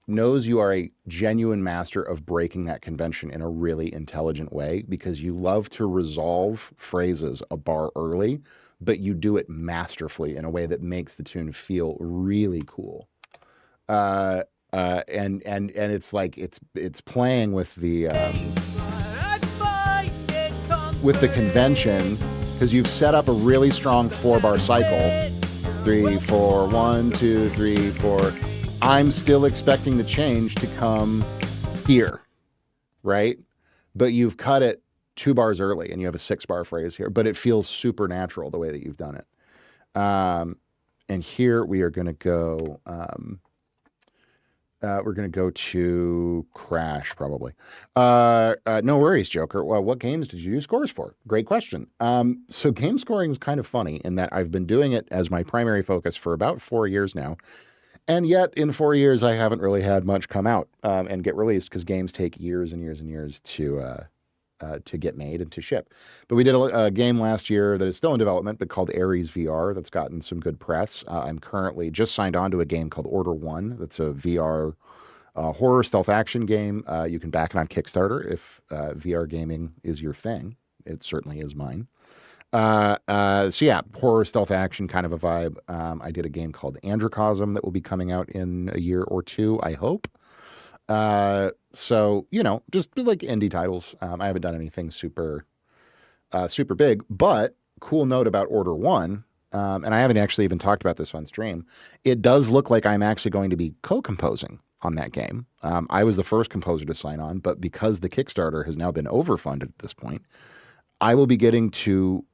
Knows you are a genuine master of breaking that convention in a really intelligent way, because you love to resolve phrases a bar early, but you do it masterfully in a way that makes the tune feel really cool. And it's like it's playing with the convention, because you've set up a really strong 4-bar cycle. 3, 4, 1, 2, 3, 4. I'm still expecting the change to come here, right? But you've cut it 2 bars early, and you have a 6-bar phrase here, but it feels supernatural the way that you've done it. And here we are going to go. We're going to go to Crash, probably. No worries, Joker. Well, what games did you do scores for? Great question. So game scoring is kind of funny in that I've been doing it as my primary focus for about 4 years now. And yet in 4 years, I haven't really had much come out and get released, because games take years and years and years to to get made and to ship. But we did a game last year that is still in development, but called Ares VR. That's gotten some good press. I'm currently just signed on to a game called Order One. That's a VR horror stealth action game. You can back it on Kickstarter if VR gaming is your thing. It certainly is mine. So yeah, horror stealth action kind of a vibe. I did a game called Androcosm that will be coming out in a year or two, I hope. So, you know, just like indie titles. I haven't done anything super big, but cool note about Order One. And I haven't actually even talked about this on stream. It does look like I'm actually going to be co-composing on that game. I was the first composer to sign on, but because the Kickstarter has now been overfunded at this point, I will be getting to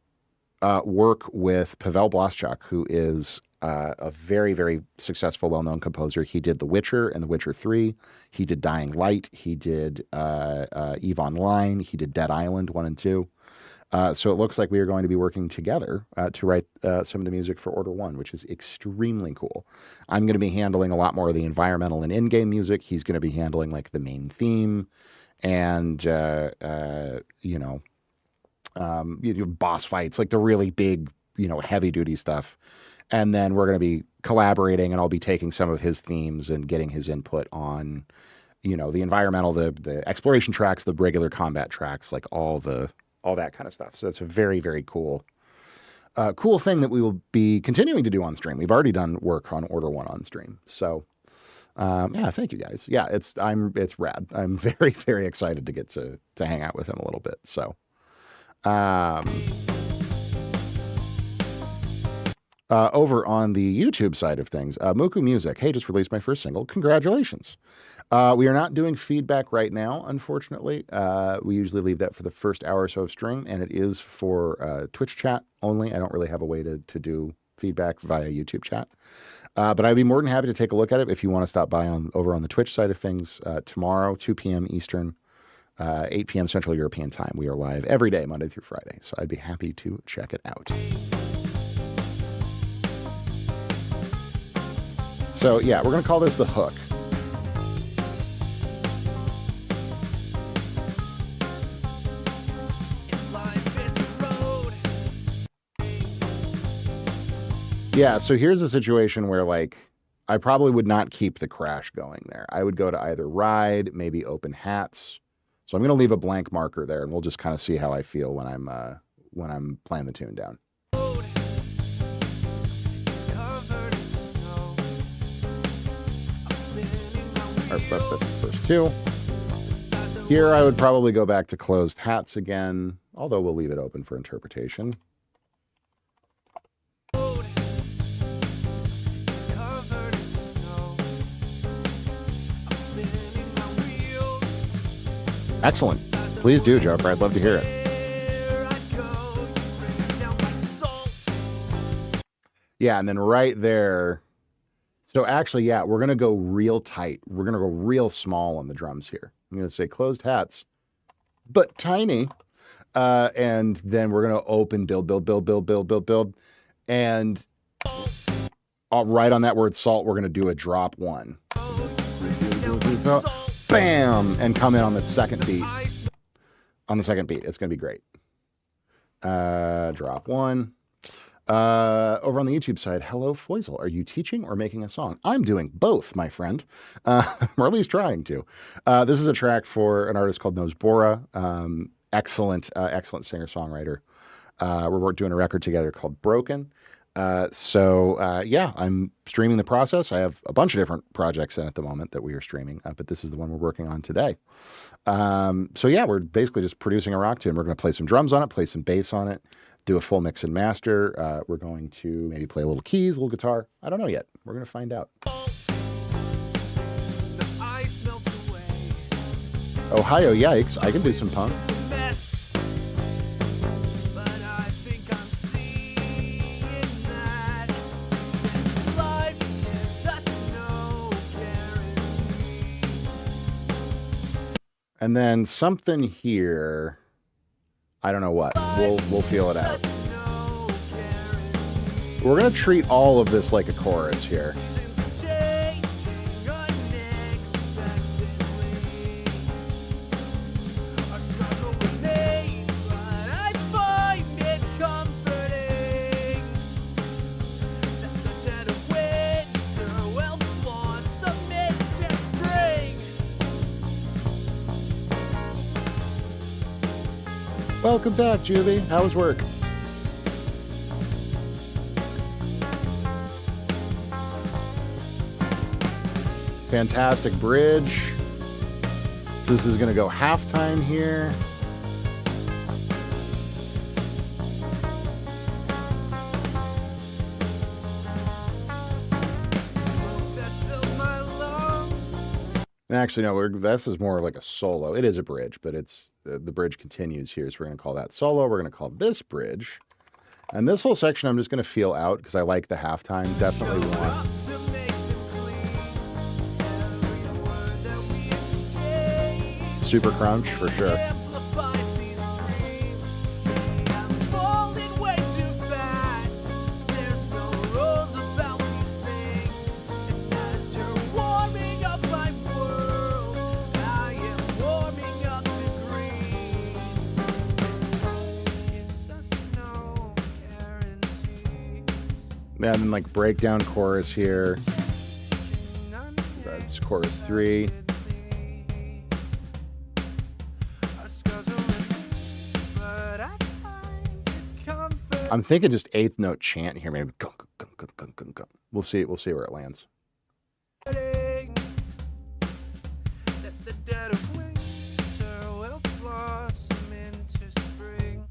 work with Pavel Blaschak, who is a very, very successful, well-known composer. He did The Witcher and The Witcher 3. He did Dying Light. He did EVE Online. He did Dead Island 1 and 2. So it looks like we are going to be working together to write some of the music for Order One, which is extremely cool. I'm going to be handling a lot more of the environmental and in-game music. He's going to be handling like the main theme and, boss fights, like the really big, heavy-duty stuff. And then we're going to be collaborating, and I'll be taking some of his themes and getting his input on, the environmental, the exploration tracks, the regular combat tracks, like all that kind of stuff. So it's a very, very cool thing that we will be continuing to do on stream. We've already done work on Order One on stream. So, yeah, thank you guys. Yeah, it's rad. I'm very, very excited to get to hang out with him a little bit. So, over on the YouTube side of things, Muku Music, hey, just released my first single. Congratulations. We are not doing feedback right now, unfortunately. We usually leave that for the first hour or so of stream, and it is for Twitch chat only. I don't really have a way to do feedback via YouTube chat. But I'd be more than happy to take a look at it if you want to stop by over on the Twitch side of things tomorrow, 2 p.m. Eastern, 8 p.m. Central European time. We are live every day, Monday through Friday, so I'd be happy to check it out. So yeah, we're going to call this the hook. Yeah, so here's a situation where, like, I probably would not keep the crash going there. I would go to either ride, maybe open hats. So I'm going to leave a blank marker there, and we'll just kind of see how I feel when I'm playing the tune down. Our first two. Here I would probably go back to closed hats again, although we'll leave it open for interpretation. Excellent. Please do, Joker. I'd love to hear it. Yeah, and then right there. So actually, yeah, we're going to go real tight. We're going to go real small on the drums here. I'm going to say closed hats, but tiny. And then we're going to open, build. And right on that word salt, we're going to do a drop one. Bam! And come in on the second beat. On the second beat. It's going to be great. Drop one. Over on the YouTube side, hello, Foizel. Are you teaching or making a song? I'm doing both, my friend. Or at least trying to. This is a track for an artist called Nosbora. Excellent singer-songwriter. We're doing a record together called Broken. Yeah, I'm streaming the process. I have a bunch of different projects at the moment that we are streaming, but this is the one we're working on today. Yeah, we're basically just producing a rock tune. We're going to play some drums on it, play some bass on it, do a full mix and master. We're going to maybe play a little keys, a little guitar. I don't know yet. We're going to find out. Ohio, yikes. I can do some punk. And then something here, I don't know what. We'll feel it out. We're gonna treat all of this like a chorus here. Welcome back, Julie. How was work? Fantastic bridge. So this is going to go halftime here. Smoke that filled my lungs. And actually, no, this is more like a solo. It is a bridge, but it's the bridge continues here. So we're going to call that solo. We're going to call this bridge. And this whole section I'm just going to feel out because I like the halftime. Definitely want. Up to make them clean. Every word that we exchange Super crunch for sure. amplifies these dreams. I'm falling way too fast. There's no rules about these things. And as you're warming up my world, I am warming up to green. This is no guarantee. And then like breakdown chorus here. That's chorus 3. I'm thinking just 8th note chant here, maybe. Gung, gung, gung, gung, gung, gung. We'll see where it lands. That the dead of winter will blossom into spring.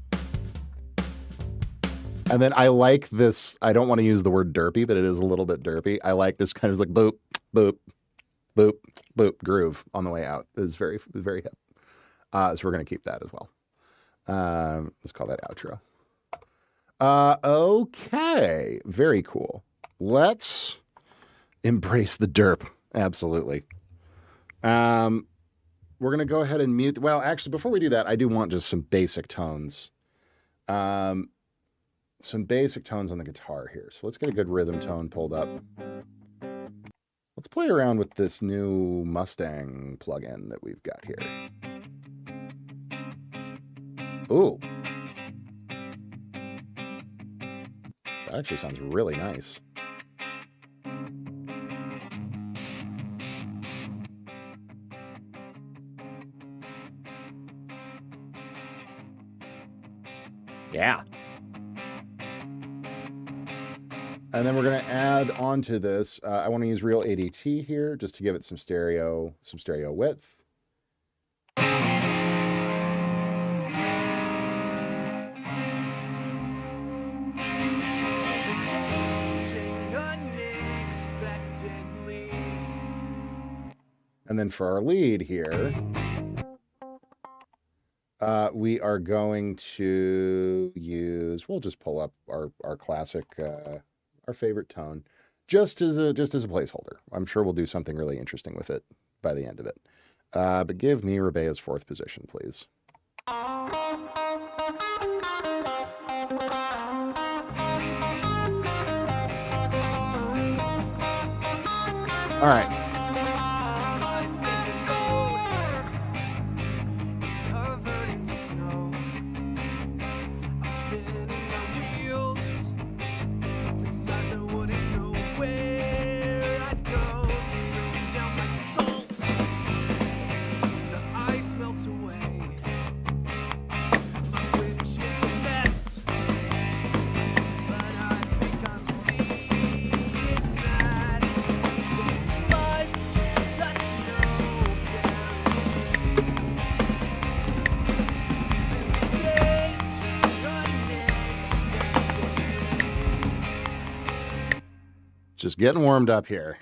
And then I like this. I don't want to use the word derpy, but it is a little bit derpy. I like this kind of like boop, boop, boop, boop groove on the way out. It's very, very hip. So we're going to keep that as well. Let's call that outro. Okay. Very cool. Let's embrace the derp. Absolutely. We're going to go ahead and mute. Well, actually, before we do that, I do want just some basic tones. Some basic tones on the guitar here. So let's get a good rhythm tone pulled up. Let's play around with this new Mustang plugin that we've got here. Ooh. That actually sounds really nice. Yeah. And then we're going to add onto this. I want to use real ADT here just to give it some stereo width. The seasons are changing unexpectedly. And then for our lead here, we are going to use, we'll just pull up our classic, our favorite tone, just as a placeholder. I'm sure we'll do something really interesting with it by the end of it. But give me Rebea's 4th position, please. All right. If life is a road, it's covered in snow. I'm spinning my wheels. Besides, I wouldn't know where I'd go. Rain down like salt. The ice melts away. My windshield's a mess. But I think I'm seeing that this life gives us no guarantees. The seasons are changing unexpectedly. Just getting warmed up here.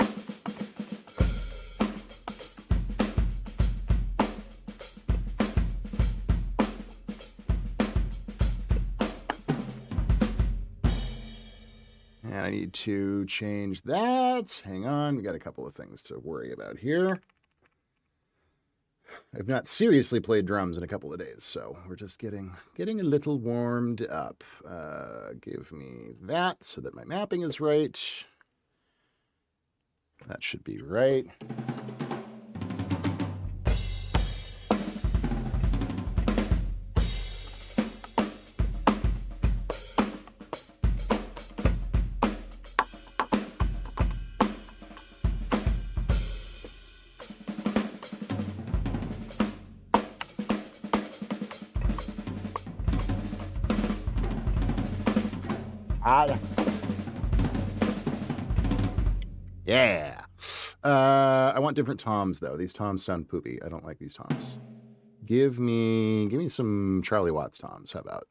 And I need to change that. Hang on, we got a couple of things to worry about here. I've not seriously played drums in a couple of days, so we're just getting a little warmed up. Give me that so that my mapping is right. That should be right. Yeah. I want different toms though. These toms sound poopy. I don't like these toms. Give me some Charlie Watts toms. How about?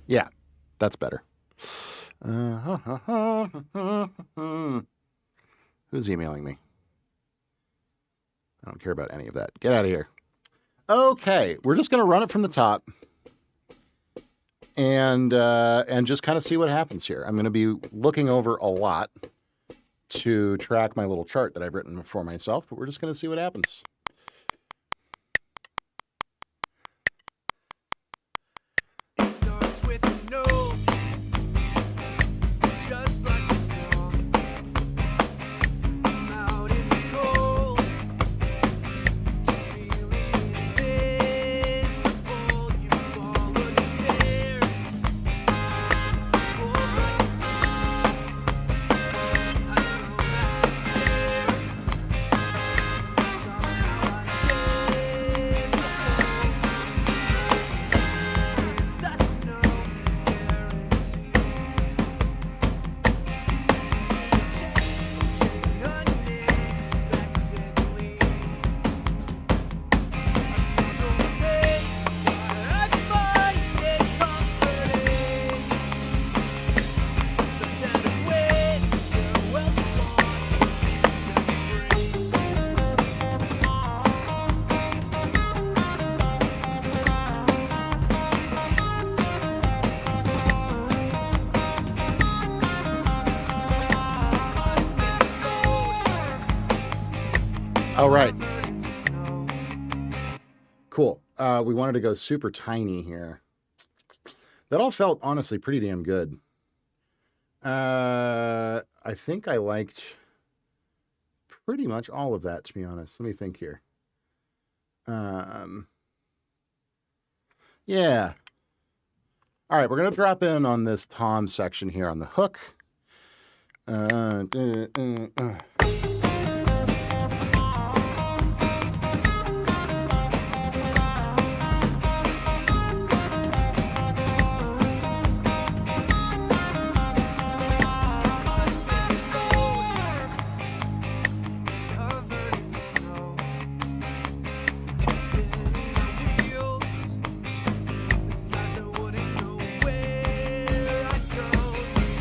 Yeah, that's better. Who's emailing me? I don't care about any of that. Get out of here. Okay, we're just going to run it from the top and just kind of see what happens here. I'm going to be looking over a lot to track my little chart that I've written for myself, but we're just going to see what happens. It starts with a note, just like a song. I'm out in the cold, just feeling invisible. You followed me there, pulled back. I know that you're scared, but somehow I gave the hope. Gives us no guarantee. The seasons are changing unexpectedly. Our schedule remains, but I find it comforting. The kind of winter will blossom into spring. All right. Covered in snow. Cool. We wanted to go super tiny here. That all felt honestly pretty damn good. I think I liked pretty much all of that, to be honest. Let me think here. Yeah. All right, we're going to drop in on this tom section here on the hook. It's covered in snow. Spinning my wheels. Besides, I wouldn't know where I'd go.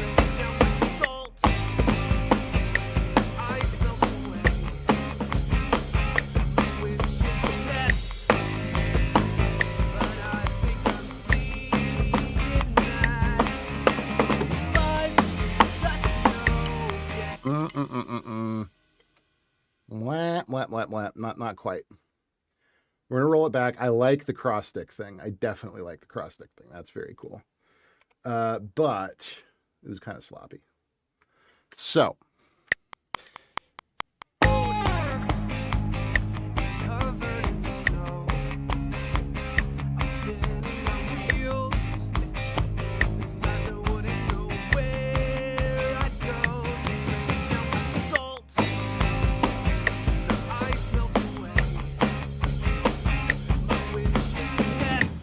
Laying down like salt. Ice melt away. Windshield's a mess. But I think I'm seeing that this life gives us no Not quite. We're gonna roll it back. I like the cross stick thing. I definitely like the cross stick thing. That's very cool. But it was kind of sloppy. So It's covered in snow. I'm spinning my wheels. Besides, I wouldn't know where I'd go. Laying down like salt. The ice melts away. My windshield's a mess.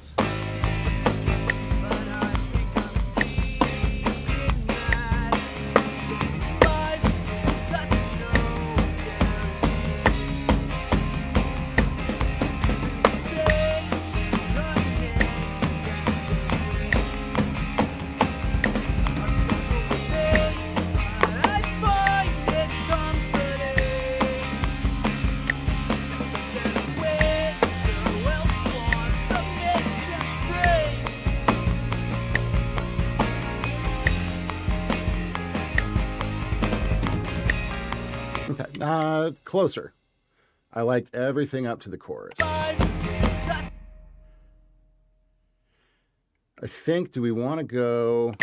But I think I'm seeing that this life gives us no guarantees. The seasons are changing unexpectedly. Our schedule remains, but I find it comforting. The dead of winter will blossom into spring. okay, closer. I liked everything up to the chorus. Life gives us I think. Do we want to go?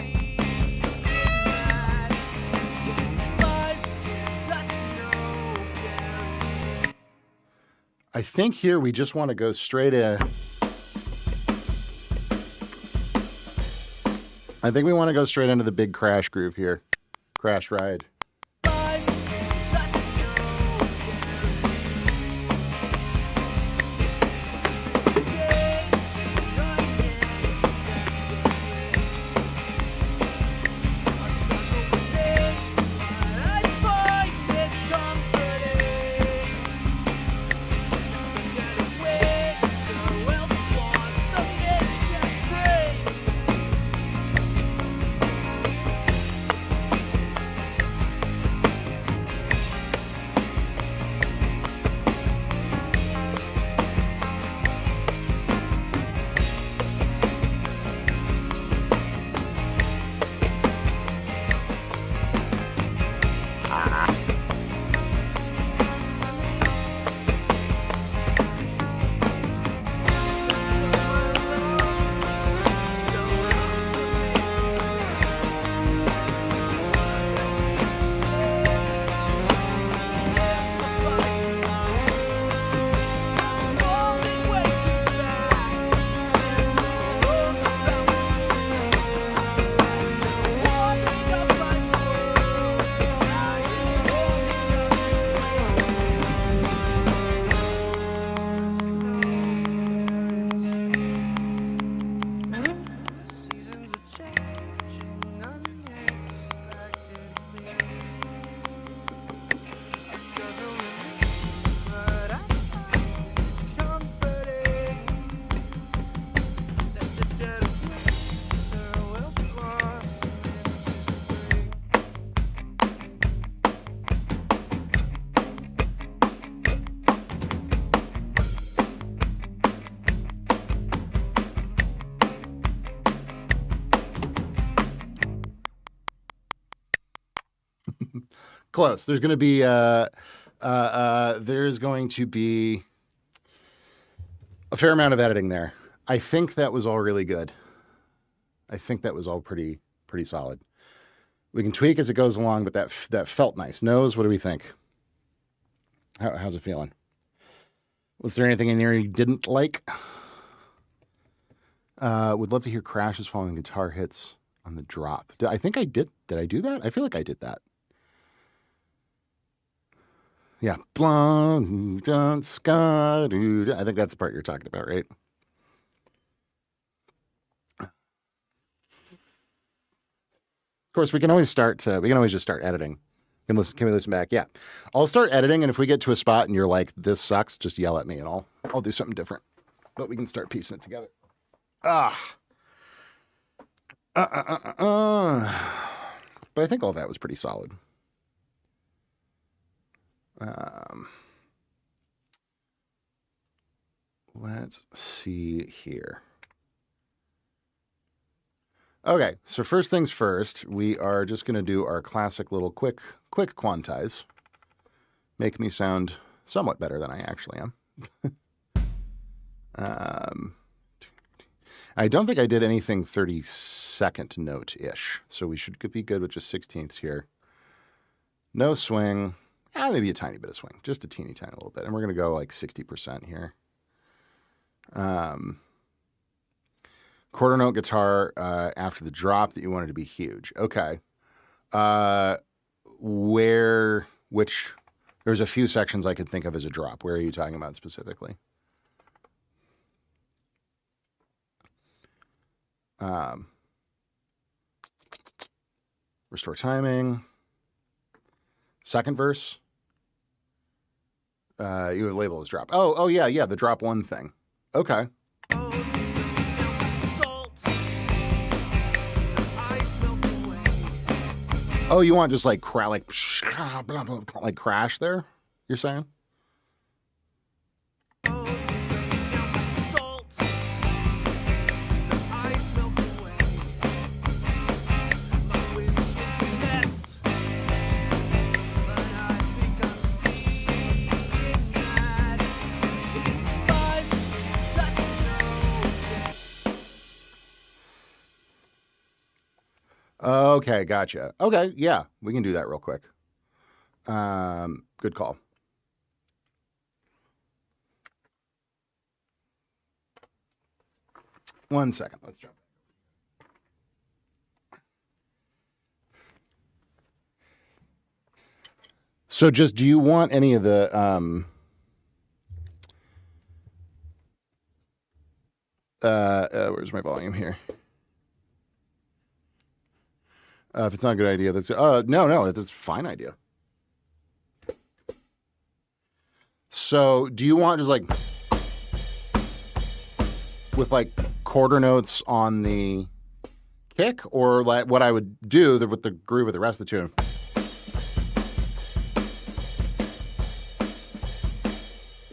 this life gives us no guarantee. I think here we just want to go straight in. I think we want to go straight into the big crash groove here. Crash ride. Close. There's going to be there's going to be a fair amount of editing there. I think that was all really good. I think that was all pretty solid. We can tweak as it goes along, but that felt nice. Nose, what do we think? How's it feeling? Was there anything in there you didn't like? Would love to hear crashes following guitar hits on the drop. I think I did. Did I do that? I feel like I did that. Yeah. Blonde, sky, dude. I think that's the part you're talking about, right? Of course, we can always just start editing. Can we listen back? Yeah. I'll start editing, and if we get to a spot and you're like, this sucks, just yell at me and I'll do something different. But we can start piecing it together. But I think all that was pretty solid. Let's see here. Okay, so first things first, we are just going to do our classic little quick quantize. Make me sound somewhat better than I actually am. I don't think I did anything 32nd note-ish, so we should be good with just 16ths here. No swing. Maybe a tiny bit of swing, just a teeny tiny little bit. And we're going to go like 60% here. Quarter note guitar after the drop that you wanted to be huge. Okay. There's a few sections I could think of as a drop. Where are you talking about specifically? Restore timing. Second verse. You would label as drop. Oh yeah, the drop one thing. Okay. Oh, you want just like like crash there? You're saying? Okay, gotcha. Okay, yeah, we can do that real quick. Good call. One second, let's jump. So just, do you want any of the, where's my volume here? If it's not a good idea, that's, no, it's a fine idea. So do you want just like, with like quarter notes on the kick, or like what I would do with the groove of the rest of the tune?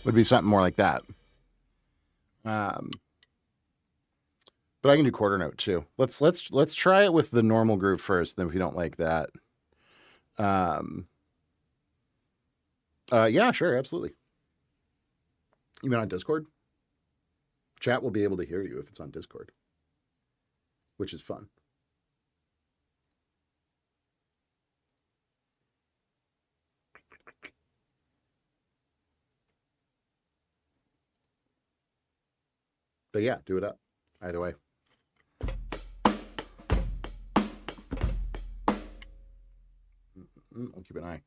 Would be something more like that. But I can do quarter note too. Let's try it with the normal groove first. Then if you don't like that, yeah, sure, absolutely. You mean on Discord? Chat will be able to hear you if it's on Discord, which is fun. But yeah, do it up. Either way. I'll keep an eye.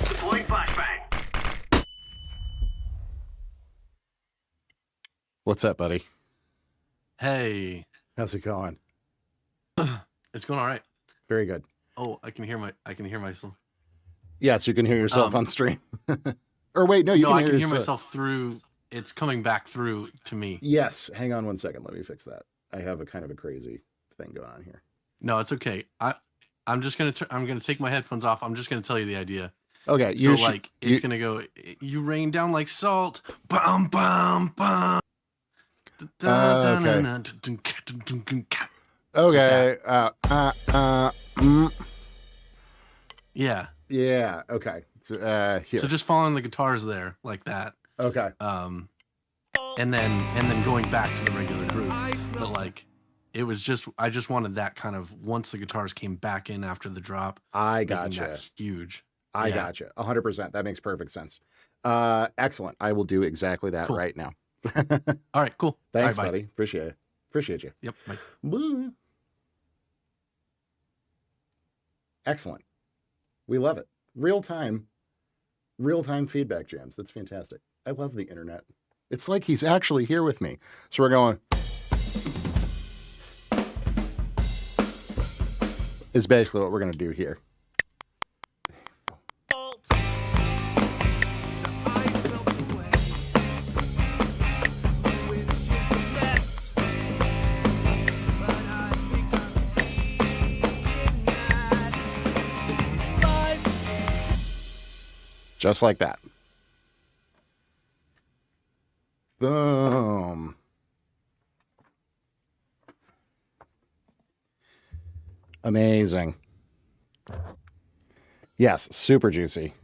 Deploying flashbang. What's up, buddy? Hey, How's it going? it's going all right. Very good. Oh, I can hear myself. Yeah, so you can hear yourself on stream. Or wait, no, you No, I can can hear hear yourself. myself through. It's coming back through to me. Yes, hang on one second. Let me fix that. I have a kind of a crazy thing going on here. No, it's okay. I'm just gonna I'm gonna take my headphones off. I'm just gonna tell you the idea. Okay, So like it's gonna go. You rain down like salt. Bum bum bum. Okay. Okay. Yeah. Yeah. Okay. So, here. So just following the guitars there like that. Okay. And then going back to the regular groove. But like, it was just I just wanted that kind of once the guitars came back in after the drop. I making gotcha. that huge. I Yeah. gotcha. 100%. That makes perfect sense. Excellent. I will do exactly that Cool. right now. All right, cool. Thanks, All right, bye. buddy. Appreciate it. Appreciate you. Yep. Bye. Woo. Excellent. We love it. Real time feedback jams. That's fantastic. I love the internet. It's like he's actually here with me. So we're going. Is basically what we're going to do here. The ice melts away. The windshield's a mess. But I think I'm seeing that this life Just like that. Boom. Amazing. Yes, super juicy.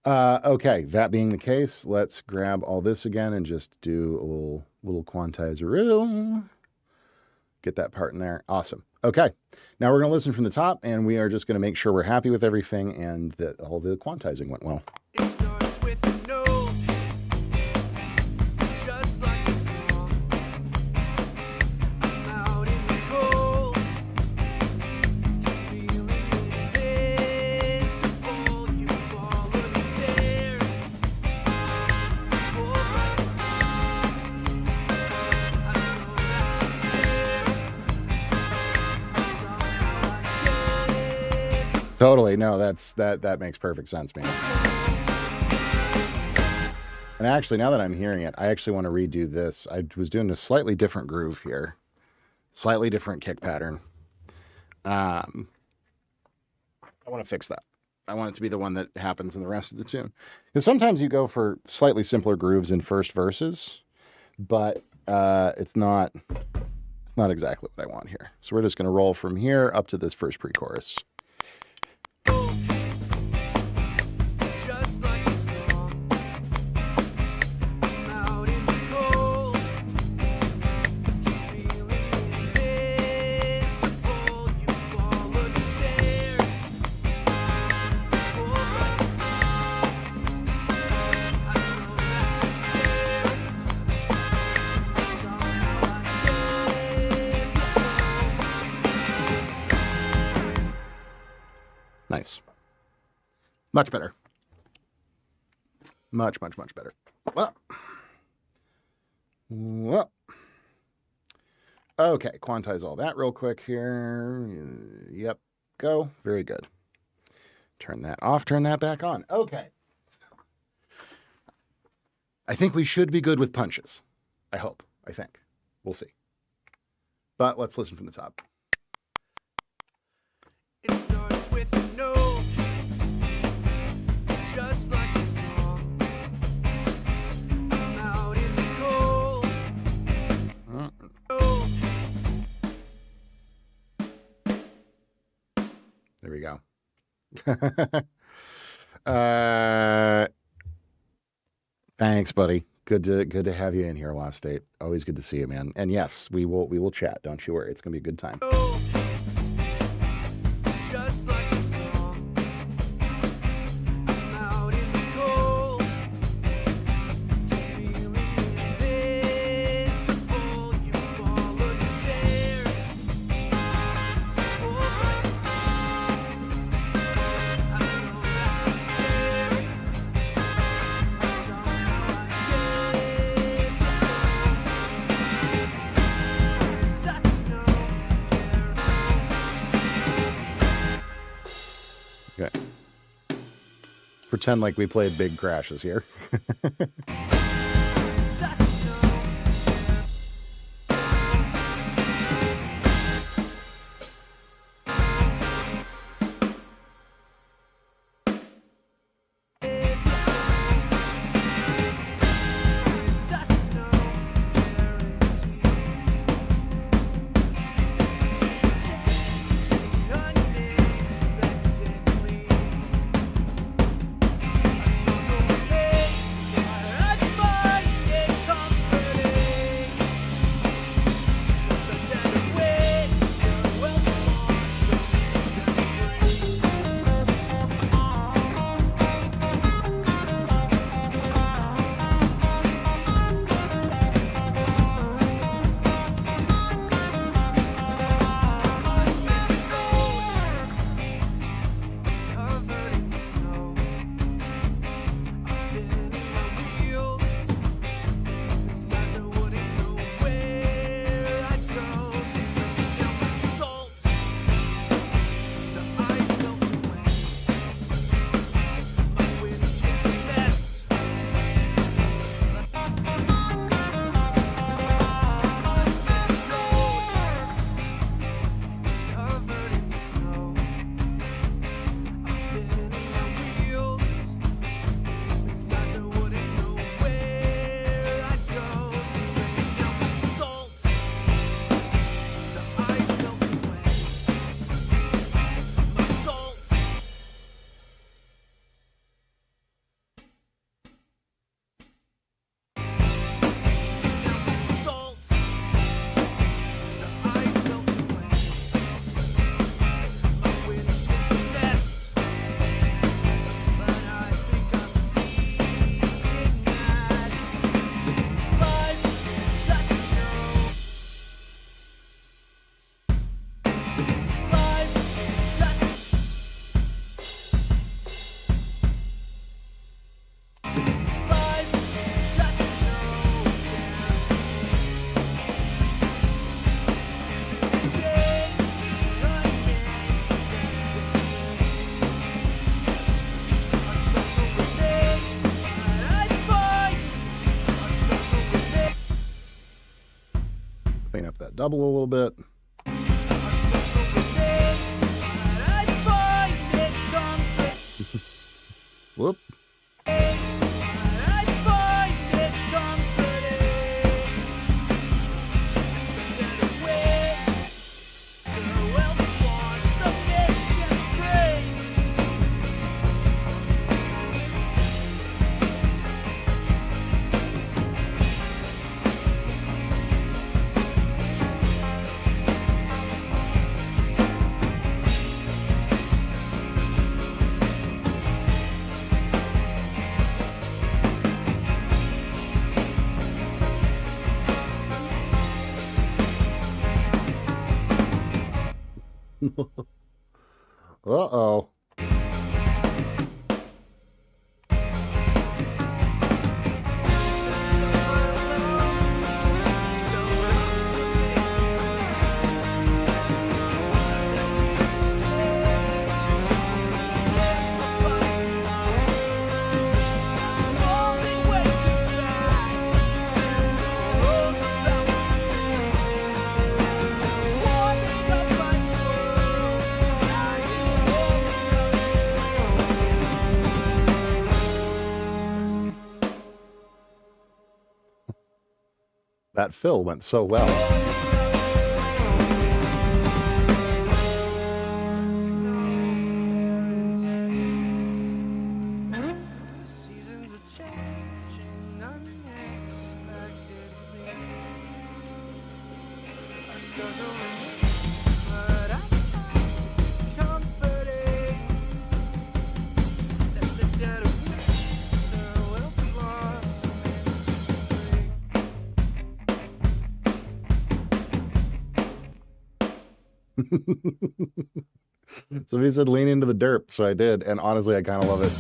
Okay, that being the case, let's grab all this again and just do a little quantizer. Get that part in there. Awesome. Okay, now we're going to listen from the top, and we are just going to make sure we're happy with everything and that all the quantizing went well. it starts with a note, just like a song. I'm out in the cold, just feeling invisible. You followed me there, pulled like a I know that you're scared, but somehow I gave. Totally. No, that makes perfect sense, man. And actually, now that I'm hearing it, I actually want to redo this. I was doing a slightly different groove here, slightly different kick pattern. I want to fix that. I want it to be the one that happens in the rest of the tune. Because sometimes you go for slightly simpler grooves in first verses, but it's not exactly what I want here. So we're just going to roll from here up to this first pre-chorus. Just like a song, I'm out in the cold, just feeling invisible. You followed me there, Much better. Much, much, much better. Well. Okay, quantize all that real quick here. Yep, go. Very good. Turn that off, turn that back on. Okay. I think we should be good with punches. I hope. I think. We'll see. But let's listen from the top. It starts with a note, just like a song. I'm out in the cold. There we go. Thanks, buddy. Good to have you in here, Lost State. Always good to see you, man. And yes, we will chat. Don't you worry. It's gonna be a good time. Just like a song. I'm out in the cold. Just feeling invisible. You followed me there. Oh, like I know that you're scared. But somehow I give you hope. There's just no Okay. Pretend like we played Big Crashes here. Clean up that double a little bit. Whoop. Uh-oh. That fill went so well. The seasons are changing unexpectedly. I struggle with it, but I find comforting that the dead of winter will blossom in spring. Somebody said lean into the derp, so I did, and honestly, I kind of love it.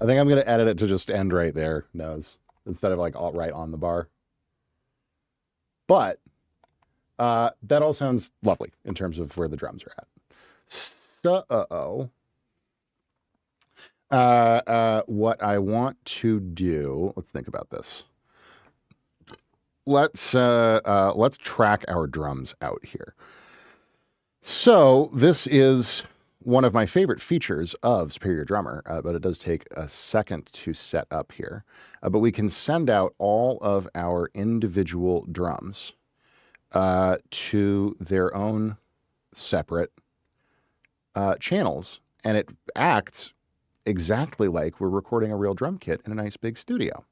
I think I'm going to edit it to just end right there, Nose, instead of like all right on the bar. But that all sounds lovely in terms of where the drums are at. So, what I want to do, let's think about this. Let's track our drums out here. So this is one of my favorite features of Superior Drummer, but it does take a second to set up here. But we can send out all of our individual drums to their own separate channels, and it acts exactly like we're recording a real drum kit in a nice big studio.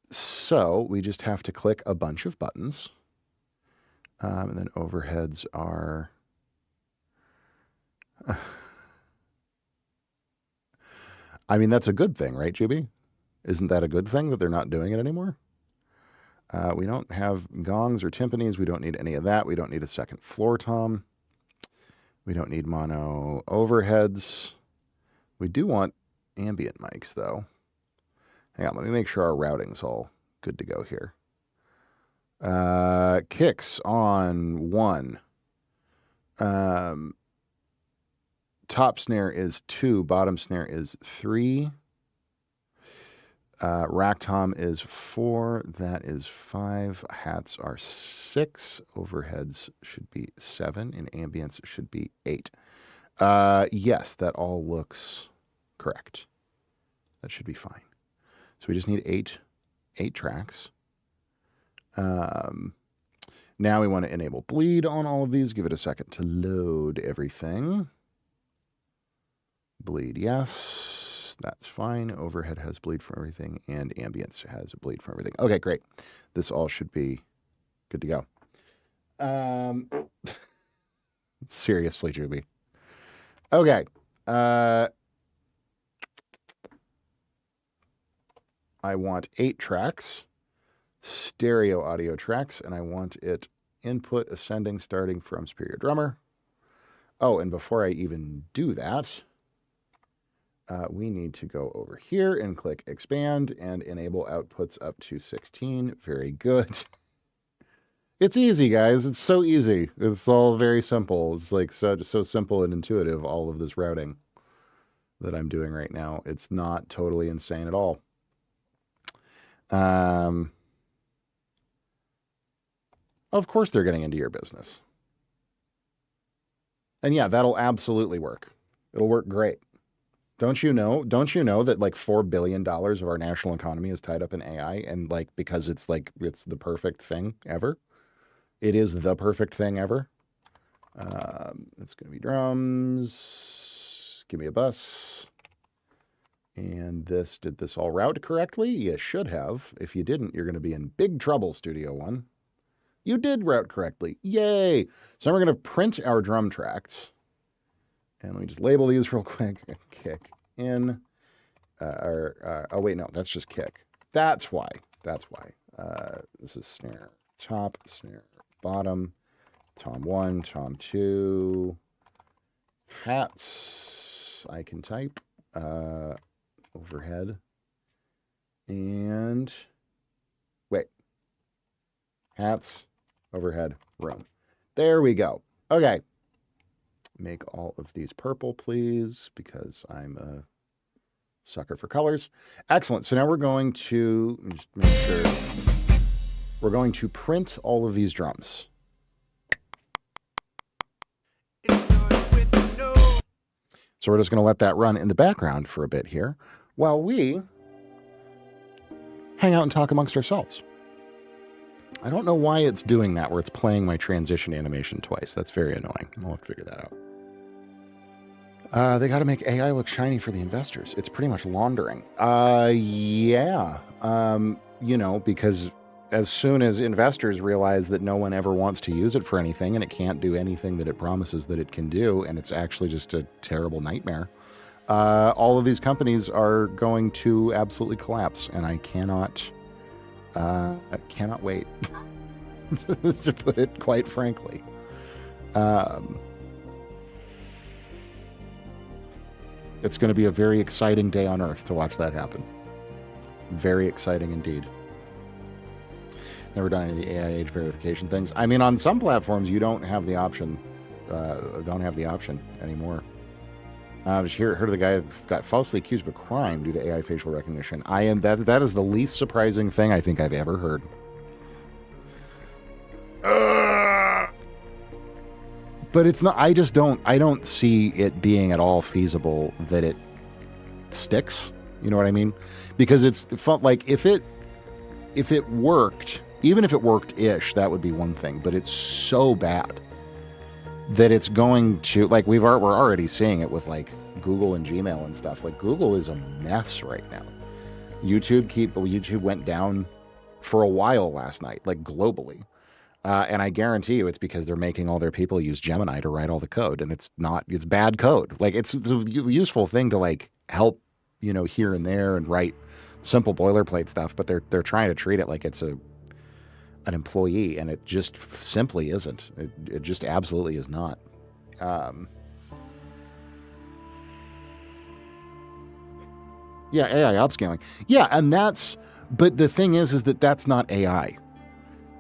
So we just have to click a bunch of buttons, and then overheads are... I mean, that's a good thing, right, Juby? Isn't that a good thing that they're not doing it anymore? We don't have gongs or timpanis. We don't need any of that. We don't need a second floor tom. We don't need mono overheads. We do want ambient mics, though. Hang on, let me make sure our routing's all good to go here. Kicks on 1. Top snare is 2. Bottom snare is 3. Rack tom is 4. That is 5. Hats are 6. Overheads should be 7. And ambience should be 8. Yes, that all looks correct. That should be fine. So we just need 8 tracks. Now we want to enable bleed on all of these. Give it a second to load everything. Bleed, yes. That's fine. Overhead has bleed for everything, and ambience has a bleed for everything. Okay, great. This all should be good to go. Seriously, Julie. Okay. I want 8 tracks, stereo audio tracks, and I want it input ascending starting from Superior Drummer. Oh, and before I even do that, we need to go over here and click expand and enable outputs up to 16. Very good. It's easy, guys. It's so easy. It's all very simple. It's like so simple and intuitive, all of this routing that I'm doing right now. It's not totally insane at all. Of course they're getting into your business. And yeah, that'll absolutely work. It'll work great. Don't you know that like $4 billion of our national economy is tied up in AI, and like because it's the perfect thing ever. It is the perfect thing ever. It's going to be drums. Give me a bus. And did this all route correctly? You should have. If you didn't, you're going to be in big trouble, Studio One. You did route correctly. Yay. So now we're going to print our drum tracks. And let me just label these real quick. Kick in. Oh, wait, no, that's just kick. That's why. This is snare top, snare bottom, tom 1, tom 2. Hats, I can type. Overhead. And wait. Hats, overhead, room. There we go. Okay. Make all of these purple, please, because I'm a Sucker for colors. Excellent. So now we're going to just make sure we're going to print all of these drums. It starts with a no. So we're just going to let that run in the background for a bit here while we hang out and talk amongst ourselves. I don't know why it's doing that, where it's playing my transition animation twice. That's very annoying. I'll have to figure that out. They got to make AI look shiny for the investors. It's pretty much laundering. Yeah. Because as soon as investors realize that no one ever wants to use it for anything and it can't do anything that it promises that it can do, and it's actually just a terrible nightmare, all of these companies are going to absolutely collapse, and I cannot wait, to put it quite frankly. It's going to be a very exciting day on Earth to watch that happen. Very exciting indeed. Never done any AI age verification things. I mean, on some platforms, you don't have the option. Anymore. Just heard of the guy who got falsely accused of a crime due to AI facial recognition. That is the least surprising thing I think I've ever heard. But it's not. I don't see it being at all feasible that it sticks. You know what I mean? Because it's like if it worked, even if it worked-ish, that would be one thing. But it's so bad that it's going to, like, we're already seeing it with like Google and Gmail and stuff. Like, Google is a mess right now. YouTube went down for a while last night, like globally. And I guarantee you it's because they're making all their people use Gemini to write all the code, and it's bad code. Like, it's a useful thing to like help, here and there and write simple boilerplate stuff, but they're trying to treat it like it's an employee, and it just simply isn't. It just absolutely is not. Yeah, AI upscaling. Yeah, but the thing is that that's not AI.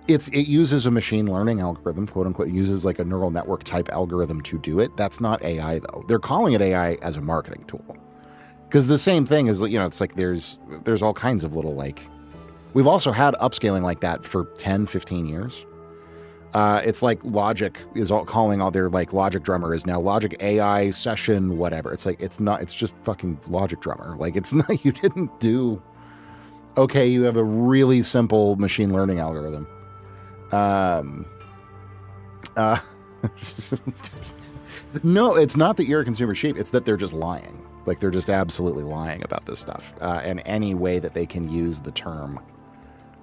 It uses a machine learning algorithm, quote unquote. It uses like a neural network type algorithm to do it. That's not AI though. They're calling it AI as a marketing tool. Because the same thing is, it's like there's all kinds of little, like, we've also had upscaling like that for 10, 15 years. It's like Logic is calling all their, like, Logic Drummer is now Logic AI session, whatever. It's like, it's not, it's just fucking Logic Drummer. Like, it's not, you didn't do, okay, you have a really simple machine learning algorithm. No, it's not that you're a consumer sheep. It's that they're just lying. Like, they're just absolutely lying about this stuff. And any way that they can use the term,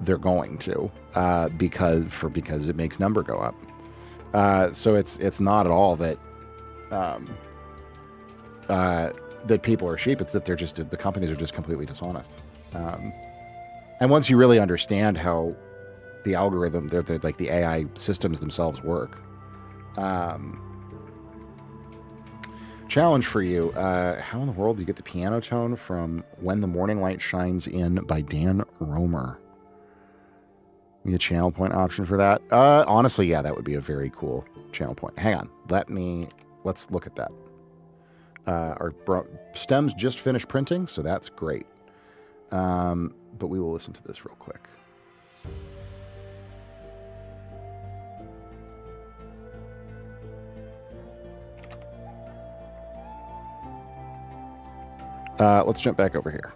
they're going to, because it makes number go up. So it's not at all that that people are sheep. It's that the companies are just completely dishonest. And once you really understand how the algorithm, they're like the AI systems themselves work. Challenge for you. How in the world do you get the piano tone from When the Morning Light Shines In by Dan Romer? Need a channel point option for that? Honestly, yeah, that would be a very cool channel point. Hang on. Let's look at that. Our stems just finished printing, so that's great. But we will listen to this real quick. Let's jump back over here.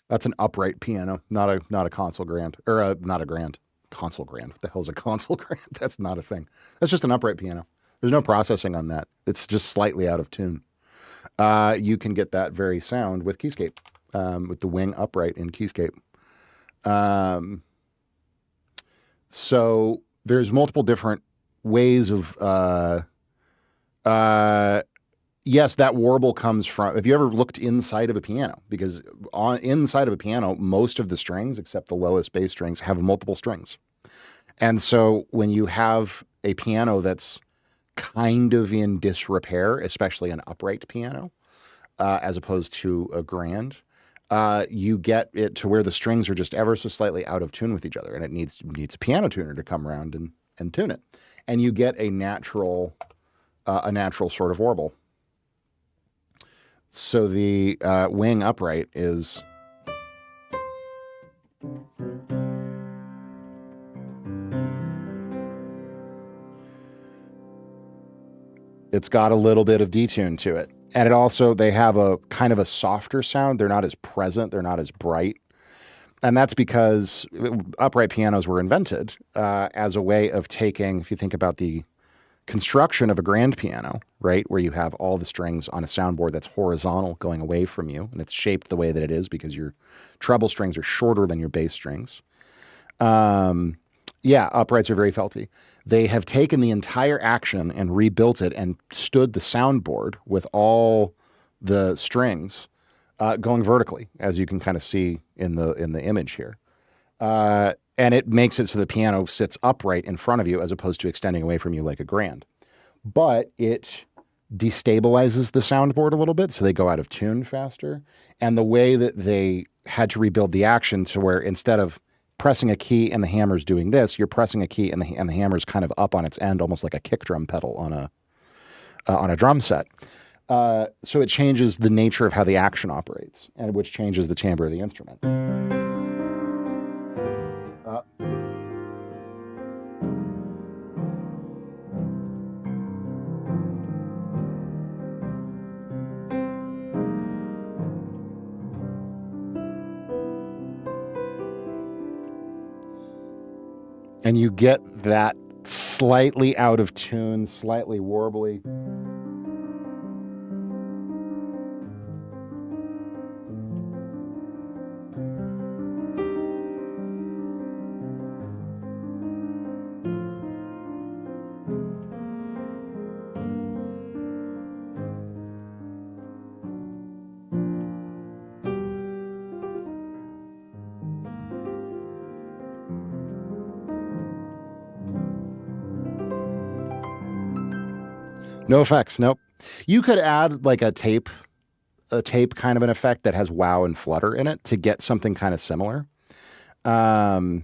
That's an upright piano, not a console grand, or not a grand console grand. What the hell is a console grand? That's not a thing. That's just an upright piano. There's no processing on that. It's just slightly out of tune. You can get that very sound with Keyscape, with the wing upright in Keyscape. So there's multiple different ways of. Yes, that warble comes from. Have you ever looked inside of a piano? Because inside of a piano, most of the strings, except the lowest bass strings, have multiple strings. And so when you have a piano that's kind of in disrepair, especially an upright piano, as opposed to a grand. You get it to where the strings are just ever so slightly out of tune with each other, and it needs a piano tuner to come around and tune it, and you get a natural sort of warble. So the wing upright is. It's got a little bit of detune to it. And they have a kind of a softer sound. They're not as present. They're not as bright. And that's because upright pianos were invented as a way of taking, if you think about the construction of a grand piano, right, where you have all the strings on a soundboard that's horizontal going away from you, and it's shaped the way that it is because your treble strings are shorter than your bass strings. Uprights are very felty. They have taken the entire action and rebuilt it and stood the soundboard with all the strings going vertically, as you can kind of see in the image here. And it makes it so the piano sits upright in front of you as opposed to extending away from you like a grand. But it destabilizes the soundboard a little bit, so they go out of tune faster. And the way that they had to rebuild the action to where instead of pressing a key and the hammer's doing this, you're pressing a key and the hammer's kind of up on its end, almost like a kick drum pedal on a drum set. So it changes the nature of how the action operates, and which changes the timbre of the instrument. And you get that slightly out of tune, slightly warbly. No effects, nope. You could add like a tape kind of an effect that has wow and flutter in it to get something kind of similar. But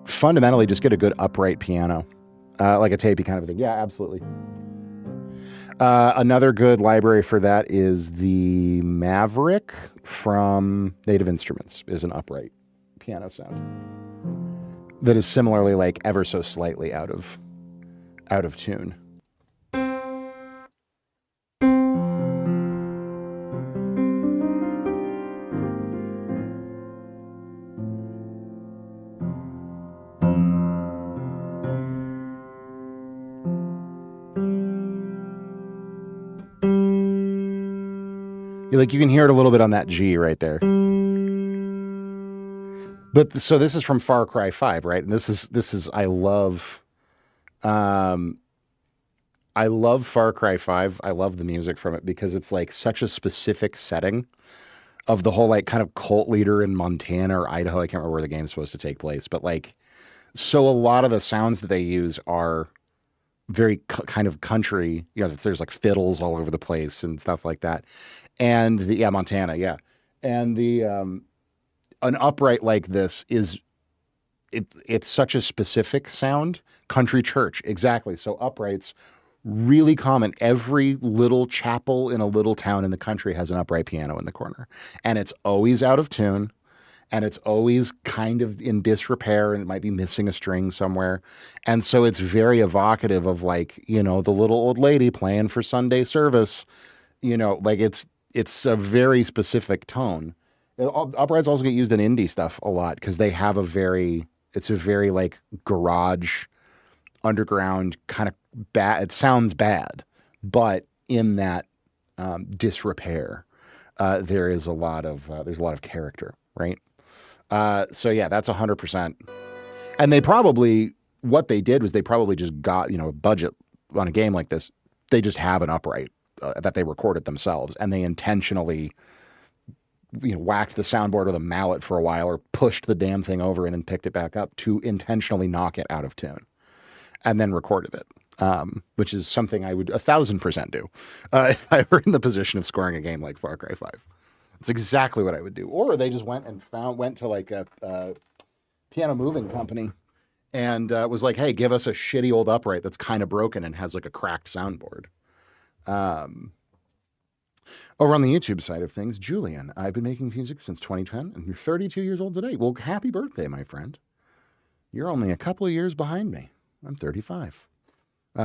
fundamentally, just get a good upright piano, like a tapey kind of thing. Yeah, absolutely. Another good library for that is the Maverick from Native Instruments, is an upright piano sound that is similarly like ever so slightly out of tune. You can hear it a little bit on that G right there. But so this is from Far Cry 5, right? And this is I love Far Cry 5. I love the music from it because it's like such a specific setting of the whole like kind of cult leader in Montana or Idaho. I can't remember where the game's supposed to take place, but like, so a lot of the sounds that they use are very kind of country. There's like fiddles all over the place and stuff like that. And Montana, yeah. And an upright like this is, it's such a specific sound. Country church, exactly. So uprights, really common. Every little chapel in a little town in the country has an upright piano in the corner. And it's always out of tune. And it's always kind of in disrepair, and it might be missing a string somewhere. And so it's very evocative of like, the little old lady playing for Sunday service. Like it's a very specific tone. Uprights also get used in indie stuff a lot because they have it's a very like garage, underground kind of bad. It sounds bad, but in that disrepair, there's a lot of character, right? So yeah, that's 100%. And what they did was they probably just got, a budget on a game like this. They just have an upright that they recorded themselves, and they intentionally, whacked the soundboard with a mallet for a while or pushed the damn thing over and then picked it back up to intentionally knock it out of tune. and then recorded it, which is something I would 1,000% do if I were in the position of scoring a game like Far Cry 5. It's exactly what I would do. Or they just went to like a piano moving company and was like, hey, give us a shitty old upright that's kind of broken and has like a cracked soundboard. Over on the YouTube side of things, Julian, I've been making music since 2010 and you're 32 years old today. Well, happy birthday, my friend. You're only a couple of years behind me. I'm 35.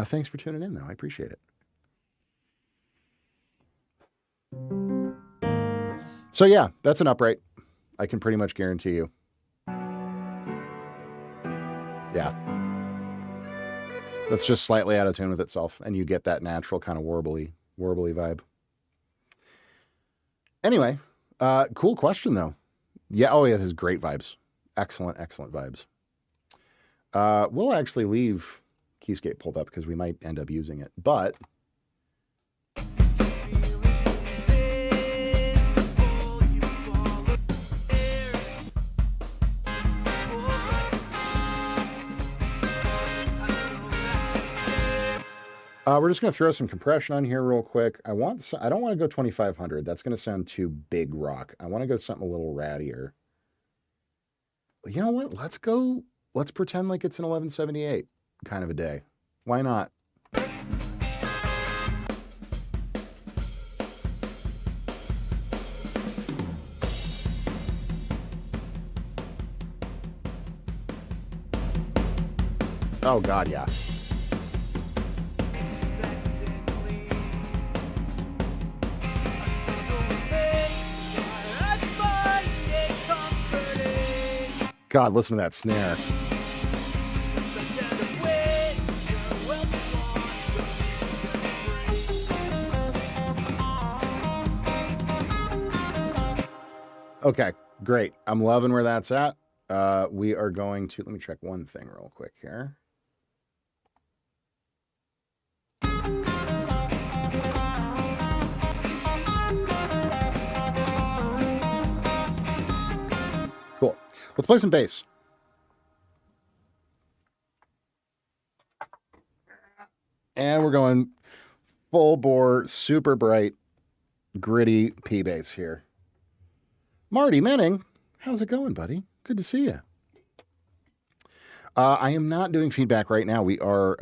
Thanks for tuning in, though. I appreciate it. So, yeah, that's an upright. I can pretty much guarantee you. Yeah. That's just slightly out of tune with itself, and you get that natural kind of warbly vibe. Anyway, cool question, though. Yeah, oh, yeah, it has great vibes. Excellent vibes. We'll actually leave Keyscape pulled up because we might end up using it, but we're just going to throw some compression on here real quick. I don't want to go 2500. That's going to sound too big rock. I want to go something a little rattier. You know what? Let's pretend like it's an 1178 kind of a day. Why not? Oh, God, yeah. God, listen to that snare. Okay, great. I'm loving where that's at. We are going to, let me check one thing real quick here. Cool. Let's play some bass. And we're going full bore, super bright, gritty P bass here. Marty Menning, how's it going, buddy? Good to see you. I am not doing feedback right now. We are,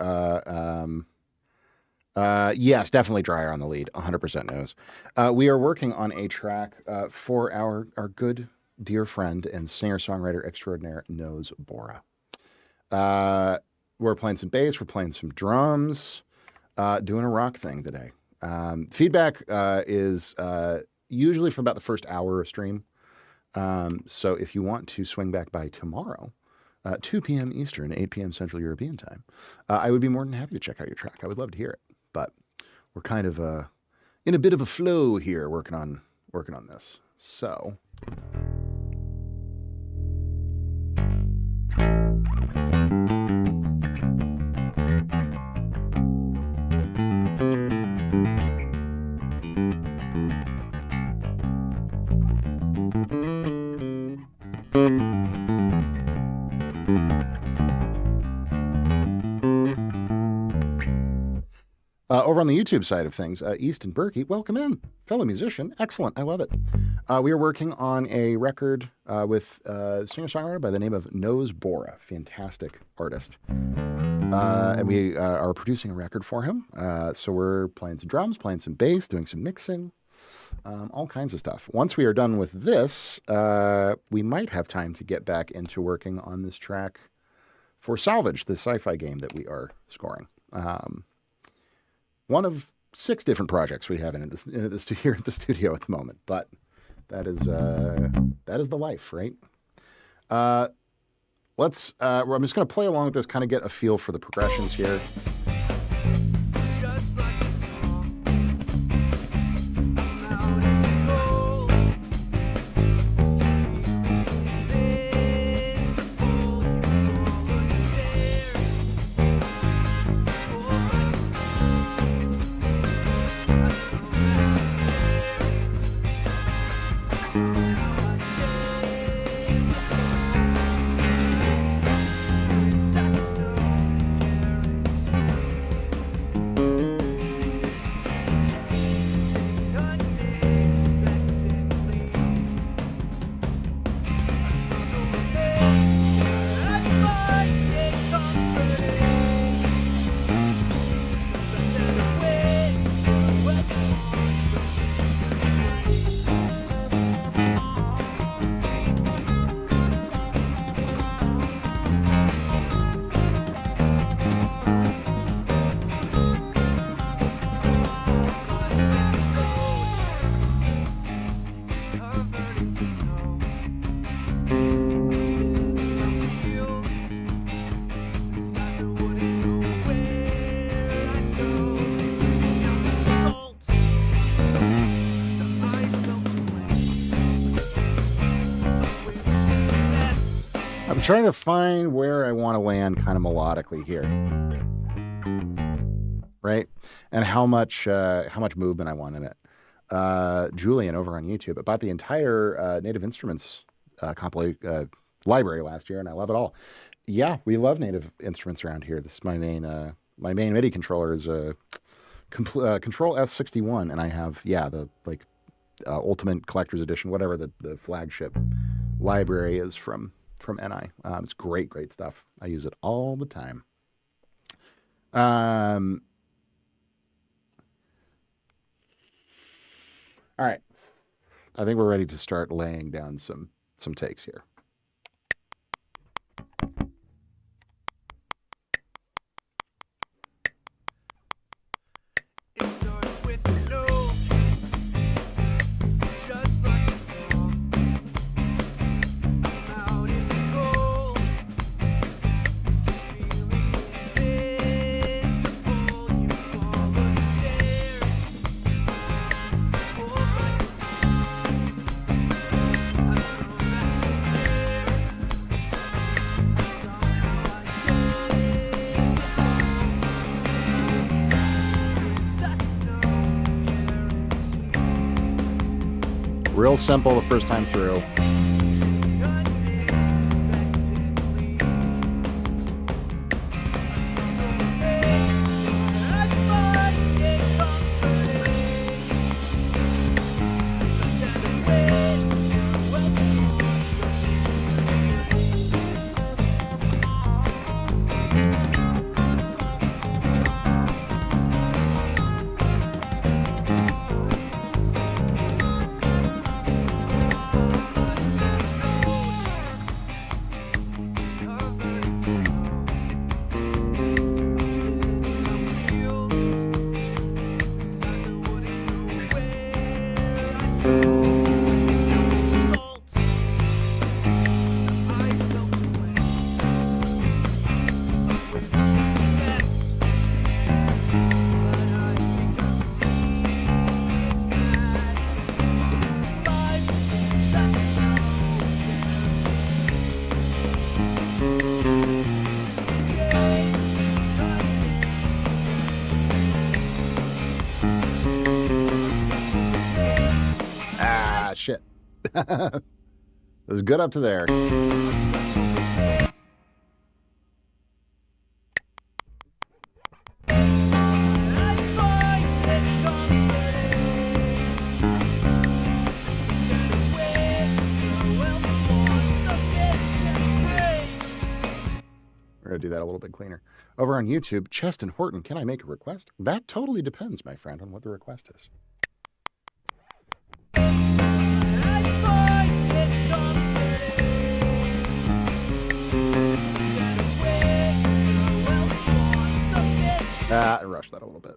yes, definitely drier on the lead, 100% nose. We are working on a track for our good dear friend and singer-songwriter extraordinaire, Nose Bora. We're playing some bass, we're playing some drums, doing a rock thing today. Feedback is usually for about the first hour of stream. So if you want to swing back by tomorrow, 2 p.m. Eastern, 8 p.m. Central European time, I would be more than happy to check out your track. I would love to hear it. But we're kind of in a bit of a flow here working on this. So over on the YouTube side of things, Easton Berkey, welcome in, fellow musician. Excellent. I love it. We are working on a record with a singer-songwriter by the name of Nose Bora. Fantastic artist. And we are producing a record for him. So we're playing some drums, playing some bass, doing some mixing, all kinds of stuff. Once we are done with this, we might have time to get back into working on this track for Salvage, the sci-fi game that we are scoring. One of 6 different projects we have here at the studio at the moment, but that is the life, right? I'm just going to play along with this, kind of get a feel for the progressions here. Just like a song, I'm out in the cold. Just being invisible, you trying to find where I want to land kind of melodically here. Right? And how much movement I want in it. Julian over on YouTube about the entire Native Instruments library last year, and I love it all. Yeah, we love Native Instruments around here. This is my main MIDI controller is a Control S61, and I have the Ultimate Collector's Edition, whatever the flagship library is from NI. It's great stuff. I use it all the time. All right, I think we're ready to start laying down some takes here. It starts with a note, just like a song. I'm out in the cold, just feeling invisible. You followed me there, hold like I know that you're scared, but somehow I get Real simple the first time through. Shit. It was good up to there. We're going to do that a little bit cleaner. Over on YouTube, Cheston Horton, can I make a request? That totally depends, my friend, on what the request is. I rushed that a little bit.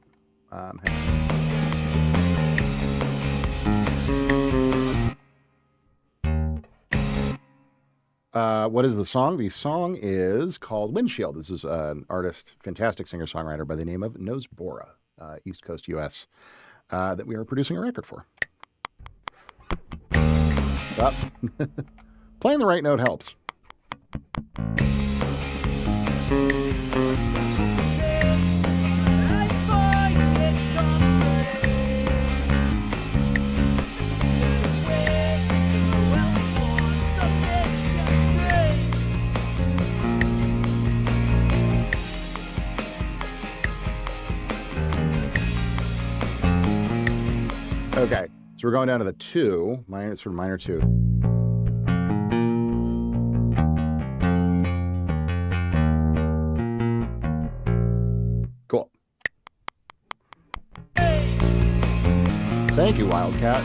What is the song? The song is called Windshield. This is an artist, fantastic singer-songwriter by the name of Nosebora, East Coast, U.S., that we are producing a record for. Up. Playing the right note helps. Okay, so we're going down to the 2, minor, sort of minor 2. Cool. Thank you, Wildcat.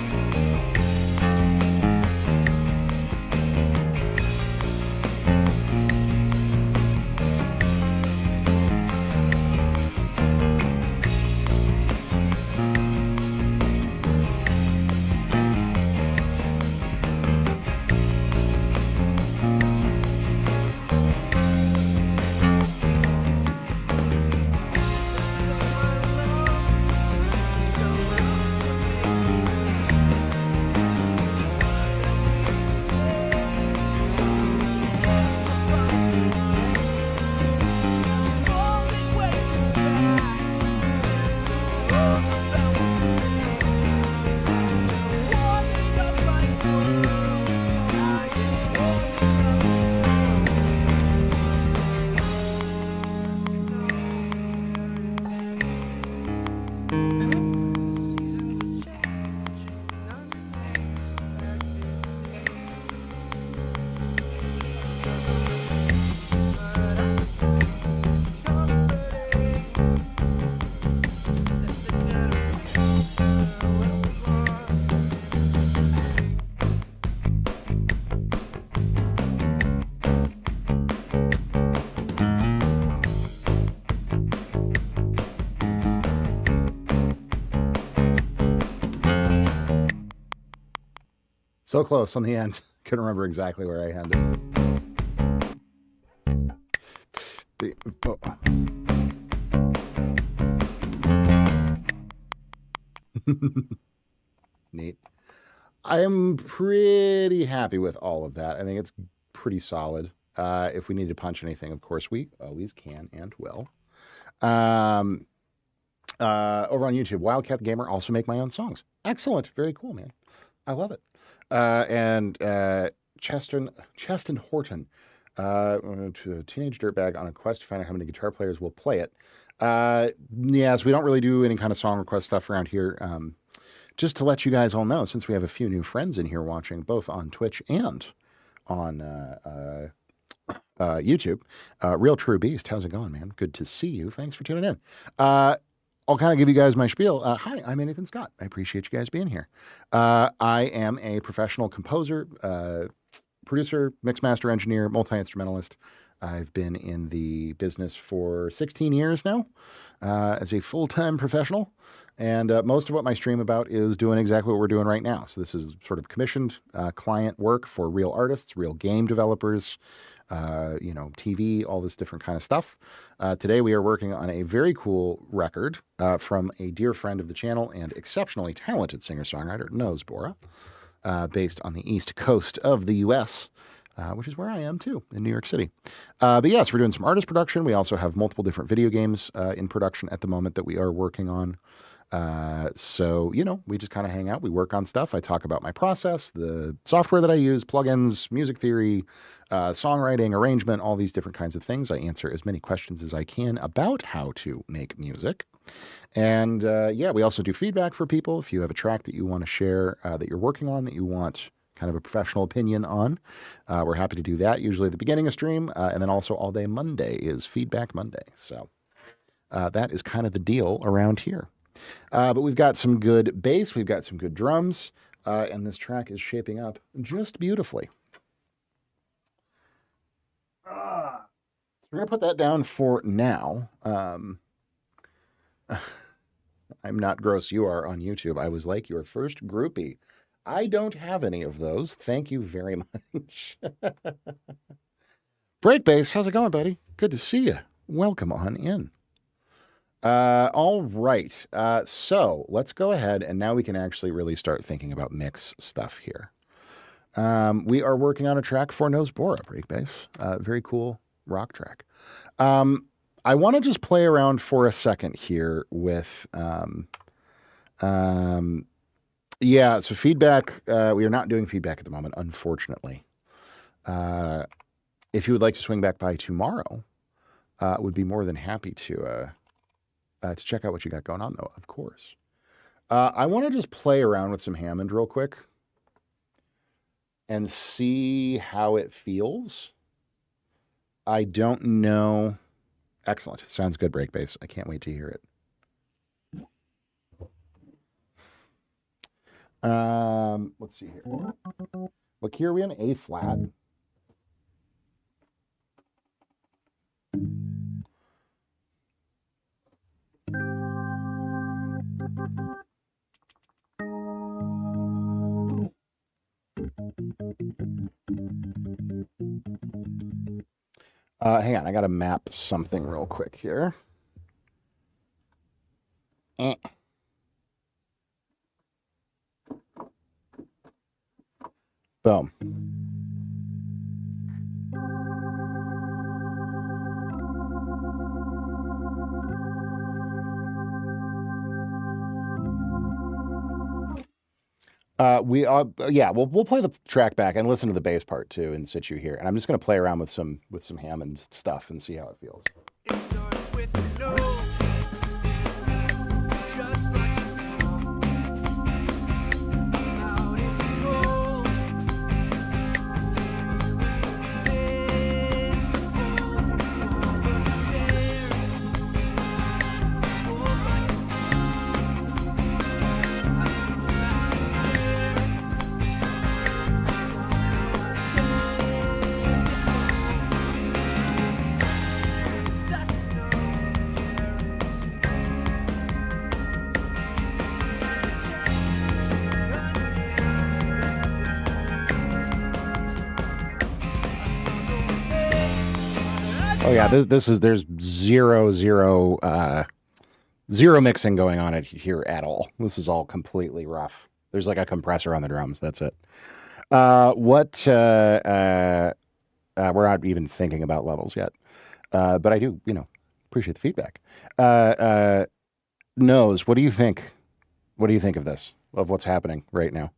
So close on the end. Couldn't remember exactly where I ended. Neat. I am pretty happy with all of that. I think it's pretty solid. If we need to punch anything, of course, we always can and will. Over on YouTube, Wildcat the Gamer, also make my own songs. Excellent. Very cool, man. I love it. And Cheston Horton, to a teenage dirtbag on a quest to find out how many guitar players will play it. Yes, we don't really do any kind of song request stuff around here. Just to let you guys all know, since we have a few new friends in here watching, both on Twitch and on YouTube, Real True Beast, how's it going, man? Good to see you. Thanks for tuning in. I'll kind of give you guys my spiel. Hi, I'm Nathan Scott. I appreciate you guys being here. I am a professional composer, producer, mix master engineer, multi-instrumentalist. I've been in the business for 16 years now as a full-time professional. And most of what my stream about is doing exactly what we're doing right now. So this is sort of commissioned client work for real artists, real game developers, TV, all this different kind of stuff. Today we are working on a very cool record from a dear friend of the channel and exceptionally talented singer-songwriter, Nosebora, based on the East Coast of the U.S., which is where I am too, in New York City. But yes, we're doing some artist production. We also have multiple different video games in production at the moment that we are working on. So, we just kind of hang out. We work on stuff. I talk about my process, the software that I use, plugins, music theory, songwriting, arrangement, all these different kinds of things. I answer as many questions as I can about how to make music. And we also do feedback for people. If you have a track that you want to share that you're working on, that you want kind of a professional opinion on, we're happy to do that. Usually at the beginning of stream, and then also all day Monday is Feedback Monday. So that is kind of the deal around here. But we've got some good bass, we've got some good drums, and this track is shaping up just beautifully. So we're going to put that down for now. I'm not gross, you are on YouTube. I was like your first groupie. I don't have any of those. Thank you very much. Break Bass, how's it going, buddy? Good to see you. Welcome on in. All right. So let's go ahead and now we can actually really start thinking about mix stuff here. We are working on a track for Nosebora, Break Bass. Very cool rock track. I want to just play around for a second here with, so feedback, we are not doing feedback at the moment, unfortunately. If you would like to swing back by tomorrow, would be more than happy to check out what you got going on, though, of course. I want to just play around with some Hammond real quick and see how it feels. I don't know. Excellent. Sounds good, Break Bass. I can't wait to hear it. Let's see here. Look, here we have an A flat. Hang on, I gotta map something real quick here. Boom. We'll play the track back and listen to the bass part too in situ here. And I'm just gonna play around with some Hammond stuff and see how it feels. It starts with a no, just like a song. I'm out in the cold, just feeling invisible. But there, hold like a I think that you stare. Somehow I can't. Just no caring. Oh yeah, there's zero mixing going on here at all. This is all completely rough. There's like a compressor on the drums. That's it. We're not even thinking about levels yet. But I do, appreciate the feedback. Nose, what do you think? What do you think of this? Of what's happening right now?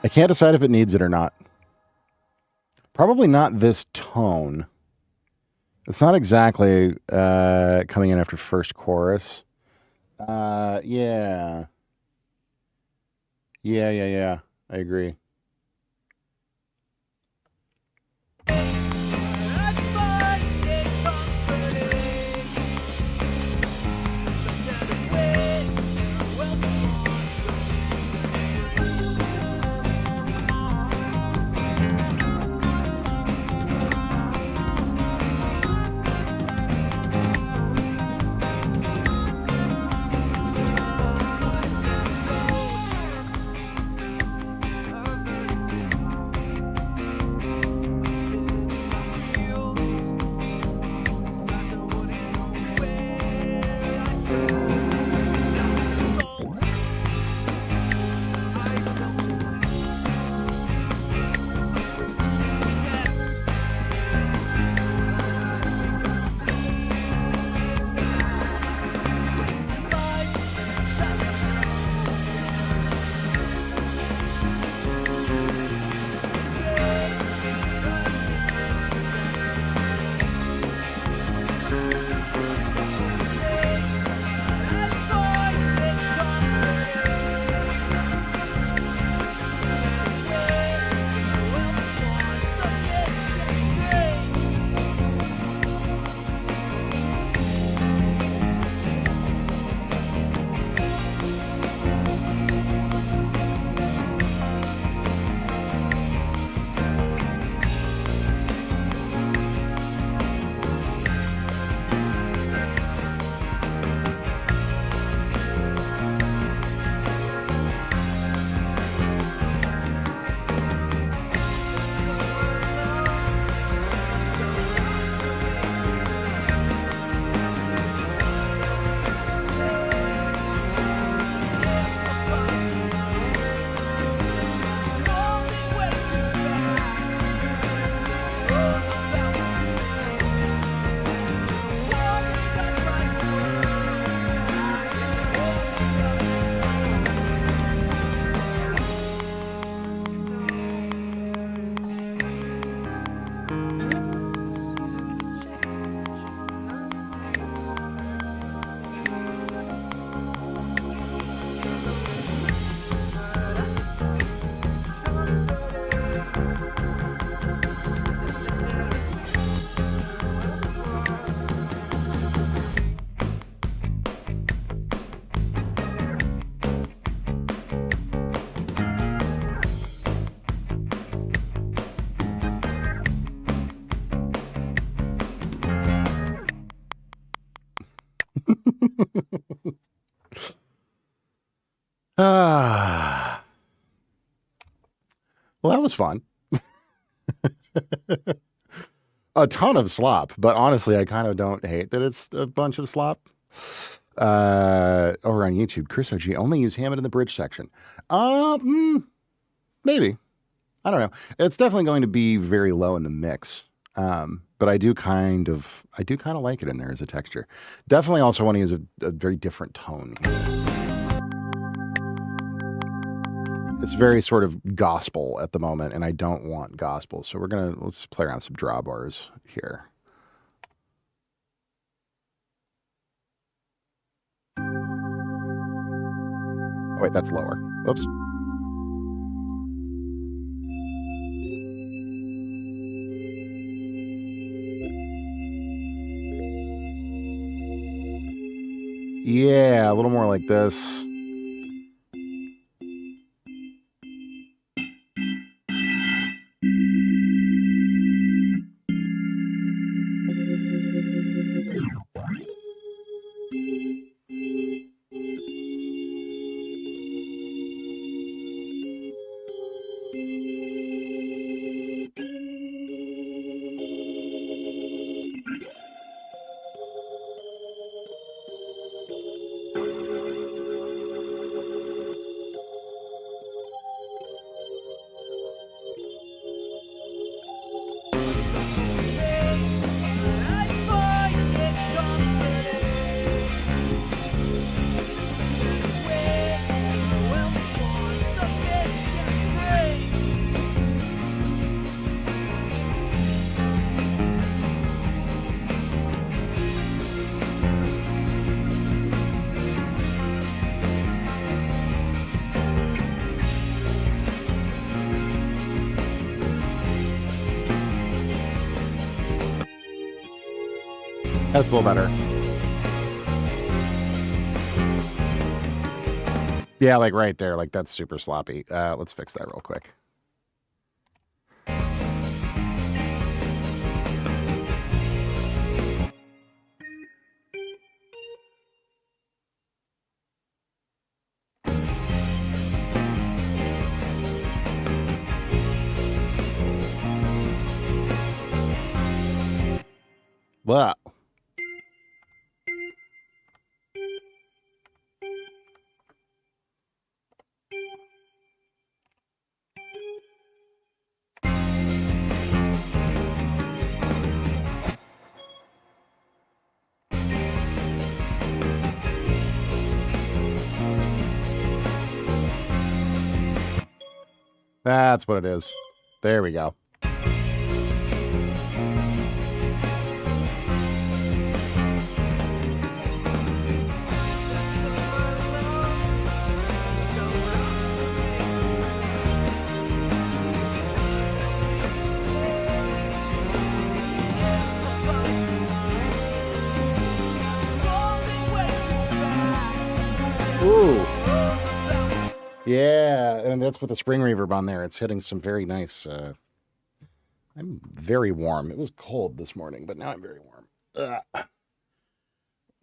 I can't decide if it needs it or not. Probably not this tone. It's not exactly coming in after first chorus. Yeah. Yeah. I agree. Ah. Well, that was fun. A ton of slop, but honestly, I kind of don't hate that it's a bunch of slop. Over on YouTube, Chris OG only use Hammond in the bridge section. Maybe. I don't know. It's definitely going to be very low in the mix. But I do kind of like it in there as a texture. Definitely also want to use a very different tone here. It's very sort of gospel at the moment, and I don't want gospel. So let's play around some drawbars here. Oh, wait, that's lower. Oops. Yeah, a little more like this. That's a little better. Yeah, like right there. Like that's super sloppy. Let's fix that real quick. Wow. That's what it is. There we go. Ooh. Yeah, and that's with the spring reverb on there. It's hitting some very nice. I'm very warm. It was cold this morning, but now I'm very warm.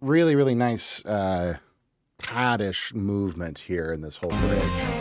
Really, really nice paddish movement here in this whole bridge.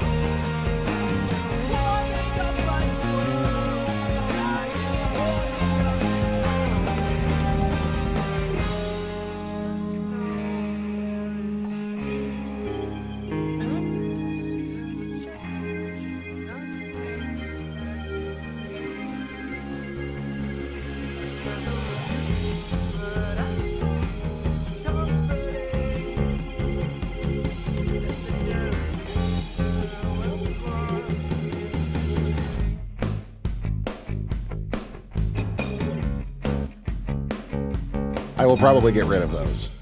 I will probably get rid of those.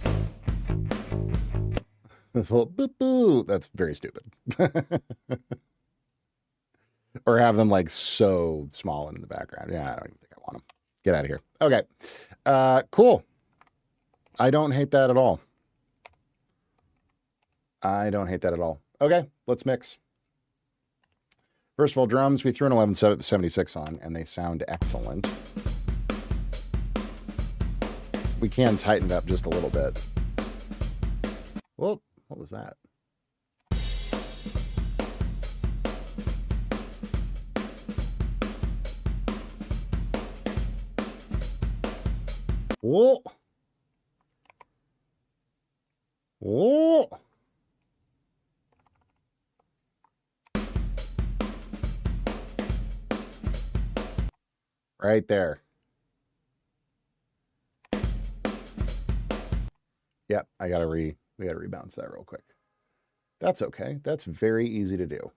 This little boop boo. That's very stupid. Or have them like so small and in the background. Yeah, I don't even think I want them. Get out of here. Okay. Cool. I don't hate that at all. I don't hate that at all. Okay, let's mix. First of all, drums, we threw an 1176 on, and they sound excellent. We can tighten it up just a little bit. Whoa, what was that? Whoa. Whoa. Right there. Yep, we gotta rebalance that real quick. That's okay. That's very easy to do.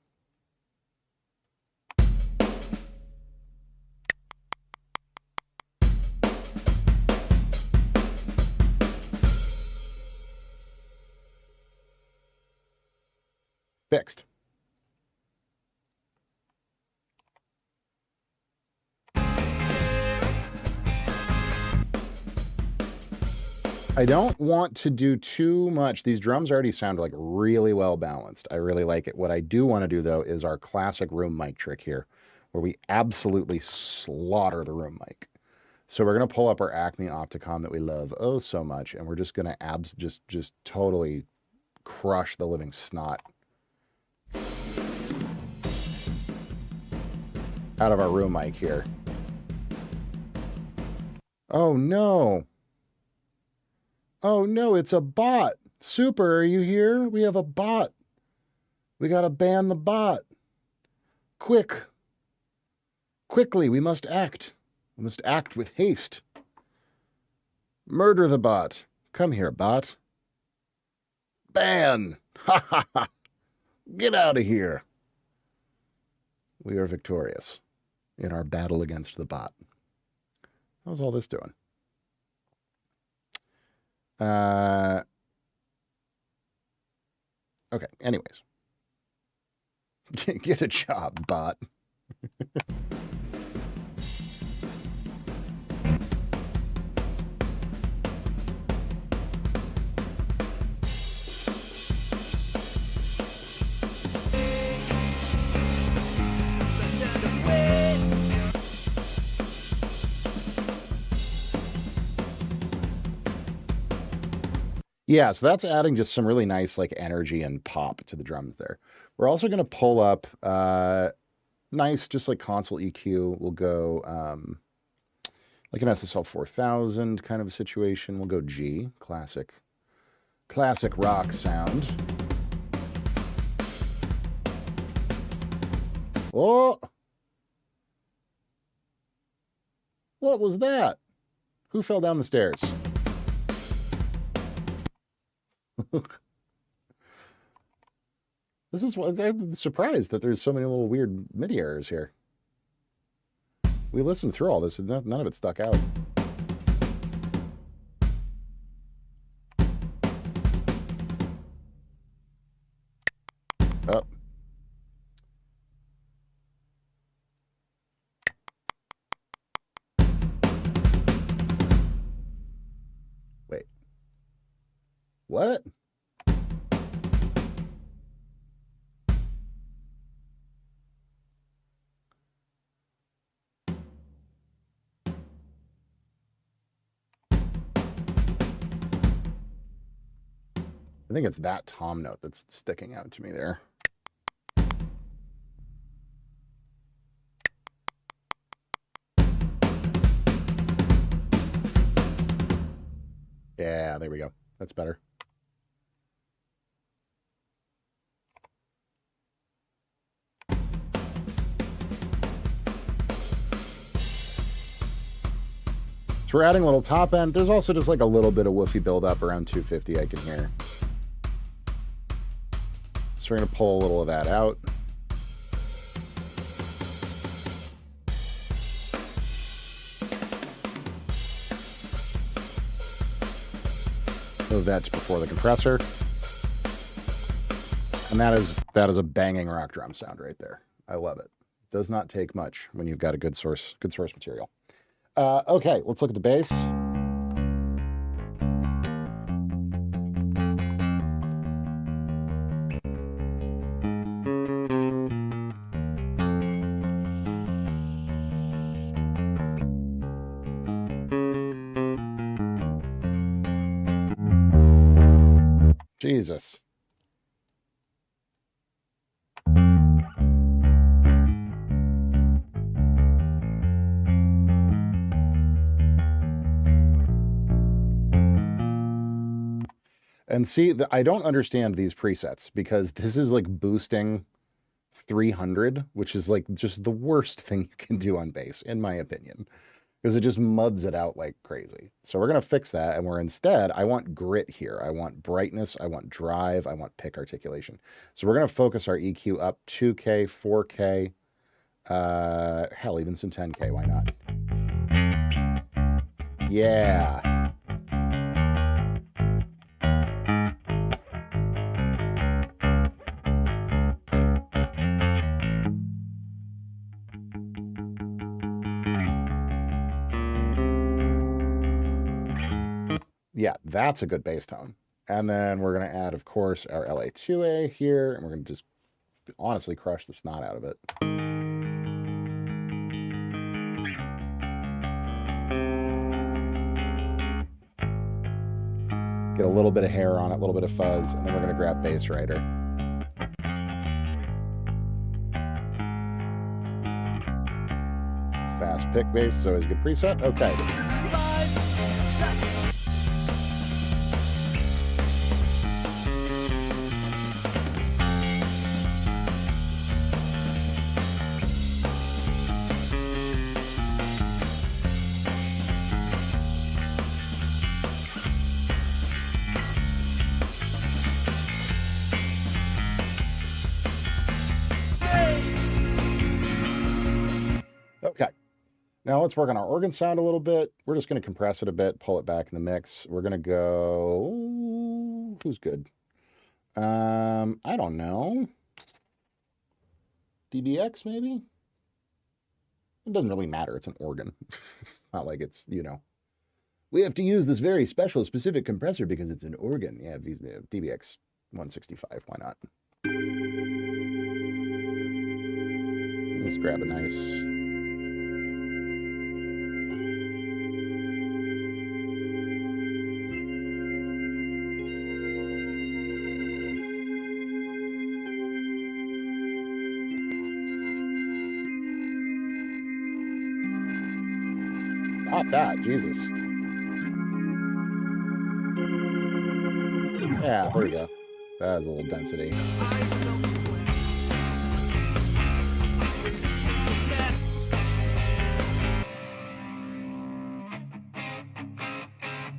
Fixed. I don't want to do too much. These drums already sound like really well balanced. I really like it. What I do want to do though is our classic room mic trick here, where we absolutely slaughter the room mic. So we're going to pull up our Acme Opticon that we love oh so much, and we're just going to just totally crush the living snot out of our room mic here. Oh no. Oh no, it's a bot. Super, are you here? We have a bot. We gotta ban the bot. Quickly, we must act. We must act with haste. Murder the bot. Come here, bot. Ban! Ha ha ha! Get out of here. We are victorious in our battle against the bot. How's all this doing? Okay, anyways. Get a job, bot. Yeah, so that's adding just some really nice like energy and pop to the drums there. We're also going to pull up nice, just like console EQ. We'll go like an SSL 4000 kind of a situation. We'll go G, classic rock sound. Oh, what was that? Who fell down the stairs? This is what I'm surprised that there's so many little weird MIDI errors here. We listened through all this and none of it stuck out. Oh. Wait. What? I think it's that tom note that's sticking out to me there. Yeah, there we go. That's better. So we're adding a little top end. There's also just like a little bit of woofy buildup around 250 I can hear. So we're going to pull a little of that out. Move that to before the compressor. And that is a banging rock drum sound right there. I love it. Does not take much when you've got a good source material. Okay, let's look at the bass. Jesus. And see, I don't understand these presets because this is like boosting 300, which is like just the worst thing you can do on bass, in my opinion, because it just muds it out like crazy. So we're going to fix that. And I want grit here. I want brightness. I want drive. I want pick articulation. So we're going to focus our EQ up 2K, 4K, hell, even some 10K. Why not? Yeah. Yeah, that's a good bass tone. And then we're going to add, of course, our LA2A here, and we're going to just honestly crush the snot out of it. Get a little bit of hair on it, a little bit of fuzz, and then we're going to grab Bass Rider. Fast pick bass is always a good preset. Okay. Okay. Now let's work on our organ sound a little bit. We're just going to compress it a bit, pull it back in the mix. We're going to go... Who's good? I don't know. DBX, maybe? It doesn't really matter. It's an organ. It's not like it's, we have to use this very special, specific compressor because it's an organ. Yeah, DBX 165. Why not? Let's grab a nice... Stop that, Jesus. Yeah, there we go. That has a little density.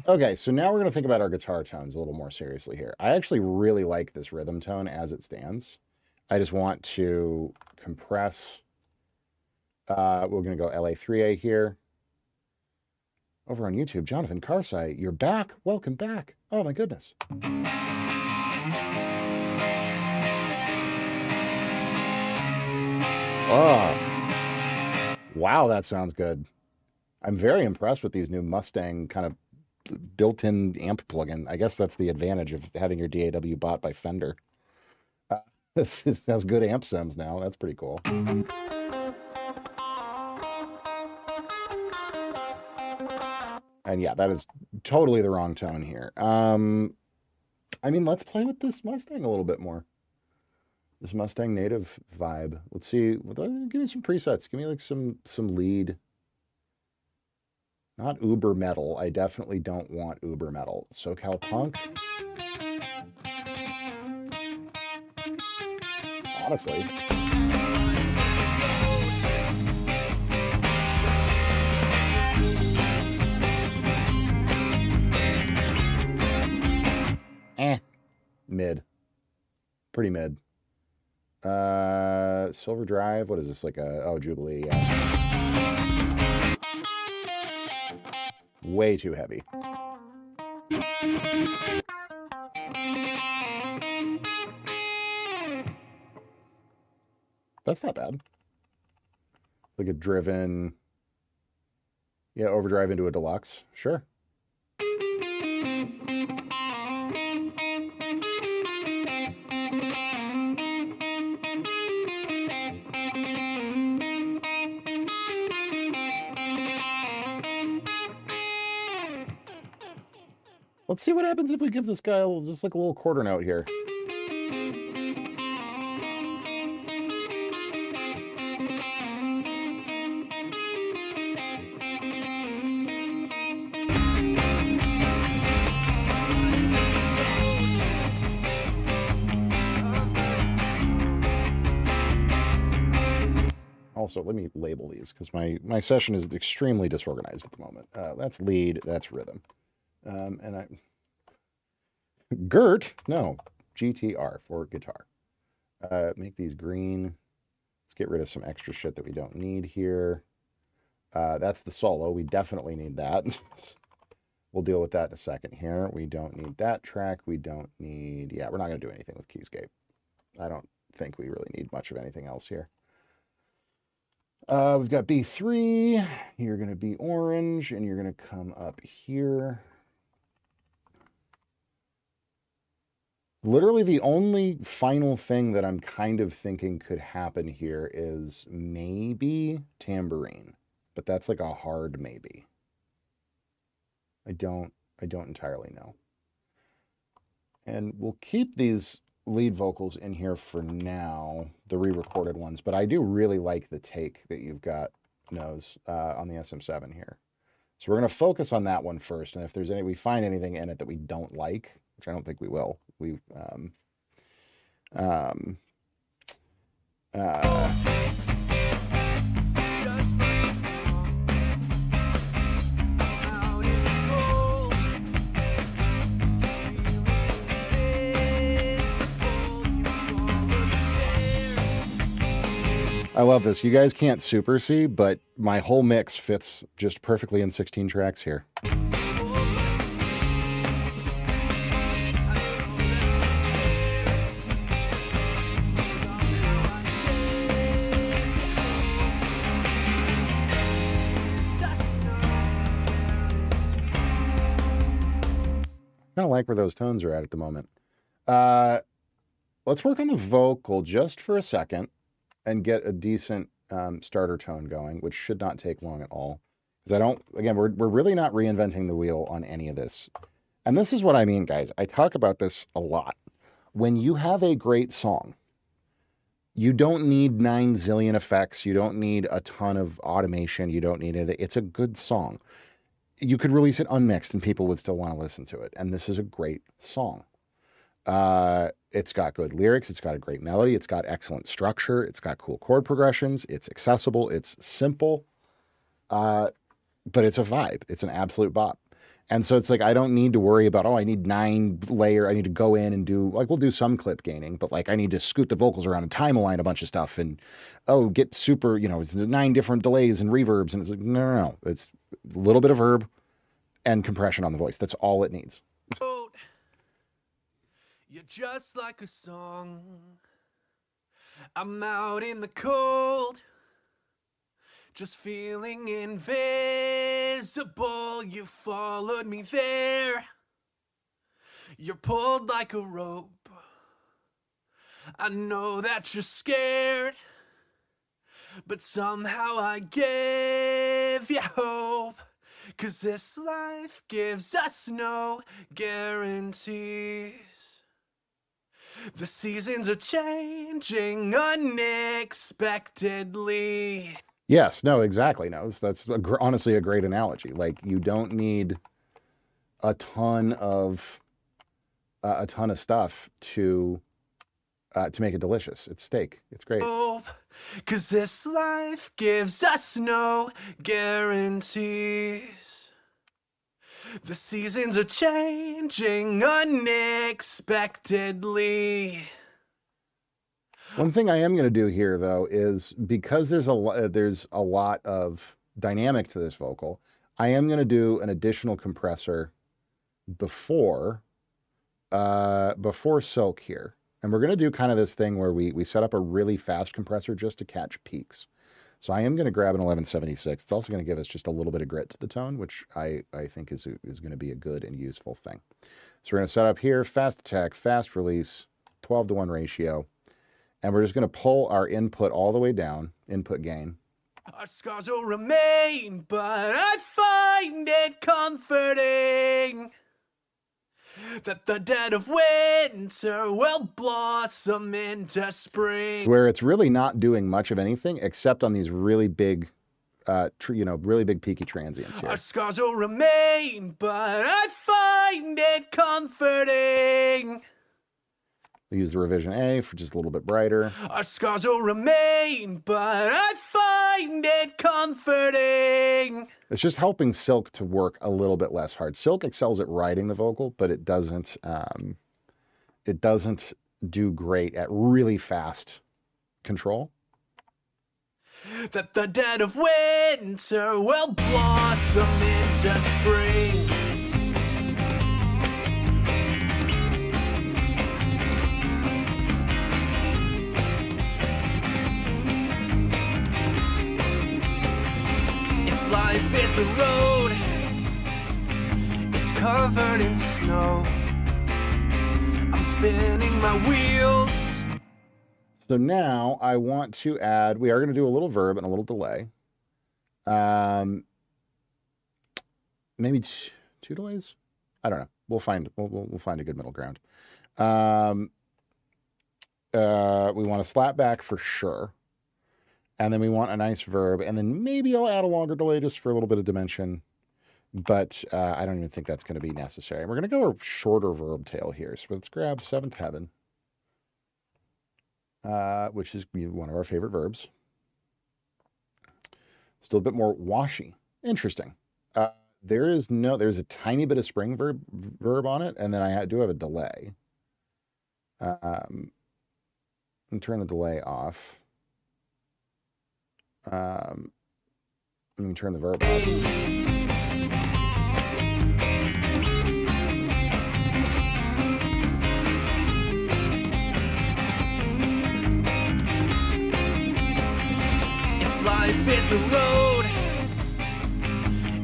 Okay, so now we're going to think about our guitar tones a little more seriously here. I actually really like this rhythm tone as it stands. I just want to compress. We're going to go LA3A here. Over on YouTube, Jonathan Carsey, you're back. Welcome back. Oh my goodness. Oh, wow, that sounds good. I'm very impressed with these new Mustang kind of built-in amp plugin. I guess that's the advantage of having your DAW bought by Fender. This has good amp sims now. That's pretty cool. And yeah, that is totally the wrong tone here. I mean, let's play with this Mustang a little bit more. This Mustang native vibe. Let's see. Give me some presets. Give me like some lead. Not uber metal. I definitely don't want uber metal. SoCal punk. Honestly. Mid. Pretty mid. Silver Drive. What is this? Like a Jubilee. Yeah. Way too heavy. That's not bad. Like a driven. Yeah, overdrive into a deluxe. Sure. Let's see what happens if we give this guy just like a little quarter note here. Also, let me label these because my session is extremely disorganized at the moment. That's lead, that's rhythm. And I Gert, no, GTR for guitar. Make these green. Let's get rid of some extra shit that we don't need here. That's the solo. We definitely need that. We'll deal with that in a second here. We don't need that track. We don't need, yeah, we're not going to do anything with Keyscape. I don't think we really need much of anything else here. We've got B3. You're going to be orange, and you're going to come up here. Literally the only final thing that I'm kind of thinking could happen here is maybe tambourine, but that's like a hard maybe. I don't entirely know. And we'll keep these lead vocals in here for now, the re-recorded ones, but I do really like the take that you've got, Nose, on the SM7 here. So we're going to focus on that one first, and if there's we find anything in it that we don't like, which I don't think we will. We I love this. You guys can't super see, but my whole mix fits just perfectly in 16 tracks here. I kind of like where those tones are at the moment. Let's work on the vocal just for a second and get a decent starter tone going, which should not take long at all. Because we're really not reinventing the wheel on any of this. And this is what I mean, guys. I talk about this a lot. When you have a great song, you don't need 9 zillion effects. You don't need a ton of automation. You don't need it. It's a good song. you could release it unmixed and people would still want to listen to it. And this is a great song. It's got good lyrics. It's got a great melody. It's got excellent structure. It's got cool chord progressions. It's accessible. It's simple. But it's a vibe. It's an absolute bop. And so it's like, I don't need to worry about, I need 9 layer. I need to go in and do, like, we'll do some clip gaining, but like, I need to scoot the vocals around and time align a bunch of stuff and, get super, 9 different delays and reverbs. And it's like, no. It's a little bit of verb and compression on the voice. That's all it needs. You're just like a song. I'm out in the cold, just feeling invisible. You followed me there. You're pulled like a rope. I know that you're scared, but somehow I give you hope. 'Cause this life gives us no guarantees. The seasons are changing unexpectedly. Yes, no, exactly. No, that's honestly a great analogy. Like, you don't need a ton of stuff to make it delicious. It's steak. It's great. 'Cause this life gives us no guarantees. The seasons are changing unexpectedly. One thing I am going to do here, though, is because there's a lot of dynamic to this vocal, I am going to do an additional compressor before Silk here. And we're going to do kind of this thing where we set up a really fast compressor just to catch peaks. So I am going to grab an 1176. It's also going to give us just a little bit of grit to the tone, which I think is going to be a good and useful thing. So we're going to set up here, fast attack, fast release, 12-to-1 ratio. And we're just going to pull our input all the way down, input gain. Our scars will remain, but I find it comforting that the dead of winter will blossom into spring. Where it's really not doing much of anything except on these really big, really big peaky transients here. Our scars will remain, but I find it comforting. We use the revision A for just a little bit brighter. Our scars will remain, but I find it comforting. It's just helping Silk to work a little bit less hard. Silk excels at riding the vocal, but it doesn't do great at really fast control. That the dead of winter will blossom into spring. Life is a road, it's covered in snow. I'm spinning my wheels. So now I want to add, we are going to do a little verb and a little delay. Maybe 2 delays? I don't know. We'll find a good middle ground. We want to slap back for sure. And then we want a nice verb, and then maybe I'll add a longer delay just for a little bit of dimension, but I don't even think that's going to be necessary. We're going to go a shorter verb tail here. So let's grab 7th Heaven, which is one of our favorite verbs. Still a bit more washy. Interesting. There's a tiny bit of spring verb on it, and then I do have a delay. And turn the delay off. Let me turn the verb off. If life is a road,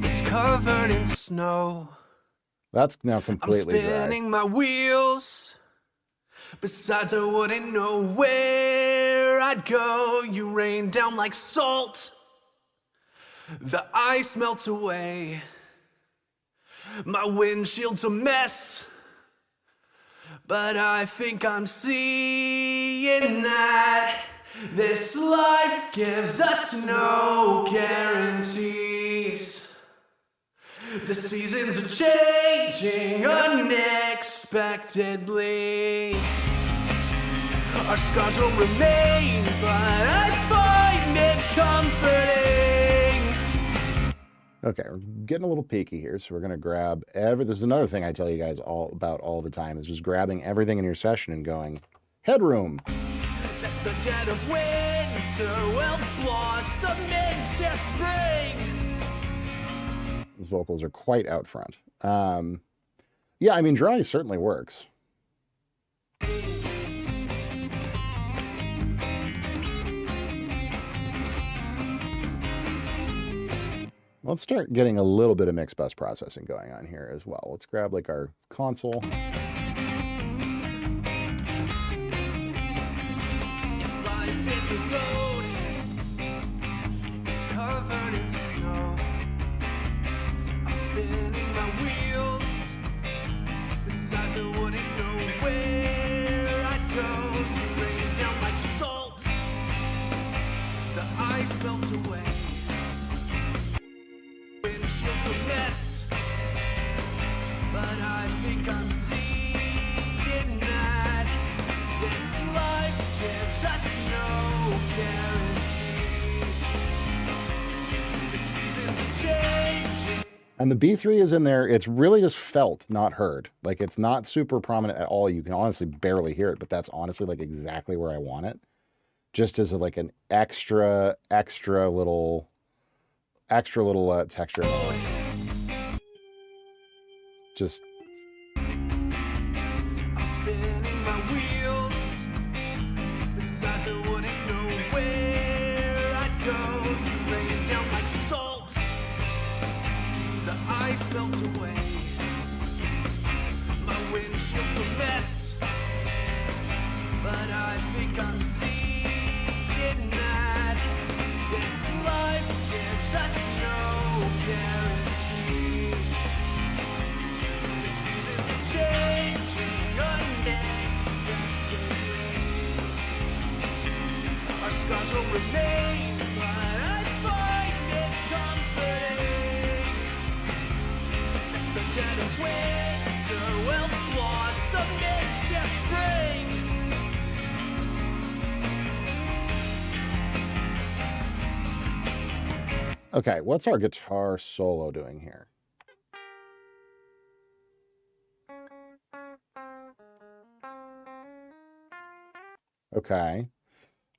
it's covered in snow. That's now completely I'm spinning my wheels. Besides, I wouldn't know where I'd go. You rain down like salt. The ice melts away. My windshield's a mess. But I think I'm seeing that this life gives us no guarantees. The seasons are changing unexpectedly. Our scars will remain, but I find it comforting. Okay, we're getting a little peaky here, so we're going to grab this is another thing I tell you guys all about all the time, is just grabbing everything in your session and going, headroom. That the dead of winter will blossom into spring. Those vocals are quite out front. Yeah, I mean, dry certainly works. Let's start getting a little bit of mix bus processing going on here as well. Let's grab like our console. If life is a road, it's covered in snow. I'm spinning my wheels, besides I wouldn't know where I'd go. You rain down like salt, the ice melts away. Windshield's a mess, but I think I'm seeing that this life gives us no guarantees. The seasons are changing. And the B3 is in there. It's really just felt, not heard. Like, it's not super prominent at all. You can honestly barely hear it, but that's honestly like exactly where I want it. Just as like an extra little texture. Just I'm spinning my wheels, besides I wouldn't know where I'd go. You rain down like salt, the ice melts away. My windshield's a mess, but I think I'm seeing that this life gives us no guarantees. The seasons are changing unexpectedly. Our scars will remain, but I find it comforting that the dead of winter will blossom into spring. okay. What's our guitar solo doing here? Okay.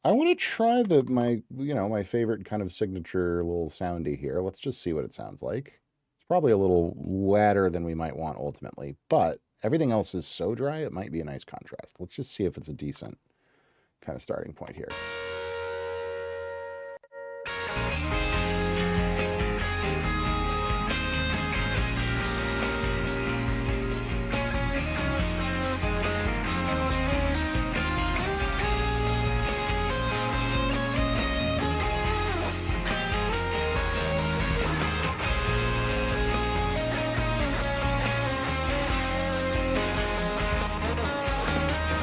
I want to try my favorite kind of signature little soundy here. Let's just see what it sounds like. It's probably a little wetter than we might want ultimately, but everything else is so dry, it might be a nice contrast. Let's just see if it's a decent kind of starting point here.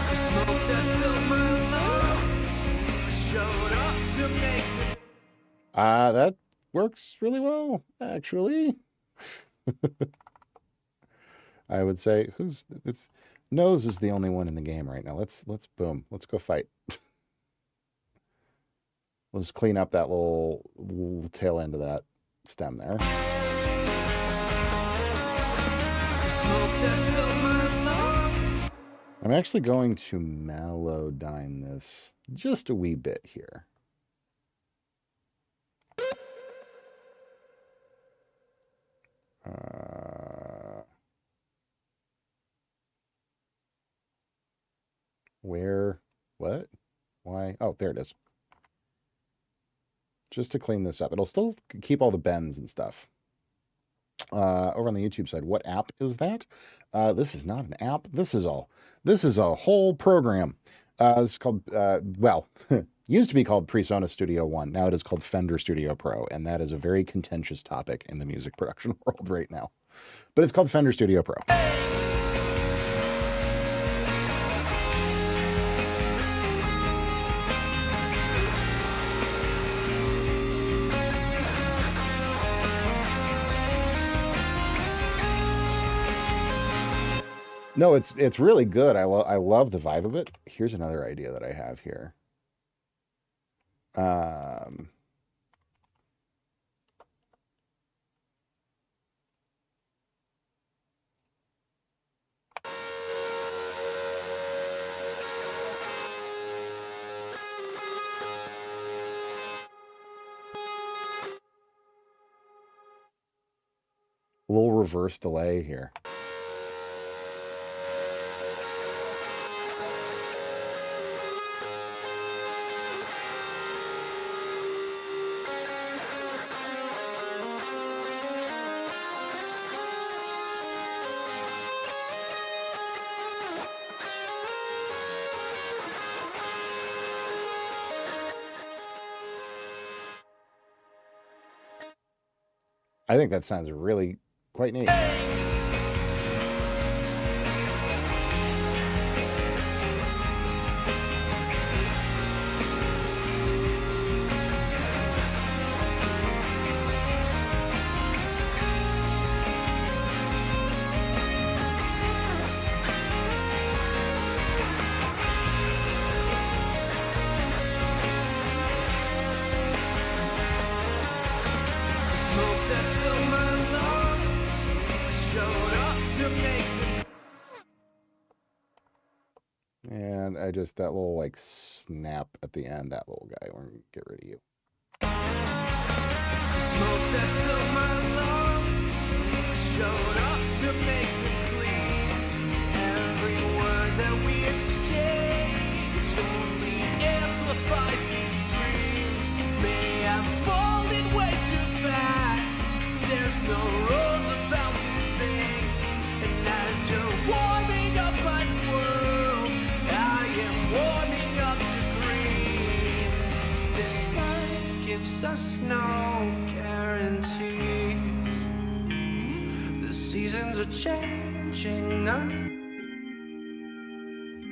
The smoke that filled my lungs showed up to make the That works really well, actually. I would say Nose is the only one in the game right now. Let's boom. Let's go fight. We'll just clean up that little tail end of that stem there. the smoke that filled my lungs. I'm actually going to mellodyne this just a wee bit here. Where? What? Why? Oh, there it is. Just to clean this up. It'll still keep all the bends and stuff. Over on the YouTube side, what app is that? This is not an app. This is a whole program. It's called, used to be called PreSonus Studio One. Now it is called Fender Studio Pro, and that is a very contentious topic in the music production world right now. But it's called Fender Studio Pro. No, it's really good. I love the vibe of it. Here's another idea that I have here. A little reverse delay here. I think that sounds really quite neat. The smoke that filled my lungs showed up to make them. And I just, that little like snap at the end, that little guy, we're gonna get rid of you. The smoke that filled my lungs showed up to make them clean. Every word that we exchange only amplifies these dreams. May have fallen way too fast. There's no rules about these things. And as you're warming up my world, I am warming up to green. This life gives us no guarantees. The seasons are changing.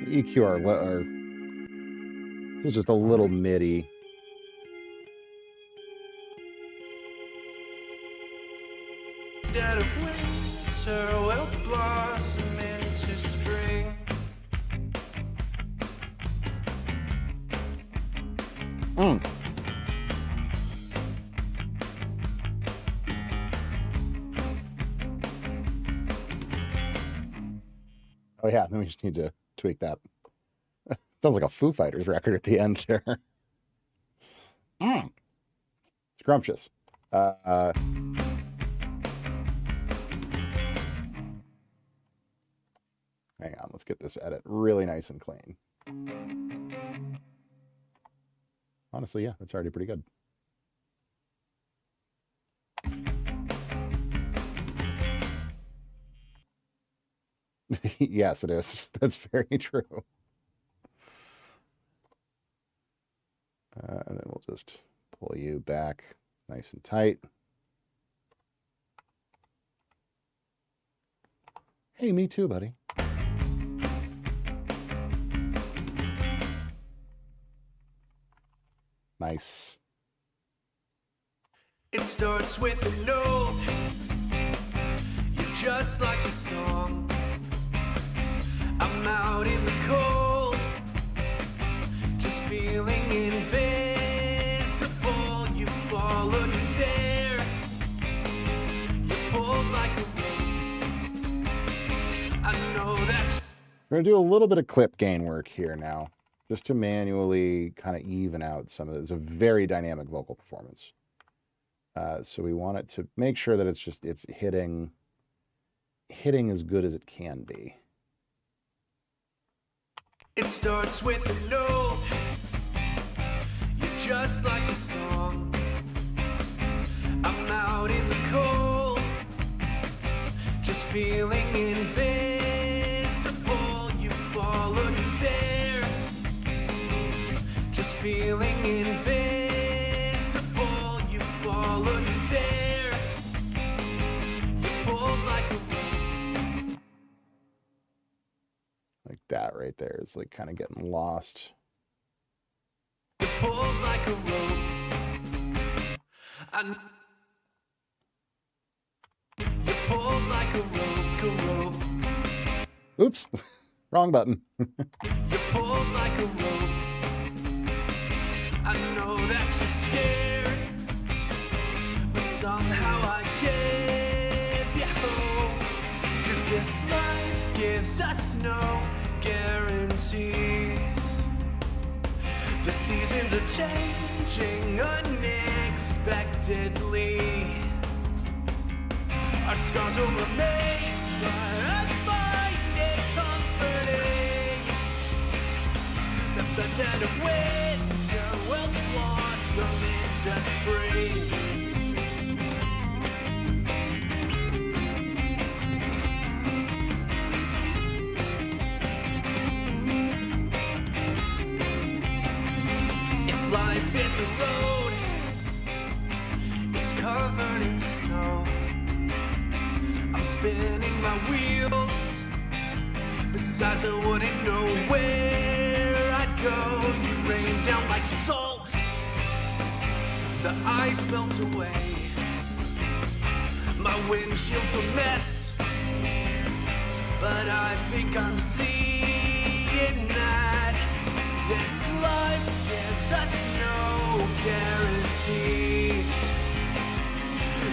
EQ our this is just a little MIDI. Dead of winter will blossom into spring. Oh yeah, then we just need to tweak that. Sounds like a Foo Fighters record at the end there. Scrumptious. Hang on, let's get this edit really nice and clean. Honestly, yeah, that's already pretty good. Yes, it is. That's very true. And then we'll just pull you back nice and tight. Hey, me too, buddy. Nice. It starts with a note. You're just like a song. I'm out in the cold, just feeling invisible. You followed me there. You pulled like a rope. I know that. We're going to do a little bit of clip gain work here now, just to manually kind of even out some of it. It's a very dynamic vocal performance. So we want it to make sure that it's hitting as good as it can be. It starts with a note. You're just like a song. I'm out in the cold, just feeling invisible. You followed me there, just feeling invisible. You followed me there. You pulled like a rope. Like that right there is like kind of getting lost. You pulled like a rope. You pulled like a rope, Oops, wrong button. You pulled like a rope. I know that you're scared, but somehow I gave you hope. 'Cause this life gives us no guarantees. The seasons are changing unexpectedly. Our scars will remain, but I find it comforting that the dead of winter will blossom into spring. If life is a road, it's covered in snow. I'm spinning my wheels. Besides, I wouldn't know where I'd go. You rain down like salt. The ice melts away. My windshield's a mess, but I think I'm seeing that this life gives us no guarantees.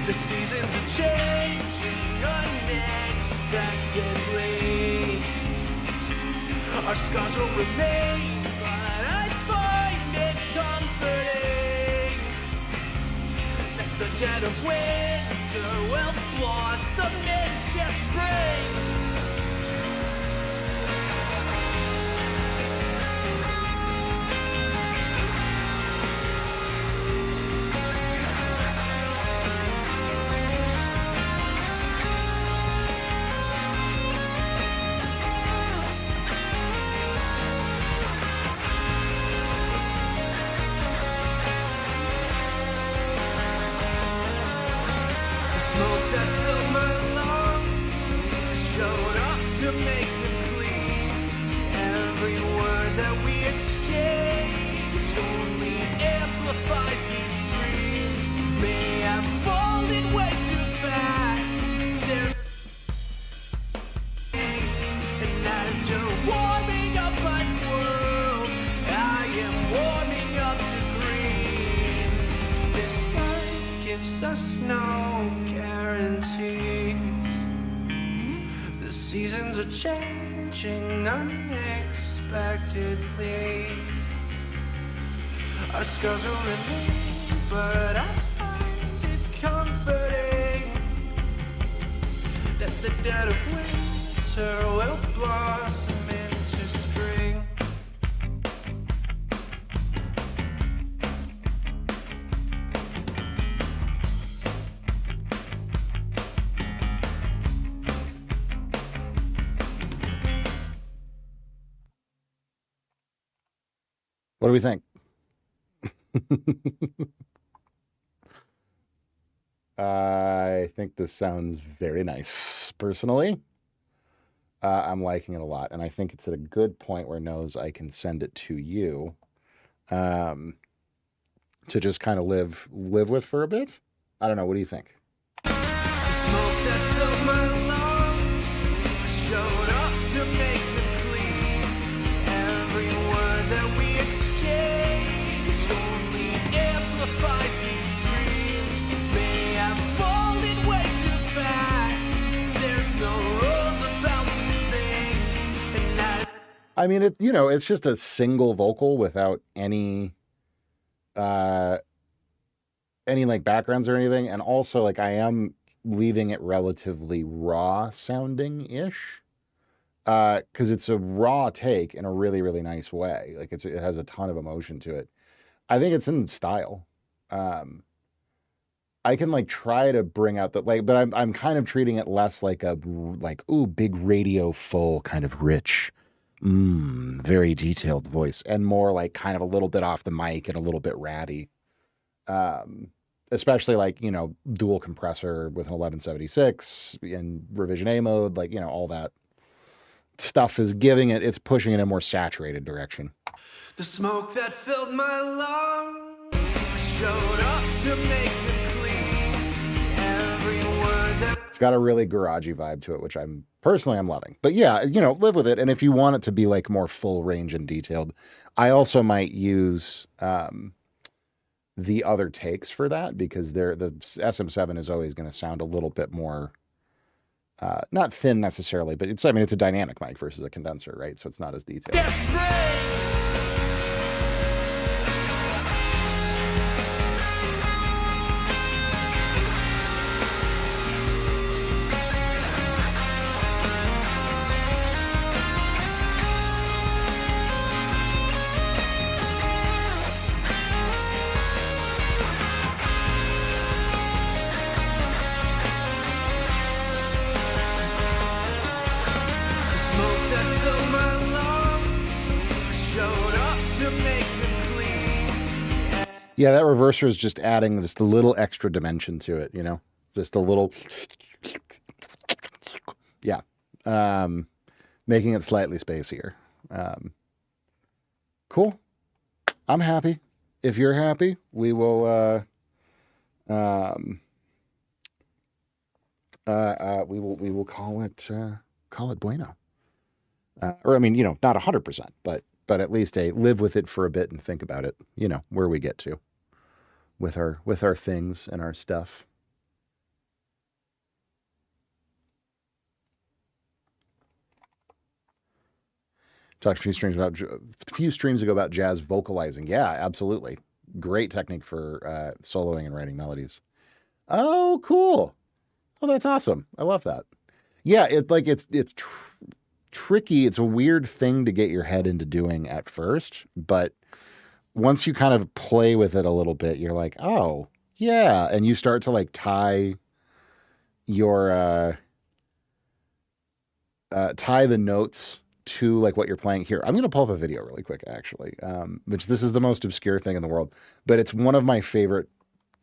The seasons are changing unexpectedly. Our scars will remain, but I find it comforting that the dead of winter will blossom into spring. The smoke that filled my lungs showed up to make them clean. Every word that we exchange only amplifies these dreams. May have fallen way too fast. There's things, and as you're warming up my world, I am warming up to green. This life gives us no guarantees. The seasons are changing unexpectedly. Our scars will remain, but I find it comforting that the dead of winter will blossom into spring. What do we think? I think this sounds very nice, personally. I'm liking it a lot, and I think it's at a good point where it knows I can send it to you to just kind of live with for a bit. I don't know. What do you think? The smoke that filled my lungs showed up to make them clean. Every word that we exchange only amplifies these dreams. May have fallen way too fast. There's no rules about these things, and I mean, it's just a single vocal without any like backgrounds or anything, and also like I am leaving it relatively raw sounding ish, because it's a raw take in a really, really nice way. Like it has a ton of emotion to it. I think it's in style. I can like try to bring out but I'm kind of treating it less like ooh, big radio full kind of rich, very detailed voice, and more like kind of a little bit off the mic and a little bit ratty. Especially like, dual compressor with an 1176 in revision A mode, like, all that stuff is it's pushing it in a more saturated direction. the smoke that filled my lungs showed up to make them clean. Every word that It's got a really garagey vibe to it, which I'm loving. But yeah, you know, live with it. And if you want it to be like more full range and detailed, I also might use the other takes for that, because the SM7 is always going to sound a little bit more not thin necessarily, but it's a dynamic mic versus a condenser, right? So it's not as detailed. The smoke that filled my lungs showed up to make them clean. Yeah, that reverser is just adding just a little extra dimension to it, you know? Just a little... Yeah. Making it slightly spacier. Cool. I'm happy. If you're happy, we will... we will call it bueno. Or I mean, you know, not 100%, but at least live with it for a bit and think about it. You know, where we get to with our things and our stuff. Talked a few streams ago about jazz vocalizing. Yeah, absolutely. Great technique for soloing and writing melodies. Oh, cool. Oh, that's awesome. I love that. Yeah, it's tricky. It's a weird thing to get your head into doing at first, but once you kind of play with it a little bit, you're like, oh, yeah, and you start to like tie your tie the notes to like what you're playing here. I'm going to pull up a video really quick, actually, which this is the most obscure thing in the world, but it's one of my favorite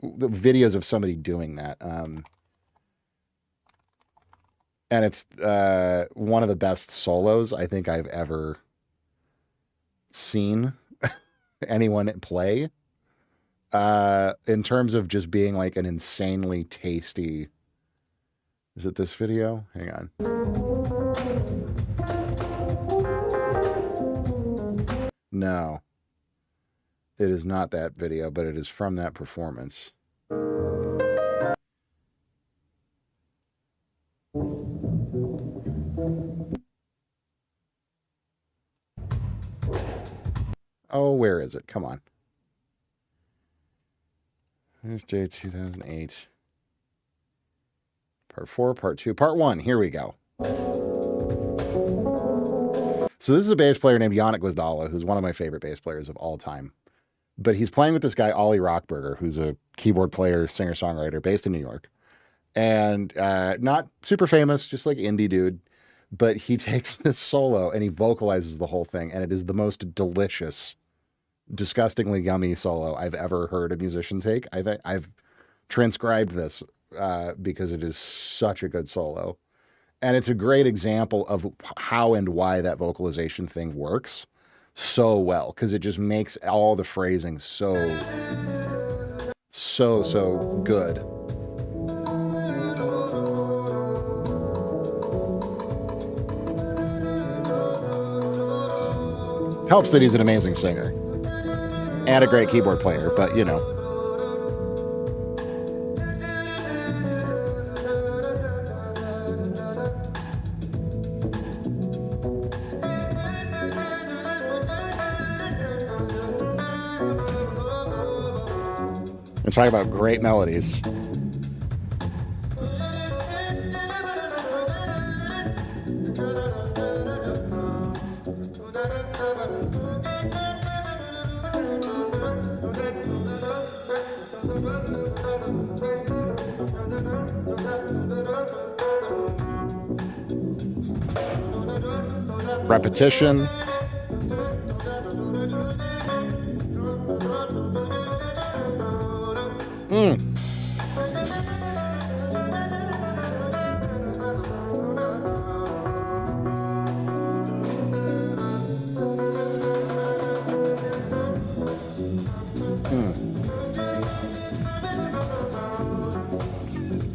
videos of somebody doing that. And it's one of the best solos I think I've ever seen anyone play. In terms of just being like an insanely tasty... Is it this video? Hang on. No. It is not that video, but it is from that performance. Oh, where is it? Come on. Day 2008. Part 4, Part 2, Part 1. Here we go. So this is a bass player named Yannick Gwizdala, who's one of my favorite bass players of all time. But he's playing with this guy, Ollie Rockberger, who's a keyboard player, singer-songwriter based in New York. And not super famous, just like indie dude. But he takes this solo and he vocalizes the whole thing. And it is the most delicious, disgustingly yummy solo I've ever heard a musician take. I've transcribed this because it is such a good solo. And it's a great example of how and why that vocalization thing works so well, because it just makes all the phrasing so good. Helps that he's an amazing singer and a great keyboard player, but you know. And talk about great melodies. Repetition.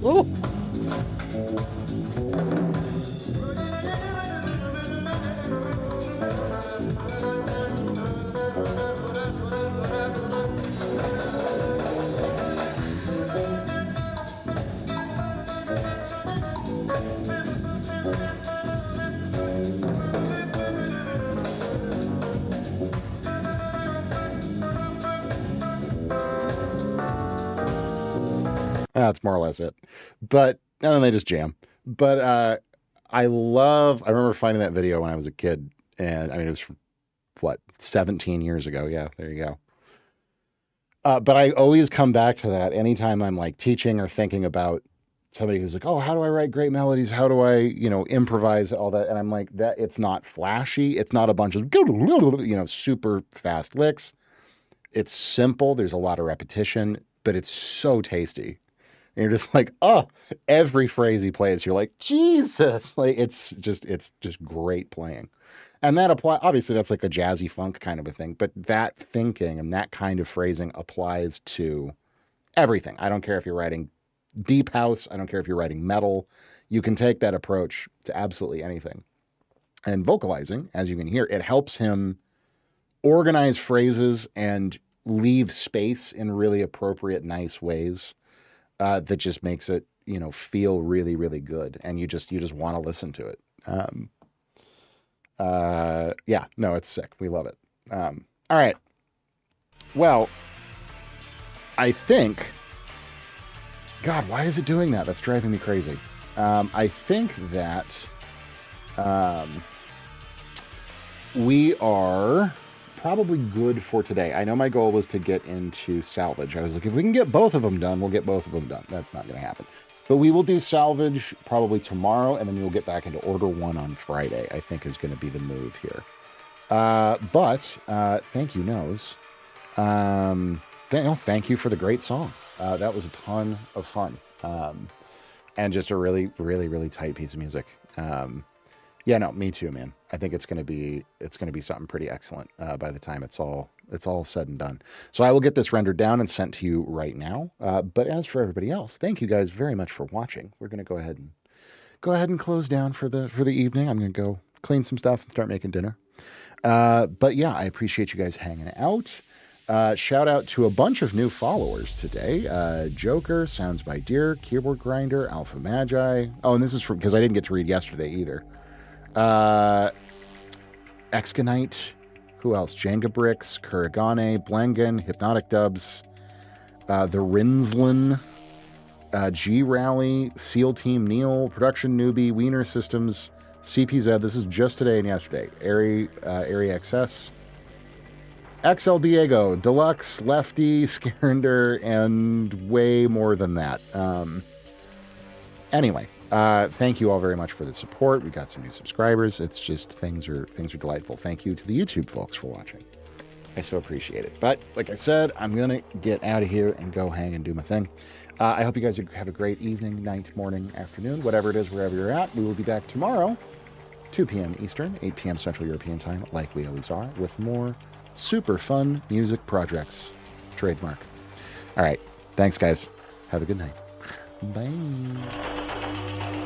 Ooh. That's more or less it. But and then they just jam. But I remember finding that video when I was a kid, and I mean it was from, what, 17 years ago. Yeah, there you go. But I always come back to that anytime I'm like teaching or thinking about somebody who's like, oh, how do I write great melodies? How do I, improvise all that? And I'm like, that it's not flashy. It's not a bunch of, super fast licks. It's simple. There's a lot of repetition, but it's so tasty. And you're just like, oh, every phrase he plays, you're like, Jesus. Like it's just great playing. And that obviously that's like a jazzy funk kind of a thing, but that thinking and that kind of phrasing applies to everything. I don't care if you're writing deep house. I don't care if you're writing metal. You can take that approach to absolutely anything. And vocalizing, as you can hear, it helps him organize phrases and leave space in really appropriate, nice ways. That just makes it, feel really, really good. And you just want to listen to it. It's sick. We love it. All right. Well, I think, God, why is it doing that? That's driving me crazy. I think that we are probably good for today. I know my goal was to get into salvage. I was like, if we can get both of them done, we'll get both of them done. That's not going to happen. But we will do salvage probably tomorrow, and then we'll get back into Order 1 on Friday, I think is going to be the move here. But thank you, Nose. Thank you for the great song. That was a ton of fun. And just a really, really, really tight piece of music. Me too, man. I think it's gonna be something pretty excellent by the time it's all said and done. So I will get this rendered down and sent to you right now. But as for everybody else, thank you guys very much for watching. We're gonna go ahead and close down for the evening. I'm gonna go clean some stuff and start making dinner. But yeah, I appreciate you guys hanging out. Shout out to a bunch of new followers today. Joker, Sounds by Deer, Keyboard Grinder, Alpha Magi. Oh, and this is because I didn't get to read yesterday either. Excanite, who else? Jenga Bricks, Kuragane, Blangan, Hypnotic Dubs, The Rinslin, G Rally, SEAL Team Neil, Production Newbie, Wiener Systems, CPZ. This is just today and yesterday. Airy XS, XL Diego, Deluxe, Lefty, Scarender, and way more than that. Anyway. Thank you all very much for the support. We got some new subscribers. It's just things are delightful. Thank you to the YouTube folks for watching. I so appreciate it. But like I said, I'm gonna get out of here and go hang and do my thing. I hope you guys have a great evening, night, morning, afternoon, whatever it is, wherever you're at. We will be back tomorrow, 2 p.m. Eastern, 8 p.m. Central European Time, like we always are, with more super fun music projects. Trademark. All right. Thanks, guys. Have a good night. Bye.